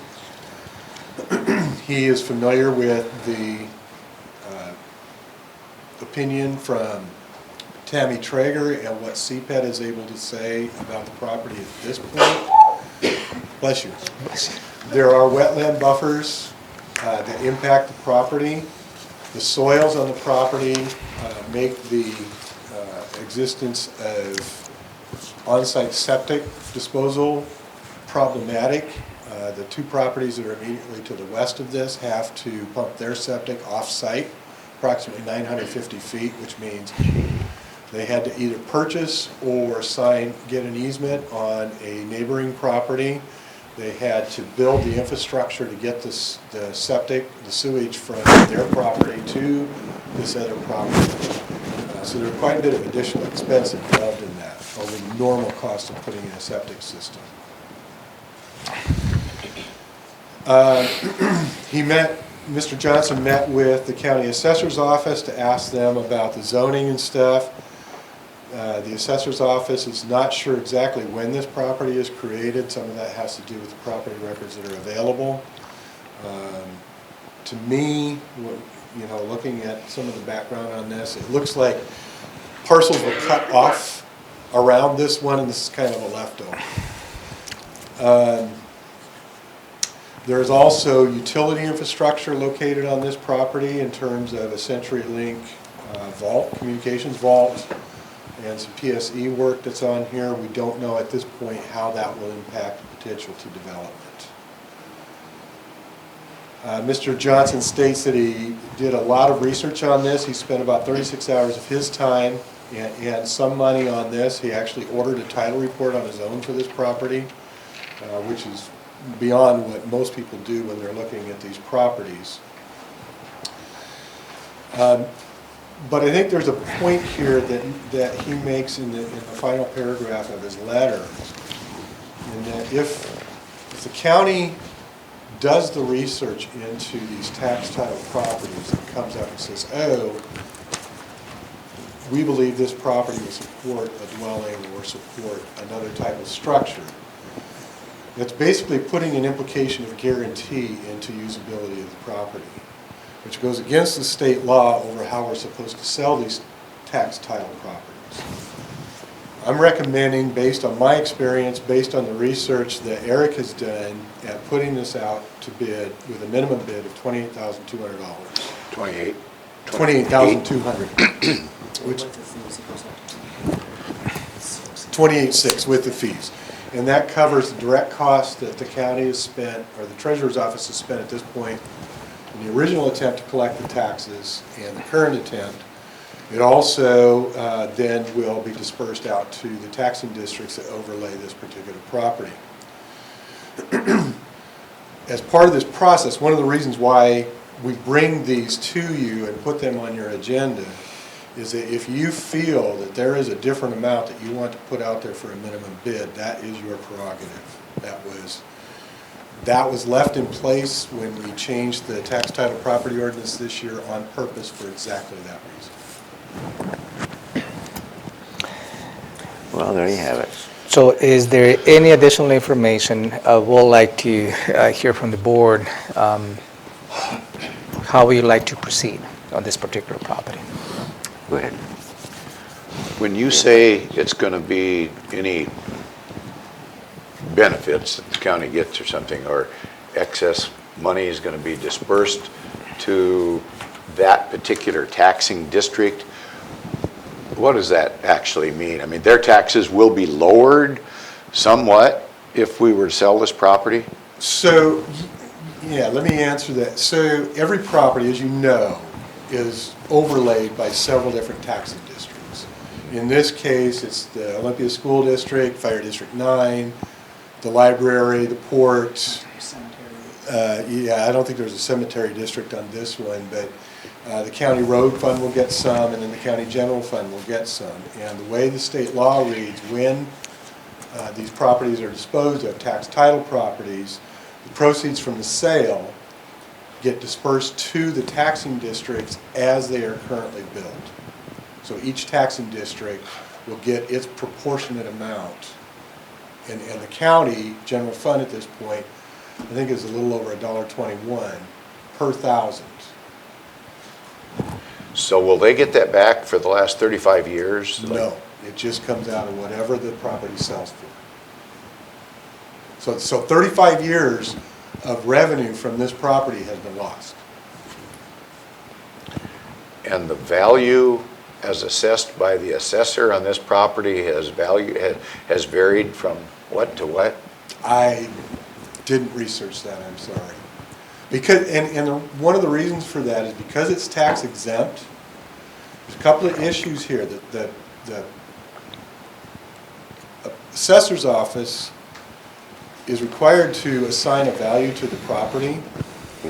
He is familiar with the opinion from Tammy Traeger and what CPED is able to say about the property at this point. Bless you. There are wetland buffers that impact the property. The soils on the property make the existence of on-site septic disposal problematic. The two properties that are immediately to the west of this have to pump their septic off-site, approximately 950 feet, which means they had to either purchase or get an easement on a neighboring property. They had to build the infrastructure to get the septic, the sewage from their property to this other property. So there's quite a bit of additional expense involved in that over the normal cost of putting in a septic system. Mr. Johnson met with the county assessor's office to ask them about the zoning and stuff. The assessor's office is not sure exactly when this property is created. Some of that has to do with the property records that are available. To me, looking at some of the background on this, it looks like parcels were cut off around this one, and this is kind of a leftover. There is also utility infrastructure located on this property in terms of a CenturyLink vault, communications vault, and some PSE work that's on here. We don't know at this point how that will impact the potential to development. Mr. Johnson states that he did a lot of research on this. He spent about 36 hours of his time and some money on this. He actually ordered a title report on his own for this property, which is beyond what most people do when they're looking at these properties. But I think there's a point here that he makes in the final paragraph of his letter, in that if the county does the research into these tax title properties and comes up and says, oh, we believe this property will support a dwelling or support another type of structure, that's basically putting an implication of guarantee into usability of the property, which goes against the state law over how we're supposed to sell these tax title properties. I'm recommending, based on my experience, based on the research that Eric has done at putting this out to bid with a minimum bid of $28,200. 28,200. Which 28,600 with the fees. And that covers the direct costs that the county has spent, or the treasurer's office has spent at this point, in the original attempt to collect the taxes and the current attempt. It also then will be dispersed out to the taxing districts that overlay this particular property. As part of this process, one of the reasons why we bring these to you and put them on your agenda is that if you feel that there is a different amount that you want to put out there for a minimum bid, that is your prerogative. That was left in place when we changed the tax title property ordinance this year on purpose for exactly that reason. Well, there you have it. So is there any additional information we'd like to hear from the board? How would you like to proceed on this particular property? Go ahead. When you say it's going to be any benefits that the county gets or something, or excess money is going to be dispersed to that particular taxing district, what does that actually mean? I mean, their taxes will be lowered somewhat if we were to sell this property? So, yeah, let me answer that. So every property, as you know, is overlaid by several different taxing districts. In this case, it's the Olympia School District, Fire District 9, the library, the port. Yeah, I don't think there's a cemetery district on this one, but the county road fund will get some, and then the county general fund will get some. And the way the state law reads, when these properties are disposed of, tax title properties, the proceeds from the sale get dispersed to the taxing districts as they are currently billed. So each taxing district will get its proportionate amount. And the county general fund at this point, I think, is a little over $1.21 per thousand. So will they get that back for the last 35 years? No, it just comes out of whatever the property sells for. So 35 years of revenue from this property has been lost. And the value as assessed by the assessor on this property has varied from what to what? I didn't research that, I'm sorry. Because, one of the reasons for that is because it's tax exempt. There's a couple of issues here that the assessor's office is required to assign a value to the property,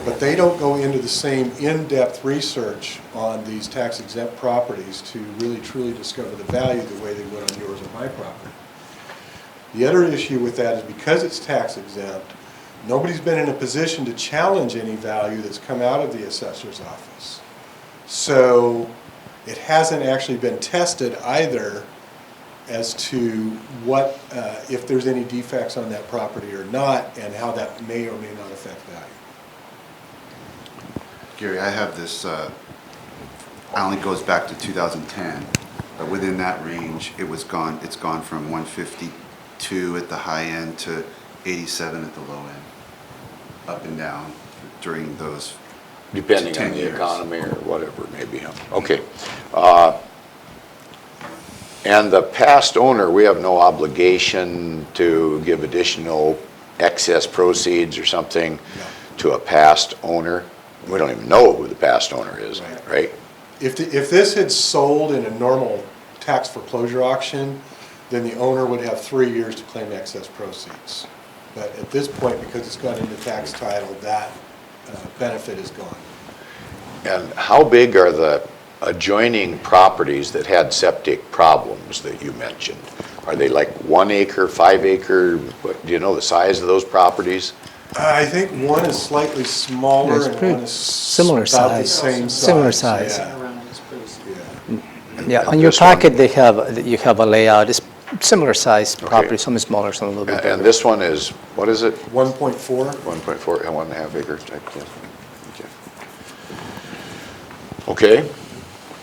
but they don't go into the same in-depth research on these tax exempt properties to really truly discover the value the way they would on yours or my property. The other issue with that is because it's tax exempt, nobody's been in a position to challenge any value that's come out of the assessor's office. So it hasn't actually been tested either as to what, if there's any defects on that property or not, and how that may or may not affect value. Gary, I have this, only goes back to 2010, but within that range, it's gone from 152 at the high end to 87 at the low end, up and down during those Depending 10 on the years. economy or whatever it may be. Okay. And the past owner, we have no obligation to give additional excess proceeds or something to a past owner. We don't even know who the past owner is, right? If this had sold in a normal tax foreclosure auction, then the owner would have 3 years to claim excess proceeds. But at this point, because it's gone into tax title, that benefit is gone. And how big are the adjoining properties that had septic problems that you mentioned? Are they like 1 acre, 5 acre? Do you know the size of those properties? I think one is slightly smaller It's and pretty one is similar about the size. same size. Similar size. Yeah. Around this place. Yeah, on your This one- packet, you have a layout. It's similar size property, some is smaller, some a little bit And bigger. this one is, what is it? 1.4? 1.4, 1.5 acres type deal. Okay.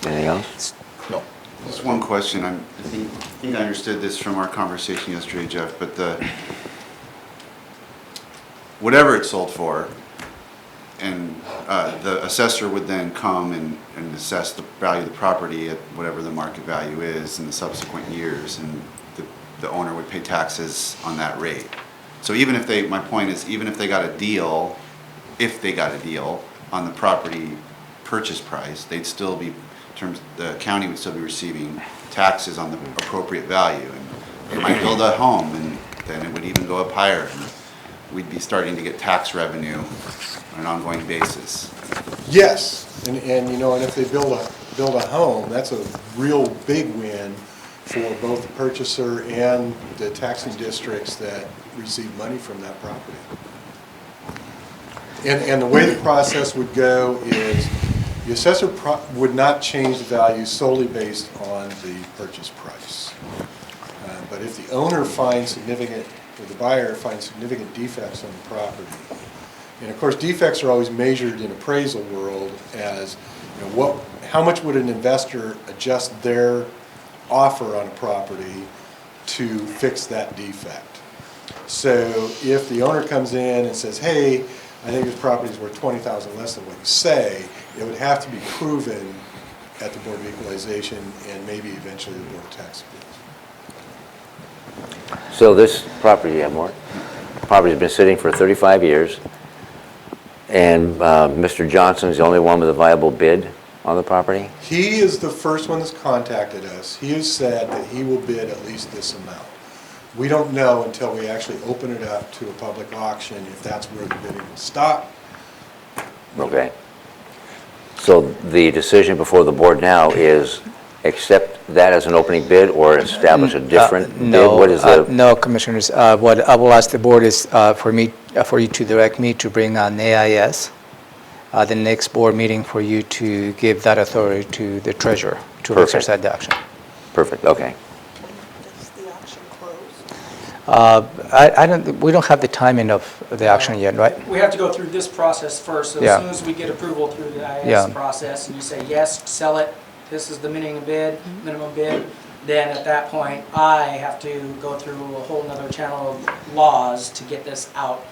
Anything else? No. Just one question. I think I understood this from our conversation yesterday, Jeff, but whatever it's sold for, and the assessor would then come and assess the value of the property at whatever the market value is in the subsequent years, and the owner would pay taxes on that rate. So even if my point is, even if they got a deal, on the property purchase price, they'd still be, the county would still be receiving taxes on the appropriate value. And they might build a home, and then it would even go up higher. And we'd be starting to get tax revenue on an ongoing basis. Yes, and if they build a home, that's a real big win for both the purchaser and the taxing districts that receive money from that property. And the way the process would go is the assessor would not change the value solely based on the purchase price. But if the owner finds significant, or the buyer finds significant defects on the property, and of course defects are always measured in appraisal world as, how much would an investor adjust their offer on a property to fix that defect. So if the owner comes in and says, hey, I think this property is worth $20,000 less than what you say, it would have to be proven at the Board of Equalization and maybe eventually the Board of Tax Appeals. So this property, you have more? Property's been sitting for 35 years, and Mr. Johnson's the only one with a viable bid on the property? He is the first one that's contacted us. He has said that he will bid at least this amount. We don't know until we actually open it up to a public auction if that's where the bidding will stop. Okay. So the decision before the board now is accept that as an opening bid or establish a different bid? No, What is the, no, Commissioners. What I will ask the board is for you to direct me to bring on AIS, the next board meeting, for you to give that authority to the treasurer to Perfect. exercise the action. perfect, okay. Does the auction close? We don't have the timing of the action yet, right? We have to go through this process first, so Yeah. as soon as we get approval through the Yeah. IS process, and you say, yes, sell it, this is the minimum bid, then at that point, I have to go through a whole nother channel of laws to get this out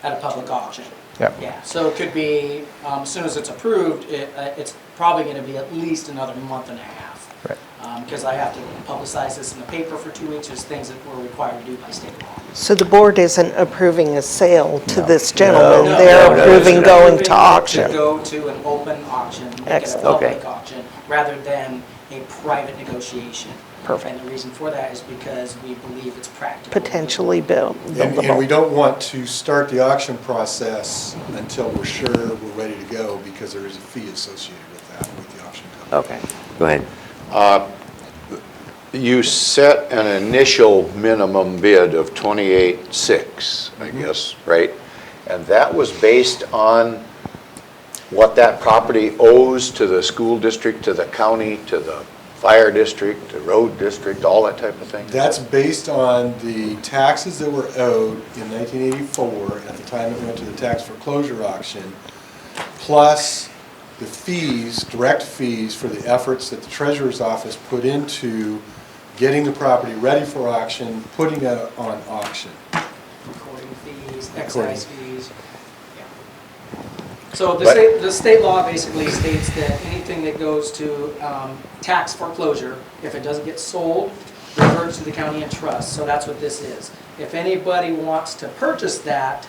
at a public auction. Yeah. Yeah, so it could be, as soon as it's approved, it's probably gonna be at least another month and a half. Right. Because I have to publicize this in the paper for 2 weeks, there's things that we're required to do by state law. So the board isn't approving a sale to No. this gentleman, No, they're no, approving no. going to auction. To go to an open auction, make it a Excellent. Okay. public auction, rather than a private negotiation. Perfect. And the reason for that is because we believe it's practical. Potentially And we buildable. don't want to start the auction process until we're sure we're ready to go, because there is a fee associated with that, with the auction company. Okay, go ahead. You set an initial minimum bid of 28.6, I guess, right? And that was based on what that property owes to the school district, to the county, to the fire district, the road district, all that type of thing? That's based on the taxes that were owed in 1984, at the time it went to the tax foreclosure auction, plus the fees, direct fees for the efforts that the treasurer's office put into getting the property ready for auction, putting it on auction. Recording fees, Recording. excise fees. Yeah. So But- the state law basically states that anything that goes to tax foreclosure, if it doesn't get sold, reverts to the county in trust. So that's what this is. If anybody wants to purchase that,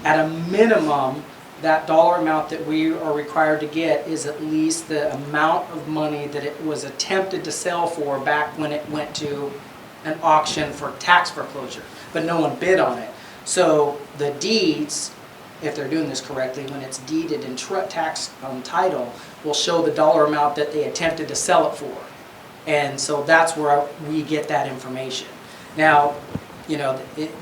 at a minimum, that dollar amount that we are required to get is at least the amount of money that it was attempted to sell for back when it went to an auction for tax foreclosure, but no one bid on it. So the deeds, if they're doing this correctly, when it's deeded in tax title, will show the dollar amount that they attempted to sell it for. And so that's where we get that information. Now, you know,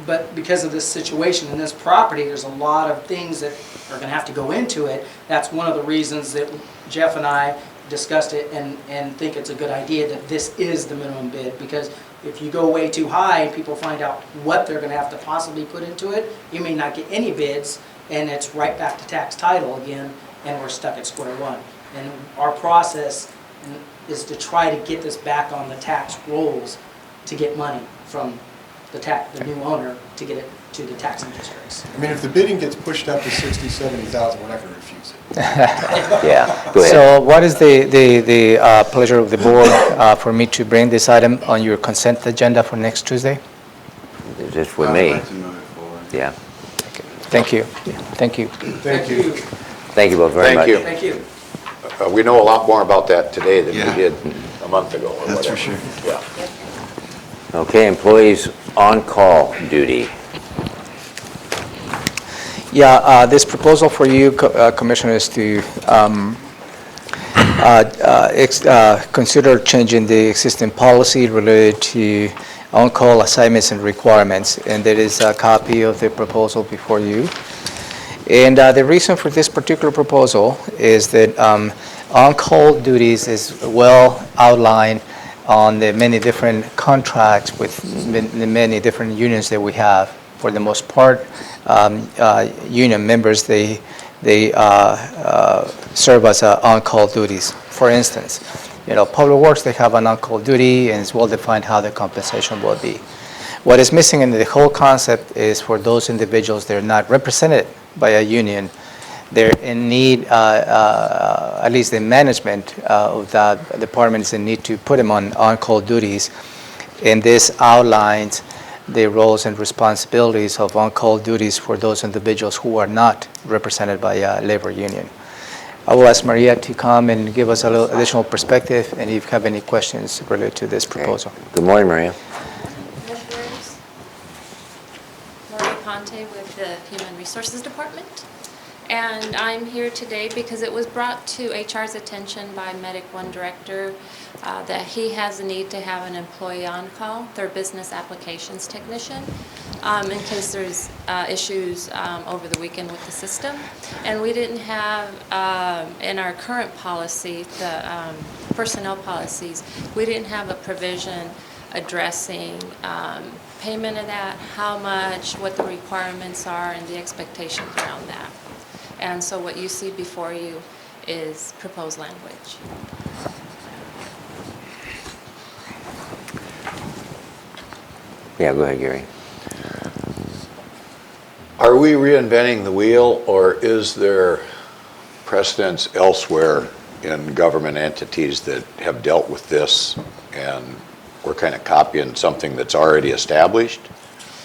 but because of this situation in this property, there's a lot of things that are gonna have to go into it. That's one of the reasons that Jeff and I discussed it and think it's a good idea that this is the minimum bid, because if you go way too high and people find out what they're gonna have to possibly put into it, you may not get any bids, and it's right back to tax title again, and we're stuck at square one. And our process is to try to get this back on the tax rolls to get money from the new owner to get it to the taxing districts. I mean, if the bidding gets pushed up to 60, 70,000, we're not going to refuse it. Yeah, go ahead. So what is the pleasure of the board for me to bring this item on your consent agenda for next Tuesday? It's just with me, I'd like to move it forward. yeah. Thank you. Thank you. Thank you. Thank you both very much. Thank you. Thank you. We know a lot more about that today than we Yeah. did a month ago or That's for whatever. sure. Yeah. Okay, employees on call duty. Yeah, this proposal for you, Commissioners, to consider changing the existing policy related to on-call assignments and requirements, and there is a copy of the proposal before you. And the reason for this particular proposal is that on-call duties is well outlined on the many different contracts with the many different unions that we have. For the most part, union members, they serve as on-call duties. For instance, you know, Public Works, they have an on-call duty, and it's well defined how the compensation will be. What is missing in the whole concept is for those individuals that are not represented by a union, they're in need, at least the management of that department is in need to put them on on-call duties. And this outlines the roles and responsibilities of on-call duties for those individuals who are not represented by a labor union. I will ask Maria to come and give us a little additional perspective, and if you have any questions related to this proposal. Good morning, Maria. Commissioners, Maria Ponte with the Human Resources Department. And I'm here today because it was brought to HR's attention by Medic One Director that he has a need to have an employee on call, their business applications technician, in case there's issues over the weekend with the system. And we didn't have, in our current policy, the personnel policies, we didn't have a provision addressing payment of that, how much, what the requirements are, and the expectations around that. And so what you see before you is proposed language. Yeah, go ahead, Gary. Are we reinventing the wheel, or is there precedence elsewhere in government entities that have dealt with this, and we're kind of copying something that's already established?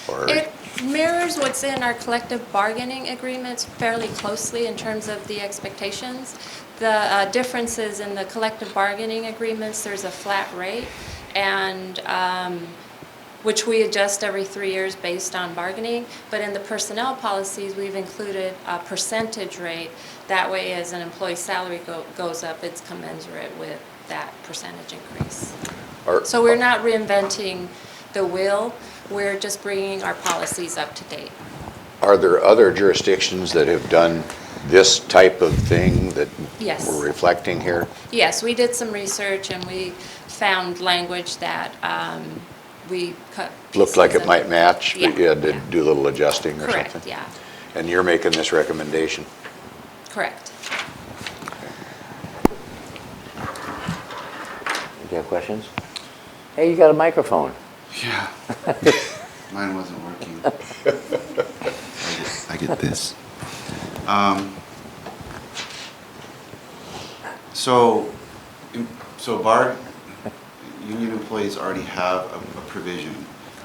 Or It mirrors what's in our collective bargaining agreements fairly closely in terms of the expectations. The differences in the collective bargaining agreements, there's a flat rate, and which we adjust every 3 years based on bargaining. But in the personnel policies, we've included a percentage rate. That way, as an employee's salary goes up, it's commensurate with that percentage increase. So we're not reinventing the wheel. We're just bringing our policies up to date. Are there other jurisdictions that have done this type of thing that Yes. we're reflecting here? Yes, we did some research and we found language that we cut. Looked like pieces it of might match, but Yeah, you had to yeah. do a little adjusting or Correct, something? yeah, And you're making this recommendation? correct. Do you have questions? Hey, you got a microphone. Yeah. Mine wasn't working. I get this. So union employees already have a provision.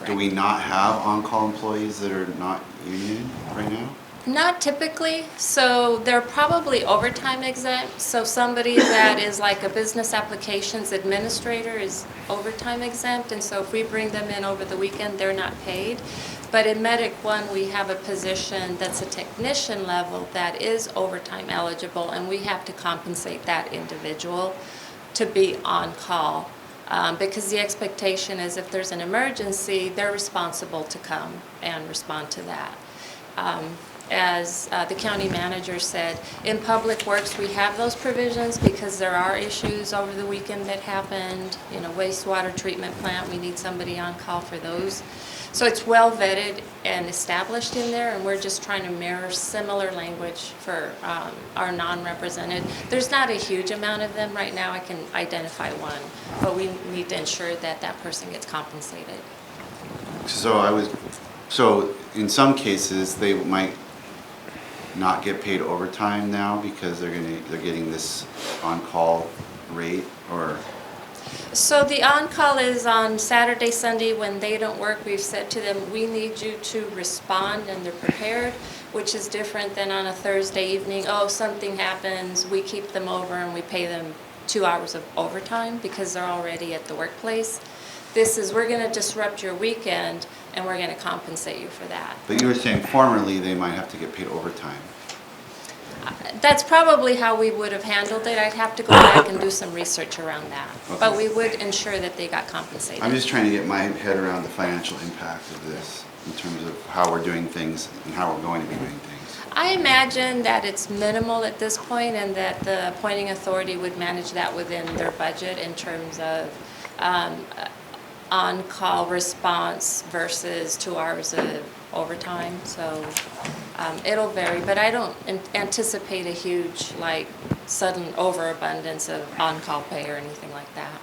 Do we not have on-call employees that are not union right now? Not typically, so they're probably overtime exempt. So somebody that is like a business applications administrator is overtime exempt, and so if we bring them in over the weekend, they're not paid. But in Medic One, we have a position that's a technician level that is overtime eligible, and we have to compensate that individual to be on call. Because the expectation is if there's an emergency, they're responsible to come and respond to that. As the county manager said, in Public Works, we have those provisions because there are issues over the weekend that happened. You know, wastewater treatment plant, we need somebody on call for those. So it's well vetted and established in there, and we're just trying to mirror similar language for our non-represented. There's not a huge amount of them right now. I can identify one, but we need to ensure that that person gets compensated. So in some cases, they might not get paid overtime now because they're getting this on-call rate, or? So the on-call is on Saturday, Sunday, when they don't work. We've said to them, we need you to respond, and they're prepared, which is different than on a Thursday evening. Oh, something happens, we keep them over and we pay them 2 hours of overtime because they're already at the workplace. This is, we're going to disrupt your weekend and we're going to compensate you for that. But you were saying formerly they might have to get paid overtime. That's probably how we would have handled it. I'd have to go back and do some research around that. Okay. But we would ensure that they got compensated. I'm just trying to get my head around the financial impact of this in terms of how we're doing things and how we're going to be doing things. I imagine that it's minimal at this point and that the appointing authority would manage that within their budget in terms of on-call response versus 2 hours of overtime. So it'll vary, but I don't anticipate a huge, like, sudden overabundance of on-call pay or anything like that.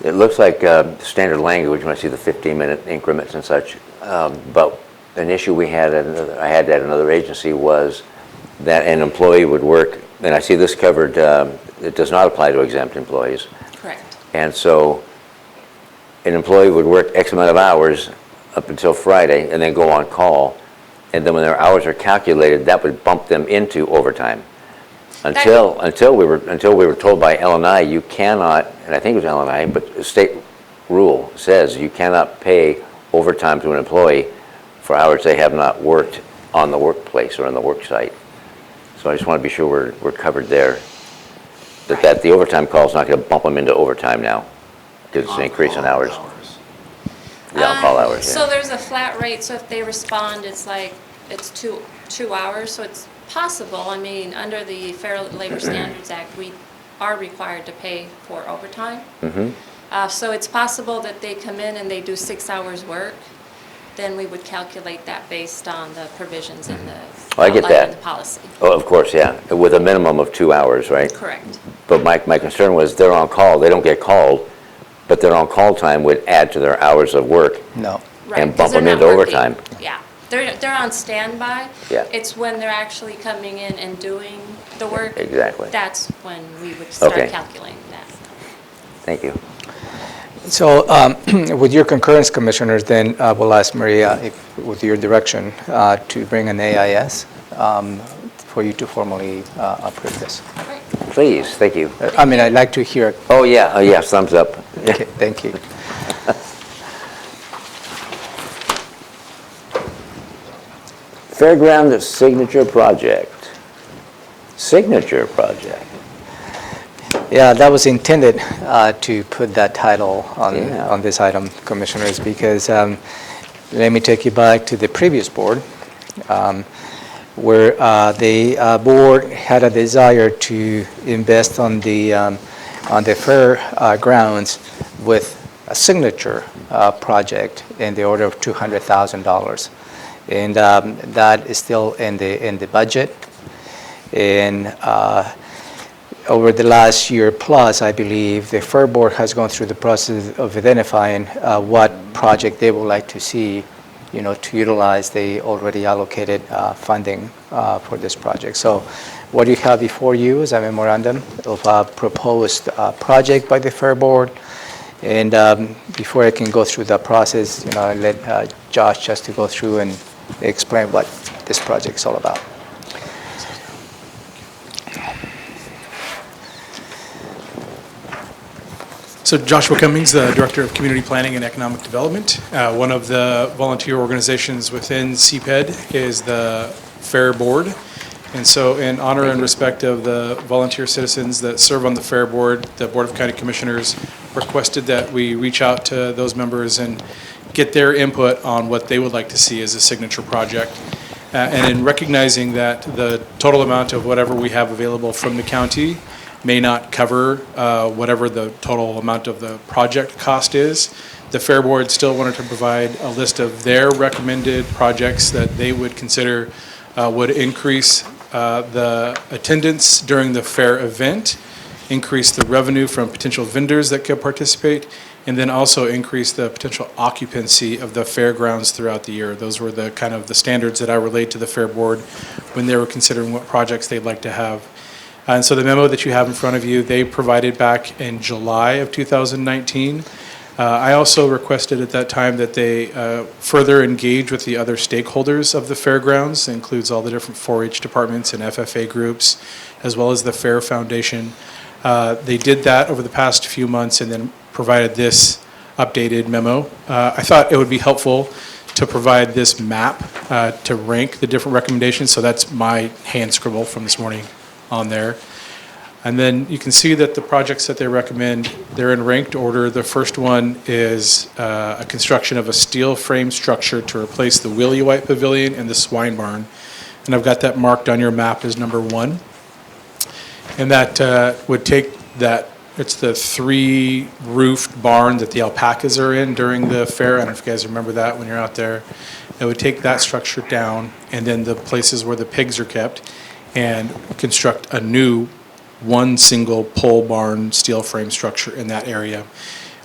It looks like standard language when I see the 15-minute increments and such, but an issue I had at another agency was that an employee would work, and I see this covered, it does not apply to exempt employees. Correct. And so an employee would work X amount of hours up until Friday and then go on call, and then when their hours are calculated, that would bump them into overtime. Until we were told by L&I, you cannot, and I think it was L&I, but state rule says you cannot pay overtime to an employee for hours they have not worked on the workplace or on the work site. So I just want to be sure we're covered there. That the overtime call is not going to bump them into overtime now, because it's an increase in hours. The on-call hours, So yeah. there's a flat rate, so if they respond, it's like, it's two hours, so it's possible. I mean, under the Fair Labor Standards Act, we are required to pay for overtime. So it's possible that they come in and they do 6 hours work, then we would calculate that based on the provisions in the Oh, I get outline in that. the policy. Oh, of course, yeah, with a minimum of 2 hours, right? Correct. But my concern was they're on call, they don't get called, but their on-call time would add to their hours of work. No. Right, And 'cause bump they're them not into working. overtime. Yeah, they're on standby. Yeah. It's when they're actually coming in and doing the work. Exactly. That's when we would start Okay. calculating that. Thank you. So with your concurrence, Commissioners, then we'll ask Maria, with your direction, to bring an AIS for you to formally approve this. Please, thank you. I mean, I'd like to hear it. Oh, yeah, yes, thumbs up. Okay, thank you. Fairground Signature Project. Signature Project. Yeah, that was intended to put that title Yeah. on this item, Commissioners, because let me take you back to the previous board, where the board had a desire to invest on the fair grounds with a signature project in the order of $200,000. And that is still in the budget. And over the last year plus, I believe, the Fair Board has gone through the process of identifying what project they would like to see, to utilize the already allocated funding for this project. So what you have before you is a memorandum of a proposed project by the Fair Board. And before I can go through the process, I let Josh just to go through and explain what this project is all about. So Joshua Cummings, the Director of Community Planning and Economic Development. One of the volunteer organizations within CPED is the Fair Board. And so in honor and respect of the volunteer citizens that serve on the Fair Board, the Board of County Commissioners requested that we reach out to those members and get their input on what they would like to see as a signature project. And in recognizing that the total amount of whatever we have available from the county may not cover whatever the total amount of the project cost is, the Fair Board still wanted to provide a list of their recommended projects that they would consider would increase the attendance during the fair event, increase the revenue from potential vendors that could participate, and then also increase the potential occupancy of the fairgrounds throughout the year. Those were the kind of the standards that I relayed to the Fair Board when they were considering what projects they'd like to have. And so the memo that you have in front of you, they provided back in July of 2019. I also requested at that time that they further engage with the other stakeholders of the fairgrounds. It includes all the different 4-H departments and FFA groups, as well as the Fair Foundation. They did that over the past few months and then provided this updated memo. I thought it would be helpful to provide this map to rank the different recommendations. So that's my hand scribble from this morning on there. And then you can see that the projects that they recommend, they're in ranked order. The first one is a construction of a steel frame structure to replace the Wheelie White Pavilion and the swine barn. And I've got that marked on your map as number 1. And that would take that, it's the 3-roofed barn that the alpacas are in during the fair. I don't know if you guys remember that when you're out there. It would take that structure down and then the places where the pigs are kept and construct a new one single pole barn steel frame structure in that area.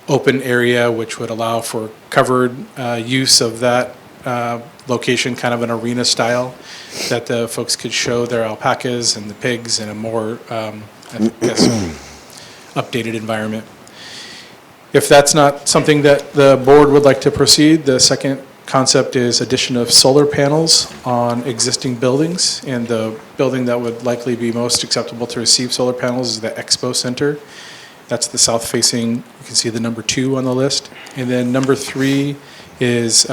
Open area which would allow for covered use of that location, kind of an arena style, that the folks could show their alpacas and the pigs in a more, I guess, updated environment. If that's not something that the board would like to proceed, the second concept is addition of solar panels on existing buildings, and the building that would likely be most acceptable to receive solar panels is the Expo Center. That's the south facing, you can see the number 2 on the list. And then number 3 is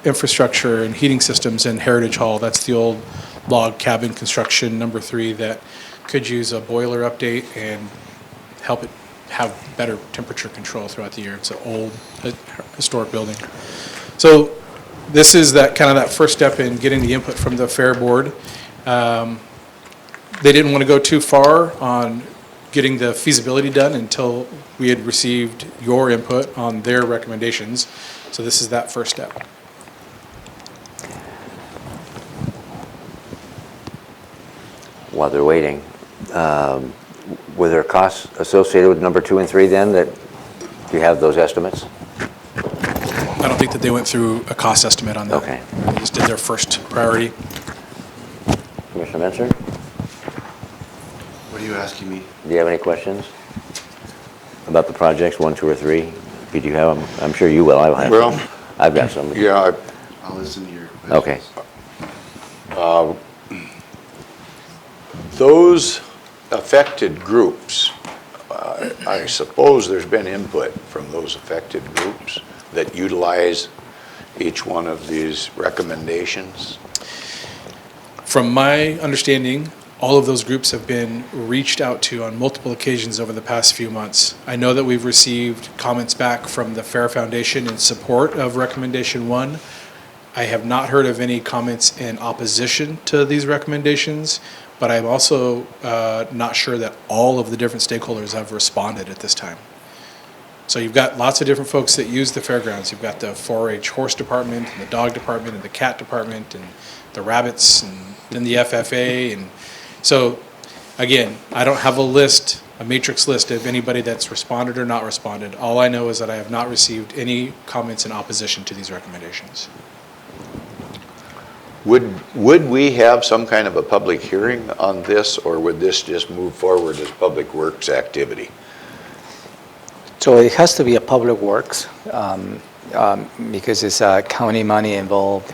infrastructure and heating systems in Heritage Hall. That's the old log cabin construction, number 3, that could use a boiler update and help it have better temperature control throughout the year. It's an old historic building. So this is that kind of that first step in getting the input from the Fair Board. They didn't want to go too far on getting the feasibility done until we had received your input on their recommendations. So this is that first step. While they're waiting, were there costs associated with number 2 and 3 then that you have those estimates? I don't think that they went through a cost estimate on that. Okay. They just did their first priority. Commissioner Menser, What are you asking me? do you have any questions about the projects, 1, 2, or 3? Did you have them? I'm sure you will. I will have Well, some. I've got some. Yeah, I'll listen to your Okay. questions. those affected groups, I suppose there's been input from those affected groups that utilize each one of these recommendations. From my understanding, all of those groups have been reached out to on multiple occasions over the past few months. I know that we've received comments back from the Fair Foundation in support of Recommendation 1. I have not heard of any comments in opposition to these recommendations, but I'm also not sure that all of the different stakeholders have responded at this time. So you've got lots of different folks that use the fairgrounds. You've got the 4-H horse department, and the dog department, and the cat department, and the rabbits, and then the FFA. And so, again, I don't have a list, a matrix list of anybody that's responded or not responded. All I know is that I have not received any comments in opposition to these recommendations. Would we have some kind of a public hearing on this, or would this just move forward as public works activity? So it has to be a public works because it's county money involved.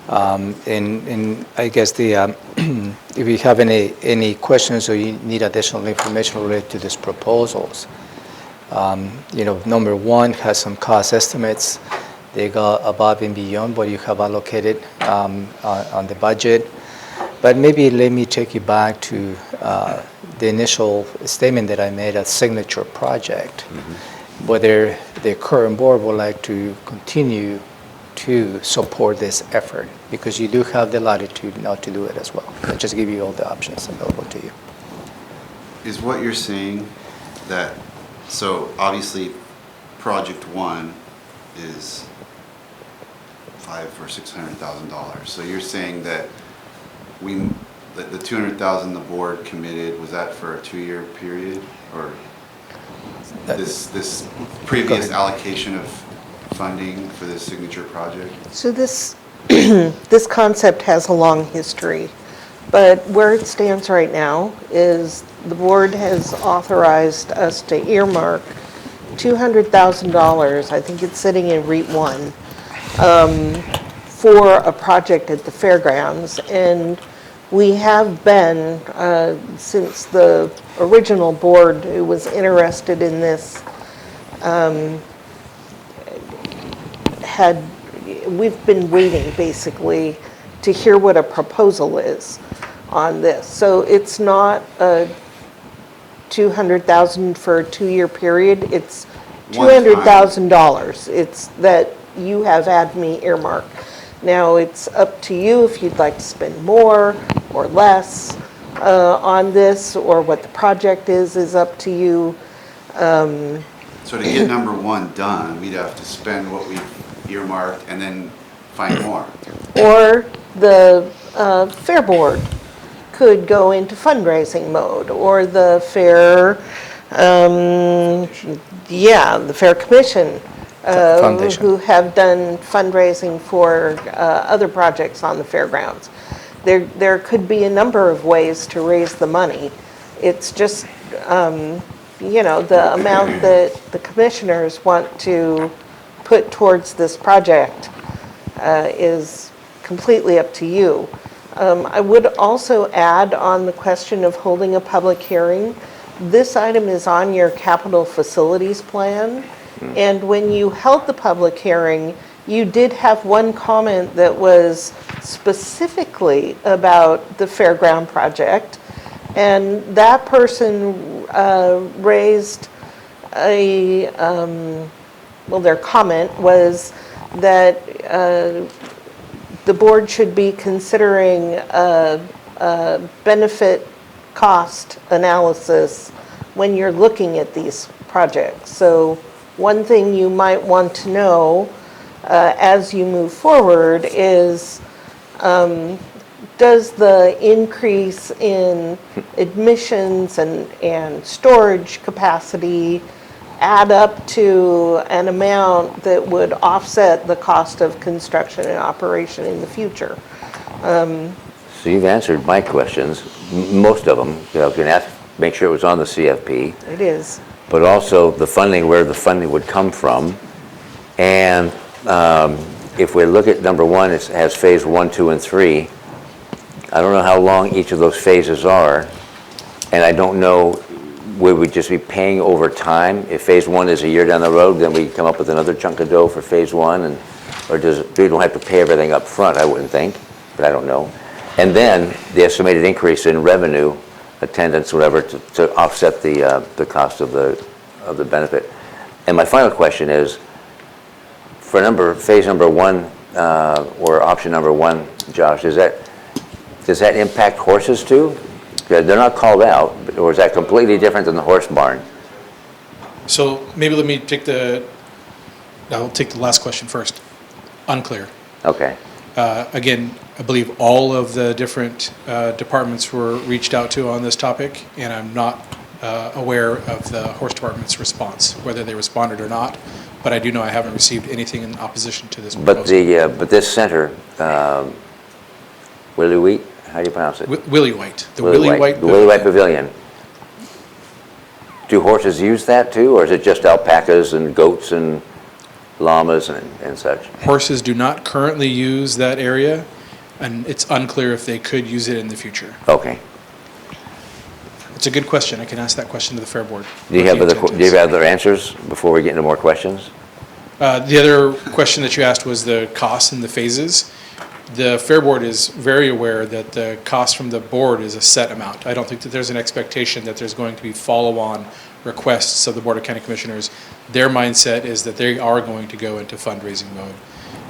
And I guess the if you have any questions or you need additional information related to these proposals, number 1 has some cost estimates. They go above and beyond what you have allocated on the budget. But maybe let me take you back to the initial statement that I made, a signature project, whether the current board would like to continue to support this effort, because you do have the latitude not to do it as well. I'll just give you all the options available to you. Is what you're saying that, so obviously project 1 is $500,000 or $600,000. So you're saying that the $200,000 the board committed, was that for a 2-year period, or this previous allocation of funding for this signature project? So this, this concept has a long history, but where it stands right now is the board has authorized us to earmark $200,000, I think it's sitting in REIT 1, for a project at the fairgrounds. And we have been, since the original board who was interested in this, we've been waiting basically to hear what a proposal is on this. So it's not a $200,000 for a 2-year period, it's $200,000. It's that you have had me earmark. Now, it's up to you if you'd like to spend more or less on this, or what the project is up to you. So to get number 1 done, we'd have to spend what we've earmarked and then find more. Or the Fair Board could go into fundraising mode, or the Fair, the Fair Commission, Foundation. who have done fundraising for other projects on the fairgrounds. There could be a number of ways to raise the money. It's just, the amount that the commissioners want to put towards this project is completely up to you. I would also add on the question of holding a public hearing, this item is on your capital facilities plan. And when you held the public hearing, you did have one comment that was specifically about the fairground project, and that person raised their comment was that the board should be considering a benefit cost analysis when you're looking at these projects. So one thing you might want to know as you move forward is, does the increase in admissions and storage capacity add up to an amount that would offset the cost of construction and operation in the future? So you've answered my questions, most of them. You know, you can ask, make sure it was on the CFP, It is. but also the funding, where the funding would come from. And if we look at number one, it has phase 1, 2, and 3. I don't know how long each of those phases are, and I don't know, would we just be paying over time? If phase 1 is a year down the road, then we come up with another chunk of dough for phase 1, and or we don't have to pay everything up front, I wouldn't think, but I don't know. And then the estimated increase in revenue, attendance, whatever, to offset the cost of the benefit. And my final question is, for phase number 1, or option number 1, Josh, does that impact horses too? They're not called out, or is that completely different than the horse barn? So maybe let me I'll take the last question first. Unclear. Okay. Again, I believe all of the different departments were reached out to on this topic, and I'm not aware of the horse department's response, whether they responded or not. But I do know I haven't received anything in opposition to this proposal. But this center, Willie Wheat, how do you pronounce it? Willie White. The Willie White The Willie White Pavilion. Do horses use that too, or is it just alpacas and goats and llamas and such? Horses do not currently use that area, and it's unclear if they could use it in the future. Okay. It's a good question. I can ask that question to the Fair Board. Do you have other answers before we get into more questions? The other question that you asked was the costs and the phases. The Fair Board is very aware that the cost from the board is a set amount. I don't think that there's an expectation that there's going to be follow-on requests of the Board of County Commissioners. Their mindset is that they are going to go into fundraising mode.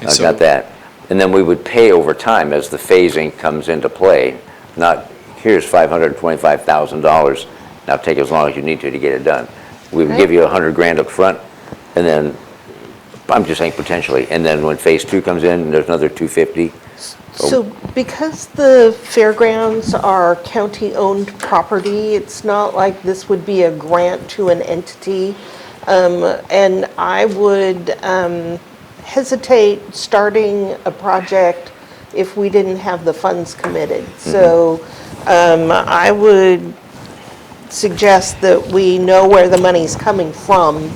And I got that. And then we would pay over time as the phasing comes into play, not here's $525,000, now take as long as you need to get it done. We would give you $100,000 up front, and then, I'm just saying potentially, and then when phase 2 comes in, there's another $250,000. So because the fairgrounds are county-owned property, it's not like this would be a grant to an entity. And I would hesitate starting a project if we didn't have the funds committed. So I would suggest that we know where the money's coming from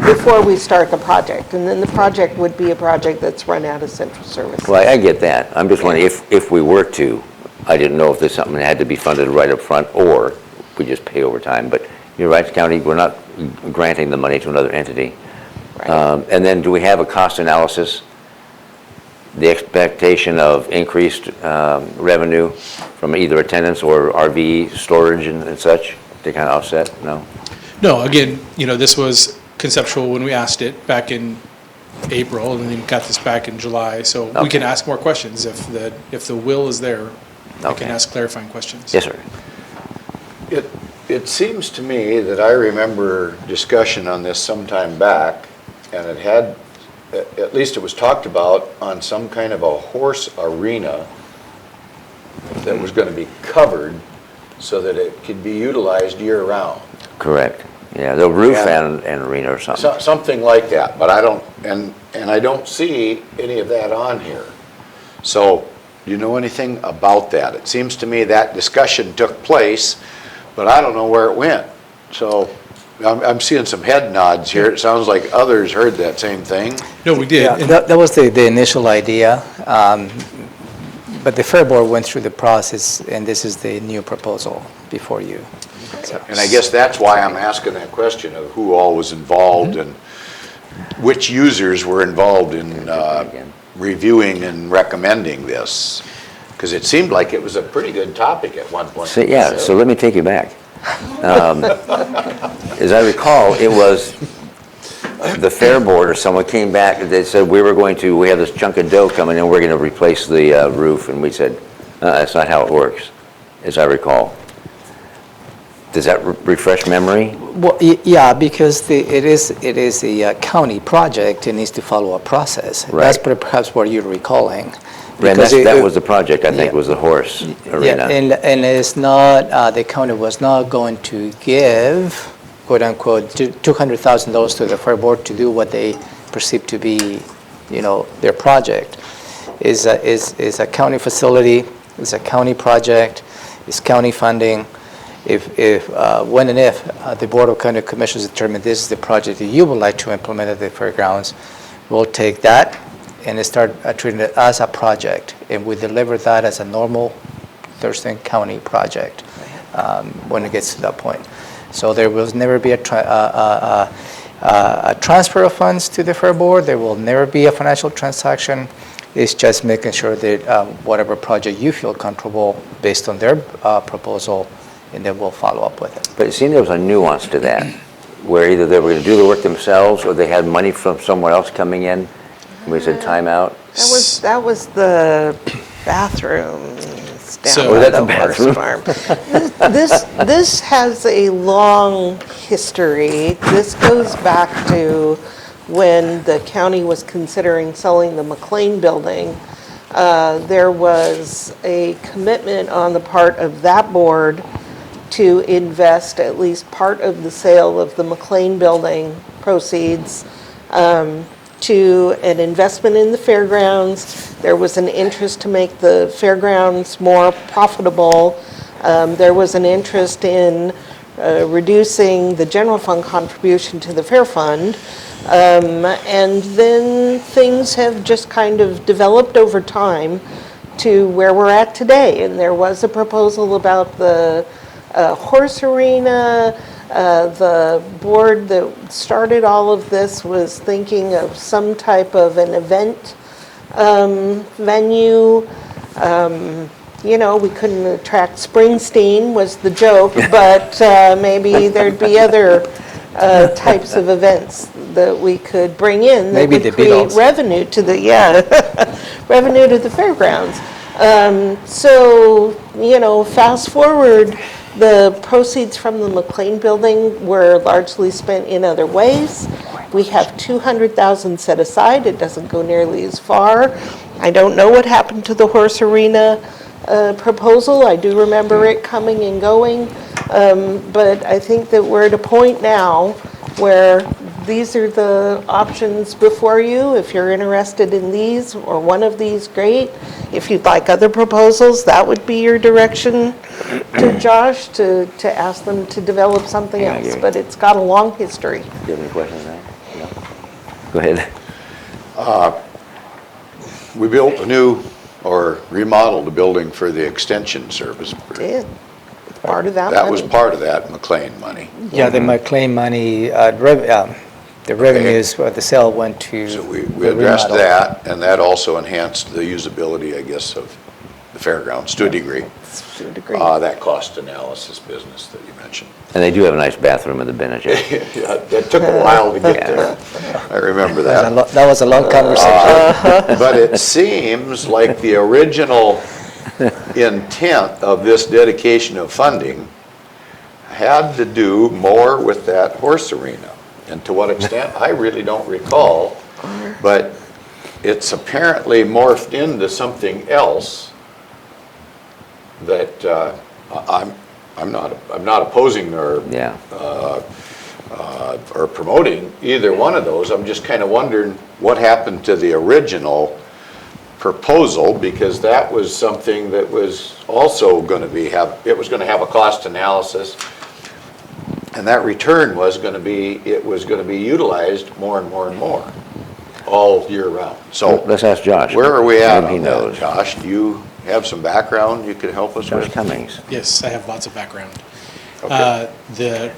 before we start the project. And then the project would be a project that's run out of central services. Well, I get that. I'm just wondering if we were to, I didn't know if there's something that had to be funded right up front or we just pay over time. But you're right, county, we're not granting the money to another entity. Right. And then do we have a cost analysis? The expectation of increased revenue from either attendance or RV storage and such to kind of offset? No? No, again, this was conceptual when we asked it back in April, and then got this back in July. So we can ask more questions if the will is there. I can ask clarifying questions. Yes, sir. It seems to me that I remember discussion on this some time back, and it had, at least it was talked about on some kind of a horse arena that was going to be covered so that it could be utilized year-round. Correct. Yeah, the roof and arena or something. Something like that, but I don't, and I don't see any of that on here. So, do you know anything about that? It seems to me that discussion took place, but I don't know where it went. So, I'm seeing some head nods here. It sounds like others heard that same thing. No, we did. Yeah, that was the initial idea, but the Fair Board went through the process, and this is the new proposal before you. So. And I guess that's why I'm asking that question of who all was involved and which users were involved in reviewing and recommending this? Because it seemed like it was a pretty good topic at one point. So, yeah, so let me take you back. As I recall, it was the fair board or someone came back, they said, we have this chunk of dough coming in, we're going to replace the roof. And we said, that's not how it works, as I recall. Does that refresh memory? Well, yeah, because it is a county project, it needs to follow a process. Right. That's perhaps what you're recalling. And Because that was the project, I think, yeah. was the horse arena. Yeah, and it's not, the county was not going to give, quote unquote, $200,000 to the fair board to do what they perceive to be, their project. Is a county facility, it's a county project, it's county funding. When and if the Board of County Commissioners determine this is the project that you would like to implement at the fairgrounds, we'll take that and start treating it as a project, and we deliver that as a normal Thurston County project when it gets to that point. So there will never be a transfer of funds to the fair board. There will never be a financial transaction. It's just making sure that whatever project you feel comfortable based on their proposal, and then we'll follow up with it. But it seemed there was a nuance to that, where either they were going to do the work themselves or they had money from somewhere else coming in. And we said, time out. That was the bathrooms So- down Was at that the the horse bathroom? farm. This has a long history. This goes back to when the county was considering selling the McLean building. There was a commitment on the part of that board to invest at least part of the sale of the McLean building proceeds to an investment in the fairgrounds. There was an interest to make the fairgrounds more profitable. There was an interest in reducing the general fund contribution to the fair fund. And then things have just kind of developed over time to where we're at today. And there was a proposal about the horse arena. The board that started all of this was thinking of some type of an event venue. We couldn't attract Springsteen was the joke, but maybe there'd be other types of events that we could bring in that Maybe would the create Beatles. revenue to the revenue to the fairgrounds. Fast forward, the proceeds from the McLean building were largely spent in other ways. We have $200,000 set aside. It doesn't go nearly as far. I don't know what happened to the horse arena proposal. I do remember it coming and going. But I think that we're at a point now where these are the options before you. If you're interested in these or one of these, great. If you'd like other proposals, that would be your direction to Josh to ask them to develop something Yeah, I else. agree. But it's got a long history. Do you have any questions on that? No? Go ahead. We built a new, or remodeled a building for the extension service. Did. It's part of that That was money. part of that McLean money. Yeah, the McLean money, the revenues for the sale went to So we the addressed remodel. that, and that also enhanced the usability, I guess, of the fairgrounds to a degree. To a degree. That cost analysis business that you mentioned. And they do have a nice bathroom in the Benedict. Yeah, that took a while to get there. I remember that. That was a long conversation. But it seems like the original intent of this dedication of funding had to do more with that horse arena. And to what extent, I really don't recall, but it's apparently morphed into something else that I'm not opposing or Yeah. or promoting either one of those. I'm just kind of wondering what happened to the original proposal, because that was something that was also going to it was going to have a cost analysis, and that return was going to be utilized more and more and more all year round. So Let's ask Josh. where are we at Maybe he on that, knows. Josh? Do you have some background you could help us Josh with? Cummings. Yes, I have lots of background. Okay. The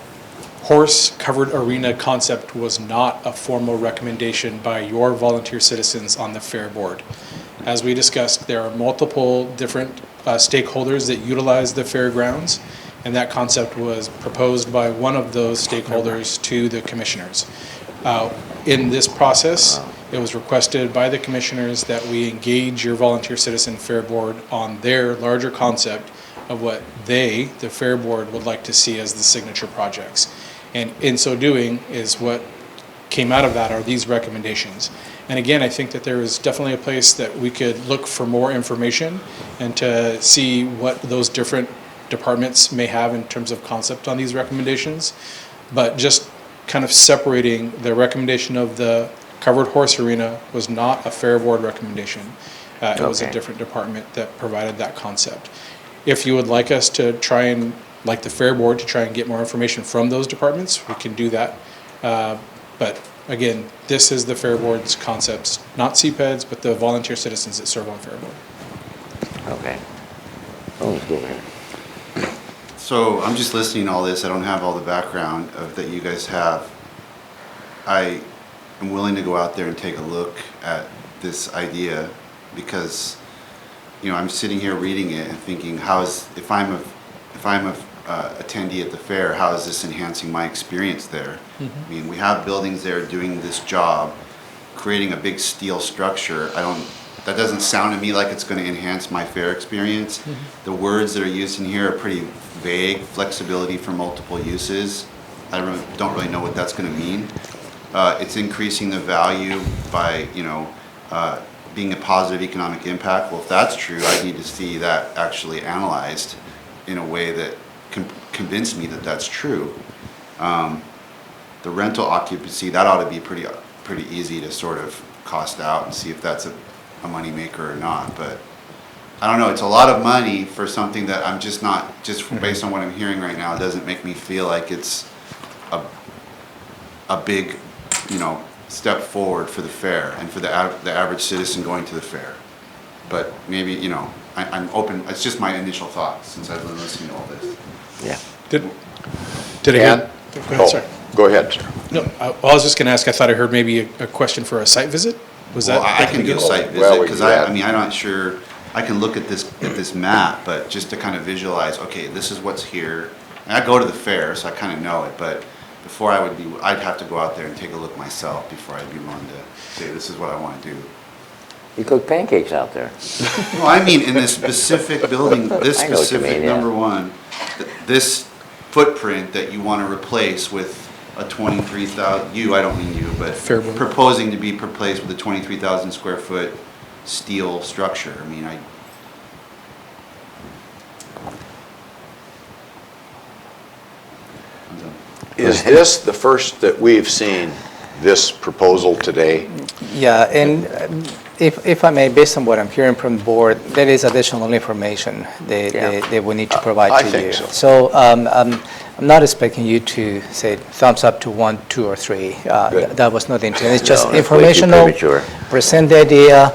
horse-covered arena concept was not a formal recommendation by your volunteer citizens on the Fair Board. As we discussed, there are multiple different stakeholders that utilize the fairgrounds, and that concept was proposed by one of those stakeholders to the commissioners. In this process, it was requested by the commissioners that we engage your volunteer citizen Fair Board on their larger concept of what they, the Fair Board, would like to see as the signature projects. And in so doing is what came out of that are these recommendations. And again, I think that there is definitely a place that we could look for more information and to see what those different departments may have in terms of concept on these recommendations. But just kind of separating the recommendation of the covered horse arena was not a Fair Board recommendation. It was a different department that provided that concept. If you would like us to try and, like the Fair Board, to try and get more information from those departments, we can do that. But again, this is the Fair Board's concepts, not CPED's, but the volunteer citizens that serve on Fair Board. Okay. Oh, let's go ahead. So I'm just listening to all this. I don't have all the background that you guys have. I am willing to go out there and take a look at this idea because, you know, I'm sitting here reading it and thinking, if I'm a attendee at the fair, how is this enhancing my experience there? Mm-hmm. I mean, we have buildings there doing this job, creating a big steel structure. That doesn't sound to me like it's going to enhance my fair experience. Mm-hmm. The words that are used in here are pretty vague. Flexibility for multiple uses. I don't really know what that's going to mean. It's increasing the value by, being a positive economic impact. Well, if that's true, I need to see that actually analyzed in a way that can convince me that that's true. The rental occupancy, that ought to be pretty easy to sort of cost out and see if that's a money maker or not. But I don't know, it's a lot of money for something that I'm just not, based on what I'm hearing right now, it doesn't make me feel like it's a big, step forward for the fair and for the average citizen going to the fair. But maybe, I'm open, it's just my initial thoughts since I've been listening to all this. Yeah. Did I hear? Go ahead, sorry. Go ahead, sir. No, I was just going to ask, I thought I heard maybe a question for a site visit? Was that? Well, I can do a site visit because I'm not sure, I can look at this map, but just to kind of visualize, okay, this is what's here. And I go to the fair, so I kind of know it, but before I'd have to go out there and take a look myself before I'd be willing to say, this is what I want to do. You cook pancakes out there. No, I mean in this specific building, this specific number one, this footprint that you want to replace with a 23,000, I don't mean you, but proposing to be replaced with a 23,000 square foot steel structure. I mean, Is this the first that we've seen, this proposal today? Yeah, and if I may, based on what I'm hearing from the board, there is additional information they will need to provide to you. I think so. So I'm not expecting you to say thumbs up to 1, 2, or 3. That was not the intent. It's just informational. Present the idea.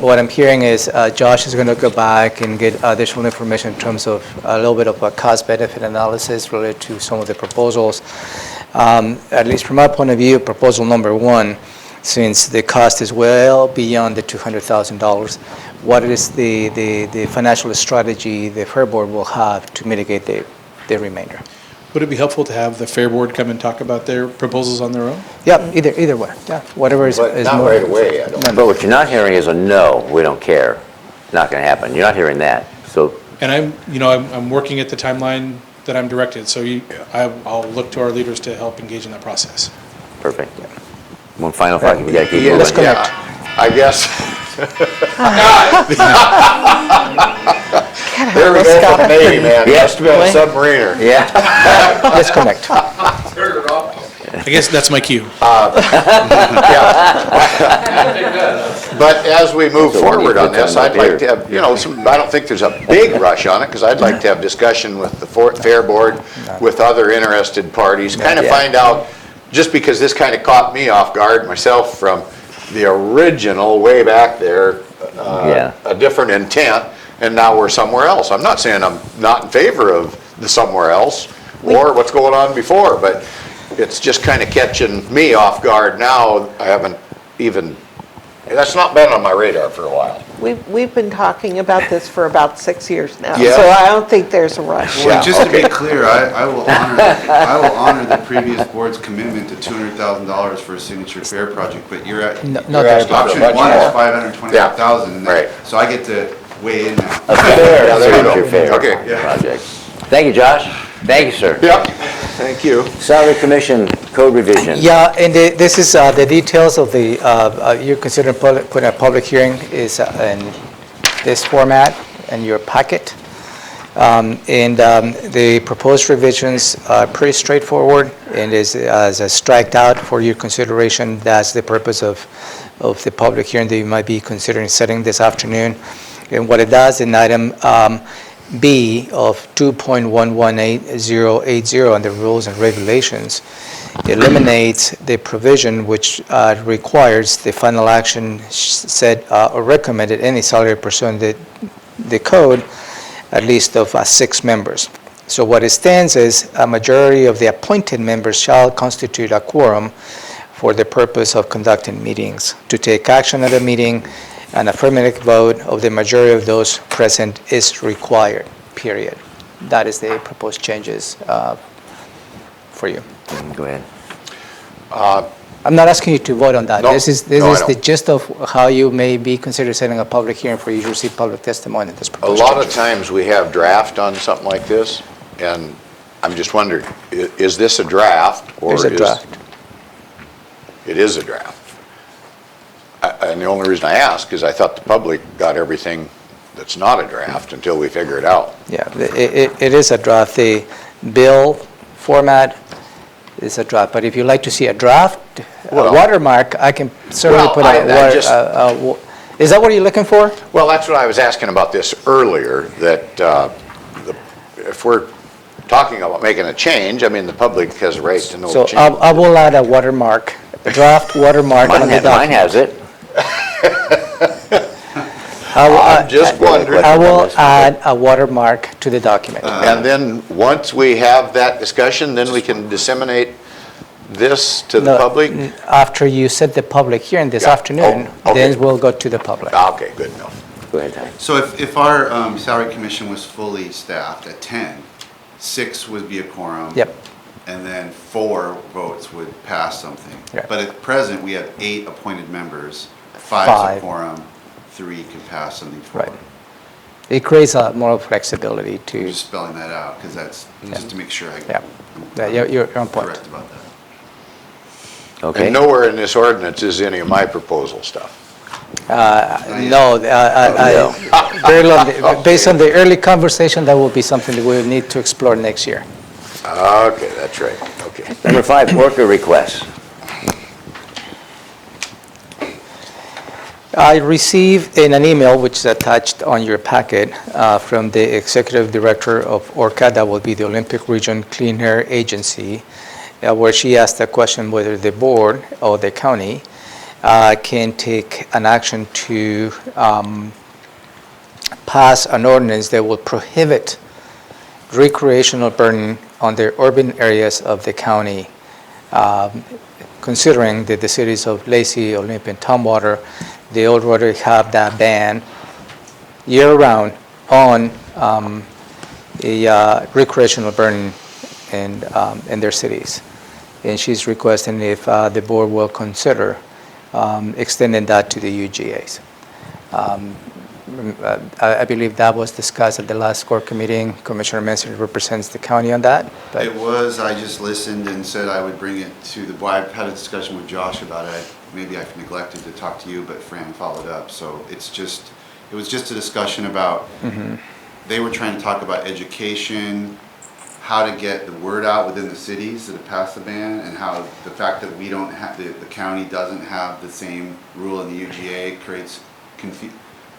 What I'm hearing is Josh is going to go back and get additional information in terms of a little bit of a cost-benefit analysis related to some of the proposals. At least from my point of view, proposal number 1, since the cost is well beyond the $200,000, what is the financial strategy the Fair Board will have to mitigate the remainder? Would it be helpful to have the Fair Board come and talk about their proposals on their own? Yeah, either way. Yeah, whatever is not more. right away, I don't. But what you're not hearing is a no, we don't care. It's not going to happen. You're not hearing that. So. And I'm working at the timeline that I'm directed, so I'll look to our leaders to help engage in that process. Perfect. One final thought, we got to keep moving. Let's connect. I guess. There we go from Navy, man. Yeah. Must have been a submariner. Yeah. Let's connect. I guess that's my cue. But as we move forward on this, I'd like to have, I don't think there's a big rush on it, because I'd like to have discussion with the Fair Board, with other interested parties, kind of find out, just because this kind of caught me off guard myself from the original way back there, a different intent, and now we're somewhere else. I'm not saying I'm not in favor of the somewhere else or what's going on before, but it's just kind of catching me off guard now. I haven't even, that's not been on my radar for a while. We've been talking about this for about 6 years now, Yeah. so I don't think there's a rush. Well, just to be clear, I will honor the previous board's commitment to $200,000 for a signature fair project, but you're at, Not you're that at option much one is more. 525,000, and Right. so I get to weigh in now. A fair Yeah, there you go. signature fair Okay. project. Thank you, Josh. Thank you, sir. Yep, thank you. Salary Commission code revision. Yeah, and this is the details of the, you're considering putting a public hearing is in this format in your packet. The proposed revisions are pretty straightforward and is striked out for your consideration. That's the purpose of the public hearing that you might be considering setting this afternoon. And what it does in item B of 2.118080 on the rules and regulations eliminates the provision which requires the final action said or recommended any salary pursuant the code at least of 6 members. So what it stands is a majority of the appointed members shall constitute a quorum for the purpose of conducting meetings. To take action at a meeting, an affirmative vote of the majority of those present is required, period. That is the proposed changes for you. Go ahead. I'm not asking you to vote on that. No, This is no, I the know. gist of how you may be considered setting a public hearing for you to receive public testimony in this A proposed lot of changes. times we have draft on something like this, and I'm just wondering, is this a draft? Or There's a is- draft. It is a draft. And the only reason I ask is I thought the public got everything that's not a draft until we figure it out. Yeah, it is a draft. The bill format is a draft, but if you'd like to see a draft, a Well- watermark, I can certainly Well, put I just- is that what you're looking for? Well, that's what I was asking about this earlier, that if we're talking about making a change, I mean, the public has a right to know the So change. I will add a watermark, a draft watermark on the Mine document. has it. I'm just wondering. I will add a watermark to the document. And then, once we have that discussion, then we can disseminate this to the No, public? After you set the public hearing this Yeah. afternoon, Oh, okay. then we'll go to the public. Okay, good enough. Go ahead, Ty. So if our salary commission was fully staffed at 10, 6 would be a quorum. Yep. And then 4 votes would pass something. Yeah. But at present, we have 8 appointed members, 5 is a Five. quorum, 3 can pass something forward. Right. It creates a more flexibility I'm to, just spelling that out, because that's, just to make sure yeah. I'm Yeah, you're on point. correct about that. Okay. And nowhere in this ordinance is any of my proposal stuff. No, very long, based on the early conversation, that will be something that we'll need to explore next year. Okay, that's right, okay. Number 5, worker requests. I received in an email, which is attached on your packet, from the Executive Director of ORCA, that will be the Olympic Region Clean Air Agency, where she asked the question whether the board or the county can take an action to pass an ordinance that will prohibit recreational burning on the urban areas of the county, considering that the cities of Lacey, Olympia, and Tumwater, they already have that ban year-round on recreational burning in their cities. And she's requesting if the board will consider extending that to the UGAs. I believe that was discussed at the last core committee. Commissioner Menson represents the county on that. But It was, I just listened and said I would bring it to the board. I've had a discussion with Josh about it. Maybe I've neglected to talk to you, but Fran followed up. So it was just a discussion about, they were trying to talk about education, how to get the word out within the cities that have passed the ban, and how the fact that we don't have, the county doesn't have the same rule in the UGA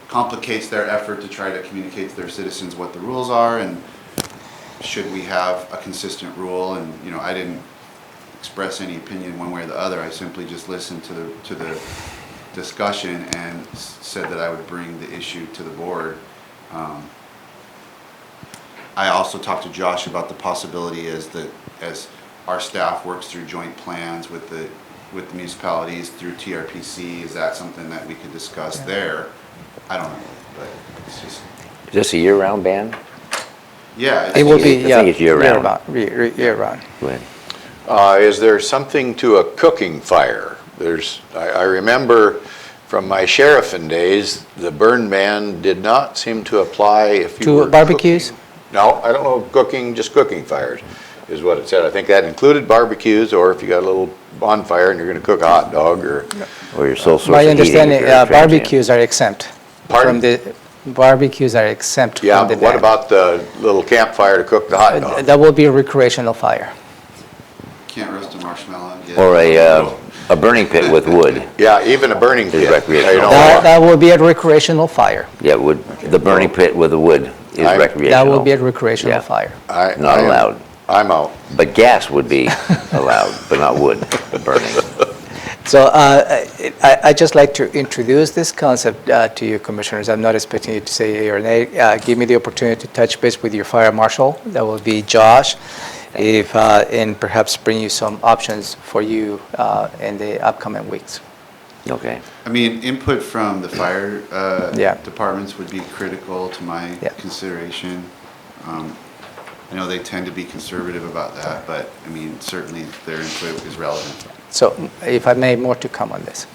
complicates their effort to try to communicate to their citizens what the rules are, and should we have a consistent rule. And, you know, I didn't express any opinion one way or the other. I simply just listened to the discussion and said that I would bring the issue to the board. I also talked to Josh about the possibility as our staff works through joint plans with the municipalities through TRPC. Is that something that we could discuss there? I don't know, but it's just, Is this a year-round ban? yeah. It will be, I yeah, think it's year-round. Year-round. Go ahead. Is there something to a cooking fire? I remember from my sheriffing days, the burn ban did not seem to apply if you To were barbecues? cooking. No, I don't know, just cooking fires is what it said. I think that included barbecues, or if you got a little bonfire and you're gonna cook a hot dog or. Or your sole source of My heating. if understanding, you're a transient. barbecues are exempt. Pardon? Barbecues are exempt Yeah, from the but what ban. about the little campfire to cook the hot dog? That will be a recreational fire. Can't roast a marshmallow. and get- Or a burning pit with wood. Yeah, even a burning pit. recreational. You know, That will be a recreational fire. Yeah, wood, the burning pit with the wood is I- recreational. That will be a recreational Yeah. fire. Not allowed. I'm out. But gas would be allowed, but not wood burning. So I'd just like to introduce this concept to you, Commissioners. I'm not expecting you to say yea or nay. Give me the opportunity to touch base with your fire marshal. That will be Josh, and perhaps bring you some options for you in the upcoming weeks. Okay. I mean, input from the fire Yeah. departments would be critical to my Yeah. consideration. I know they tend to be conservative about that, but I mean, certainly their input is relevant. So if I may, more to come on this.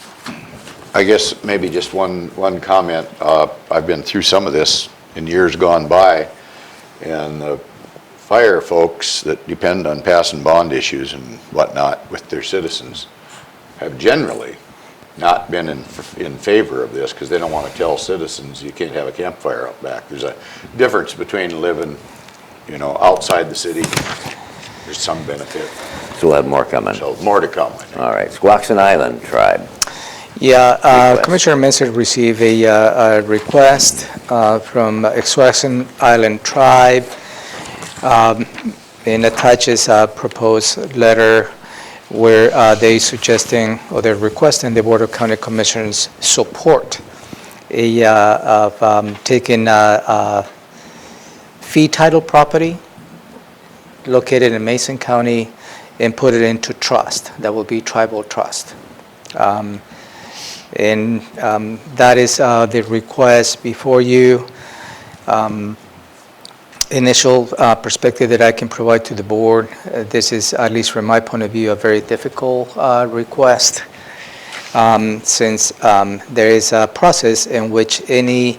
I guess maybe just one comment. I've been through some of this in years gone by, and the fire folks that depend on passing bond issues and whatnot with their citizens have generally not been in favor of this, because they don't want to tell citizens you can't have a campfire out back. There's a difference between living, outside the city. There's some benefit. So we'll have more coming. So more to come, I think. All right, Squaxin Island Tribe. Yeah, Request. Commissioner Mensah received a request from Squaxin Island Tribe, and attaches a proposed letter where they suggesting, or they're requesting the Board of County Commissioners support of taking fee title property located in Mason County and put it into trust. That will be tribal trust. And that is the request before you. Initial perspective that I can provide to the board. This is, at least from my point of view, a very difficult request, since there is a process in which any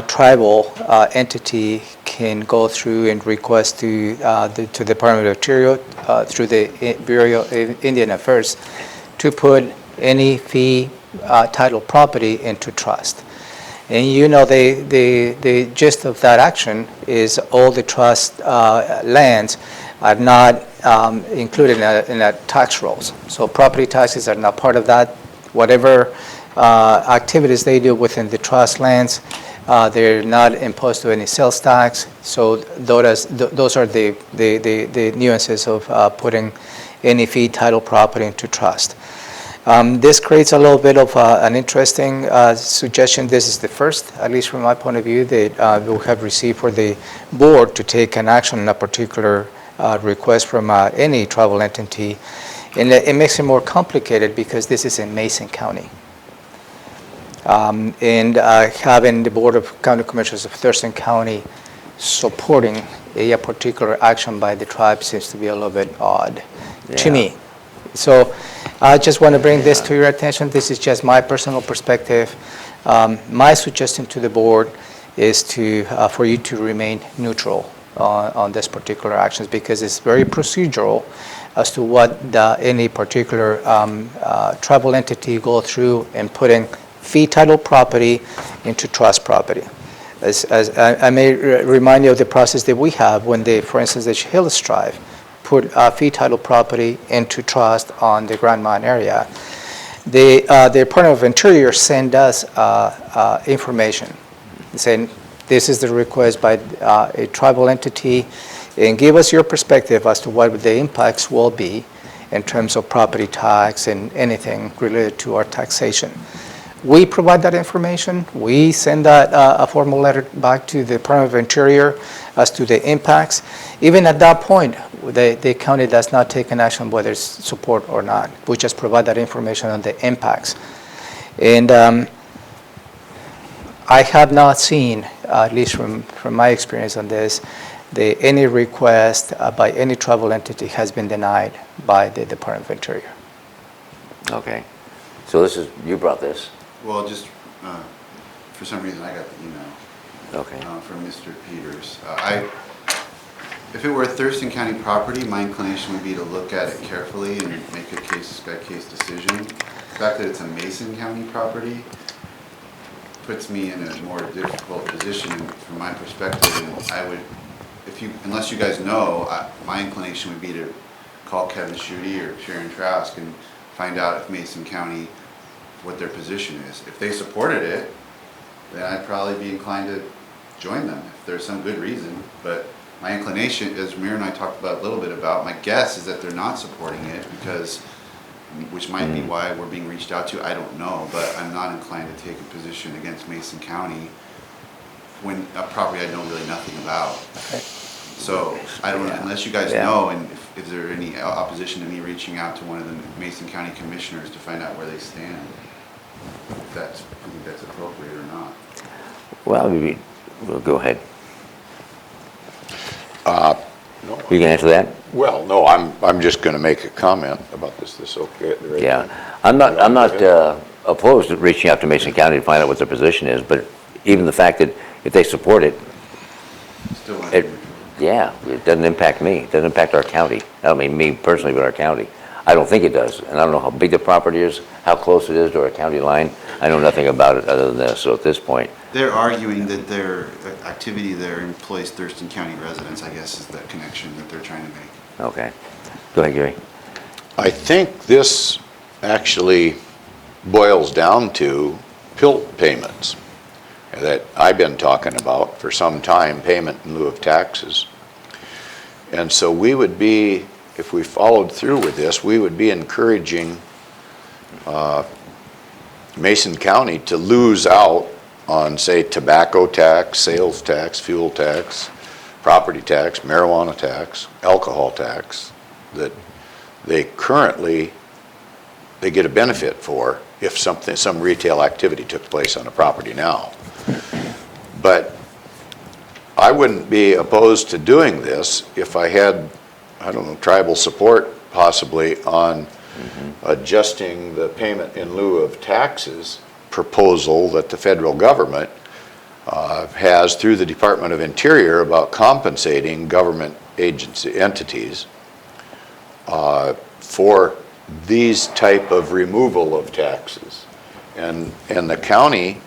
tribal entity can go through and request to the Department of Interior through the Bureau of Indian Affairs to put any fee title property into trust. And the gist of that action is all the trust lands are not included in that tax rolls. So property taxes are not part of that. Whatever activities they do within the trust lands, they're not imposed to any sales tax. So those are the nuances of putting any fee title property into trust. This creates a little bit of an interesting suggestion. This is the first, at least from my point of view, that we have received for the board to take an action on a particular request from any tribal entity. And it makes it more complicated because this is in Mason County. And having the Board of County Commissioners of Thurston County supporting a particular action by the tribe seems to be a little bit odd to me. So I just want to bring this to your attention. This is just my personal perspective. My suggestion to the board is for you to remain neutral on this particular actions, because it's very procedural as to what any particular tribal entity go through and putting fee title property into trust property. As I may remind you of the process that we have when for instance, the Chehalis tribe put fee title property into trust on the Grand Mountain area. The Department of Interior sent us information saying this is the request by a tribal entity, and give us your perspective as to what the impacts will be in terms of property tax and anything related to our taxation. We provide that information. We send that a formal letter back to the Department of Interior as to the impacts. Even at that point, the county does not take an action whether it's support or not. We just provide that information on the impacts. And I have not seen, at least from my experience on this, any request by any tribal entity has been denied by the Department of Interior. Okay. So this is, you brought this. Well, just, for some reason, I got the email. Okay. From Mr. Peters. If it were a Thurston County property, my inclination would be to look at it carefully and make a case-by-case decision. The fact that it's a Mason County property puts me in a more difficult position from my perspective. And I would, unless you guys know, my inclination would be to call Kevin Schutte or Sharon Trask and find out if Mason County, what their position is. If they supported it, then I'd probably be inclined to join them if there's some good reason. But my inclination, as Ramir and I talked about a little bit about, my guess is that they're not supporting it because, which might be why we're being reached out to, I don't know, but I'm not inclined to take a position against Mason County when a property I know really nothing about. Okay. So I don't, unless you guys Yeah. know, and if there any opposition to me reaching out to one of the Mason County commissioners to find out where they stand, if I think that's appropriate or not. Well, we'll go ahead. No. You can answer that? Well, no, I'm just going to make a comment about this okay? Right? Yeah. I'm not opposed to reaching out to Mason County to find out what their position is, but even the fact that if they support it, Still want to it doesn't impact me. It doesn't impact our county. I don't mean me personally, but our county. I don't think it does. And I don't know how big the property is, how close it is to our county line. I know nothing about it other than this. So at this point, They're arguing that their activity there employs Thurston County residents, I guess is the connection that they're trying to make. okay. Go ahead, Gary. I think this actually boils down to PILT payments that I've been talking about for some time, payment in lieu of taxes. And so we would be, if we followed through with this, we would be encouraging Mason County to lose out on, say, tobacco tax, sales tax, fuel tax, property tax, marijuana tax, alcohol tax, that they currently, they get a benefit for if some retail activity took place on a property now. But I wouldn't be opposed to doing this if I had, I don't know, tribal support possibly on adjusting the payment in lieu of taxes proposal that the federal government has through the Department of Interior about compensating government agency entities for these type of removal of taxes. And the county,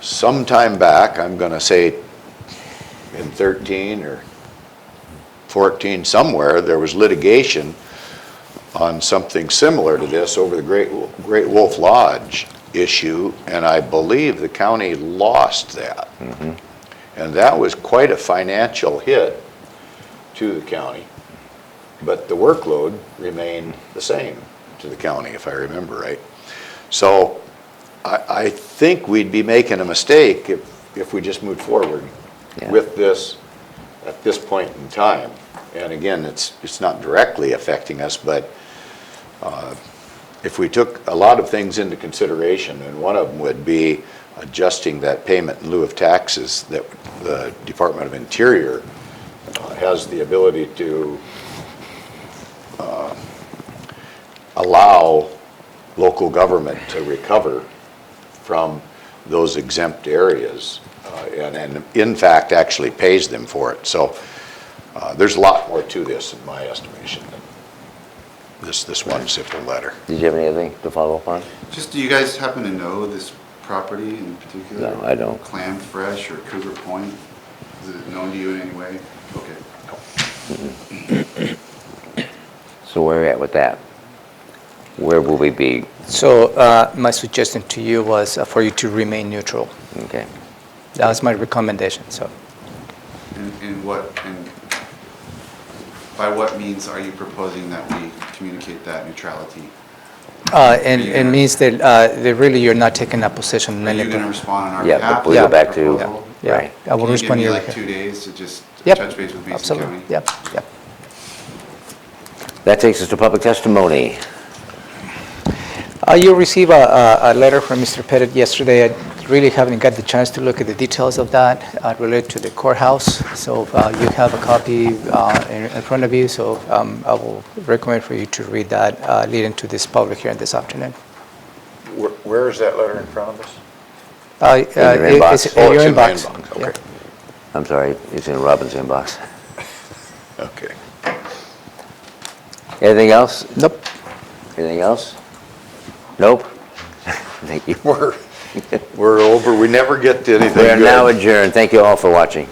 sometime back, I'm going to say in 13 or 14 somewhere, there was litigation on something similar to this over the Great Wolf Lodge issue, and I believe the county lost that. And that was quite a financial hit to the county. But the workload remained the same to the county, if I remember right. So I think we'd be making a mistake if we just moved forward with this at this point in time. And again, it's not directly affecting us, but if we took a lot of things into consideration, and one of them would be adjusting that payment in lieu of taxes that the Department of Interior has the ability to allow local government to recover from those exempt areas, and in fact actually pays them for it. So there's a lot more to this in my estimation than this one simple letter. Did you have anything to follow up on? Just, do you guys happen to know this property in particular? No, I don't. Clam Fresh or Cougar Point? Is it known to you in any way? Okay. So where are we at with that? Where will we be? So my suggestion to you was for you to remain neutral. Okay. That was my recommendation. So And by what means are you proposing that we communicate that neutrality? And it means that really you're not taking a position on Are you anything. going to respond on our Yeah, behalf? we go with the back to- proposal? Yeah, Right. I will respond to your. Can you give me like 2 days to just Yep, touch base with BoCC absolutely. County? Yep, yep. That takes us to public testimony. You received a letter from Mr. Pettit yesterday. I really haven't got the chance to look at the details of that related to the courthouse. So you have a copy in front of you, so I will recommend for you to read that leading to this public hearing this afternoon. Where is that letter in front of us? your inbox. It's in Oh, your it's in my inbox. inbox, Yeah. okay. I'm sorry, it's in Robin's inbox. Okay. Anything else? Nope. Anything else? Nope? Thank you. We're over. We never get to anything We are good. now adjourned. Thank you all for watching.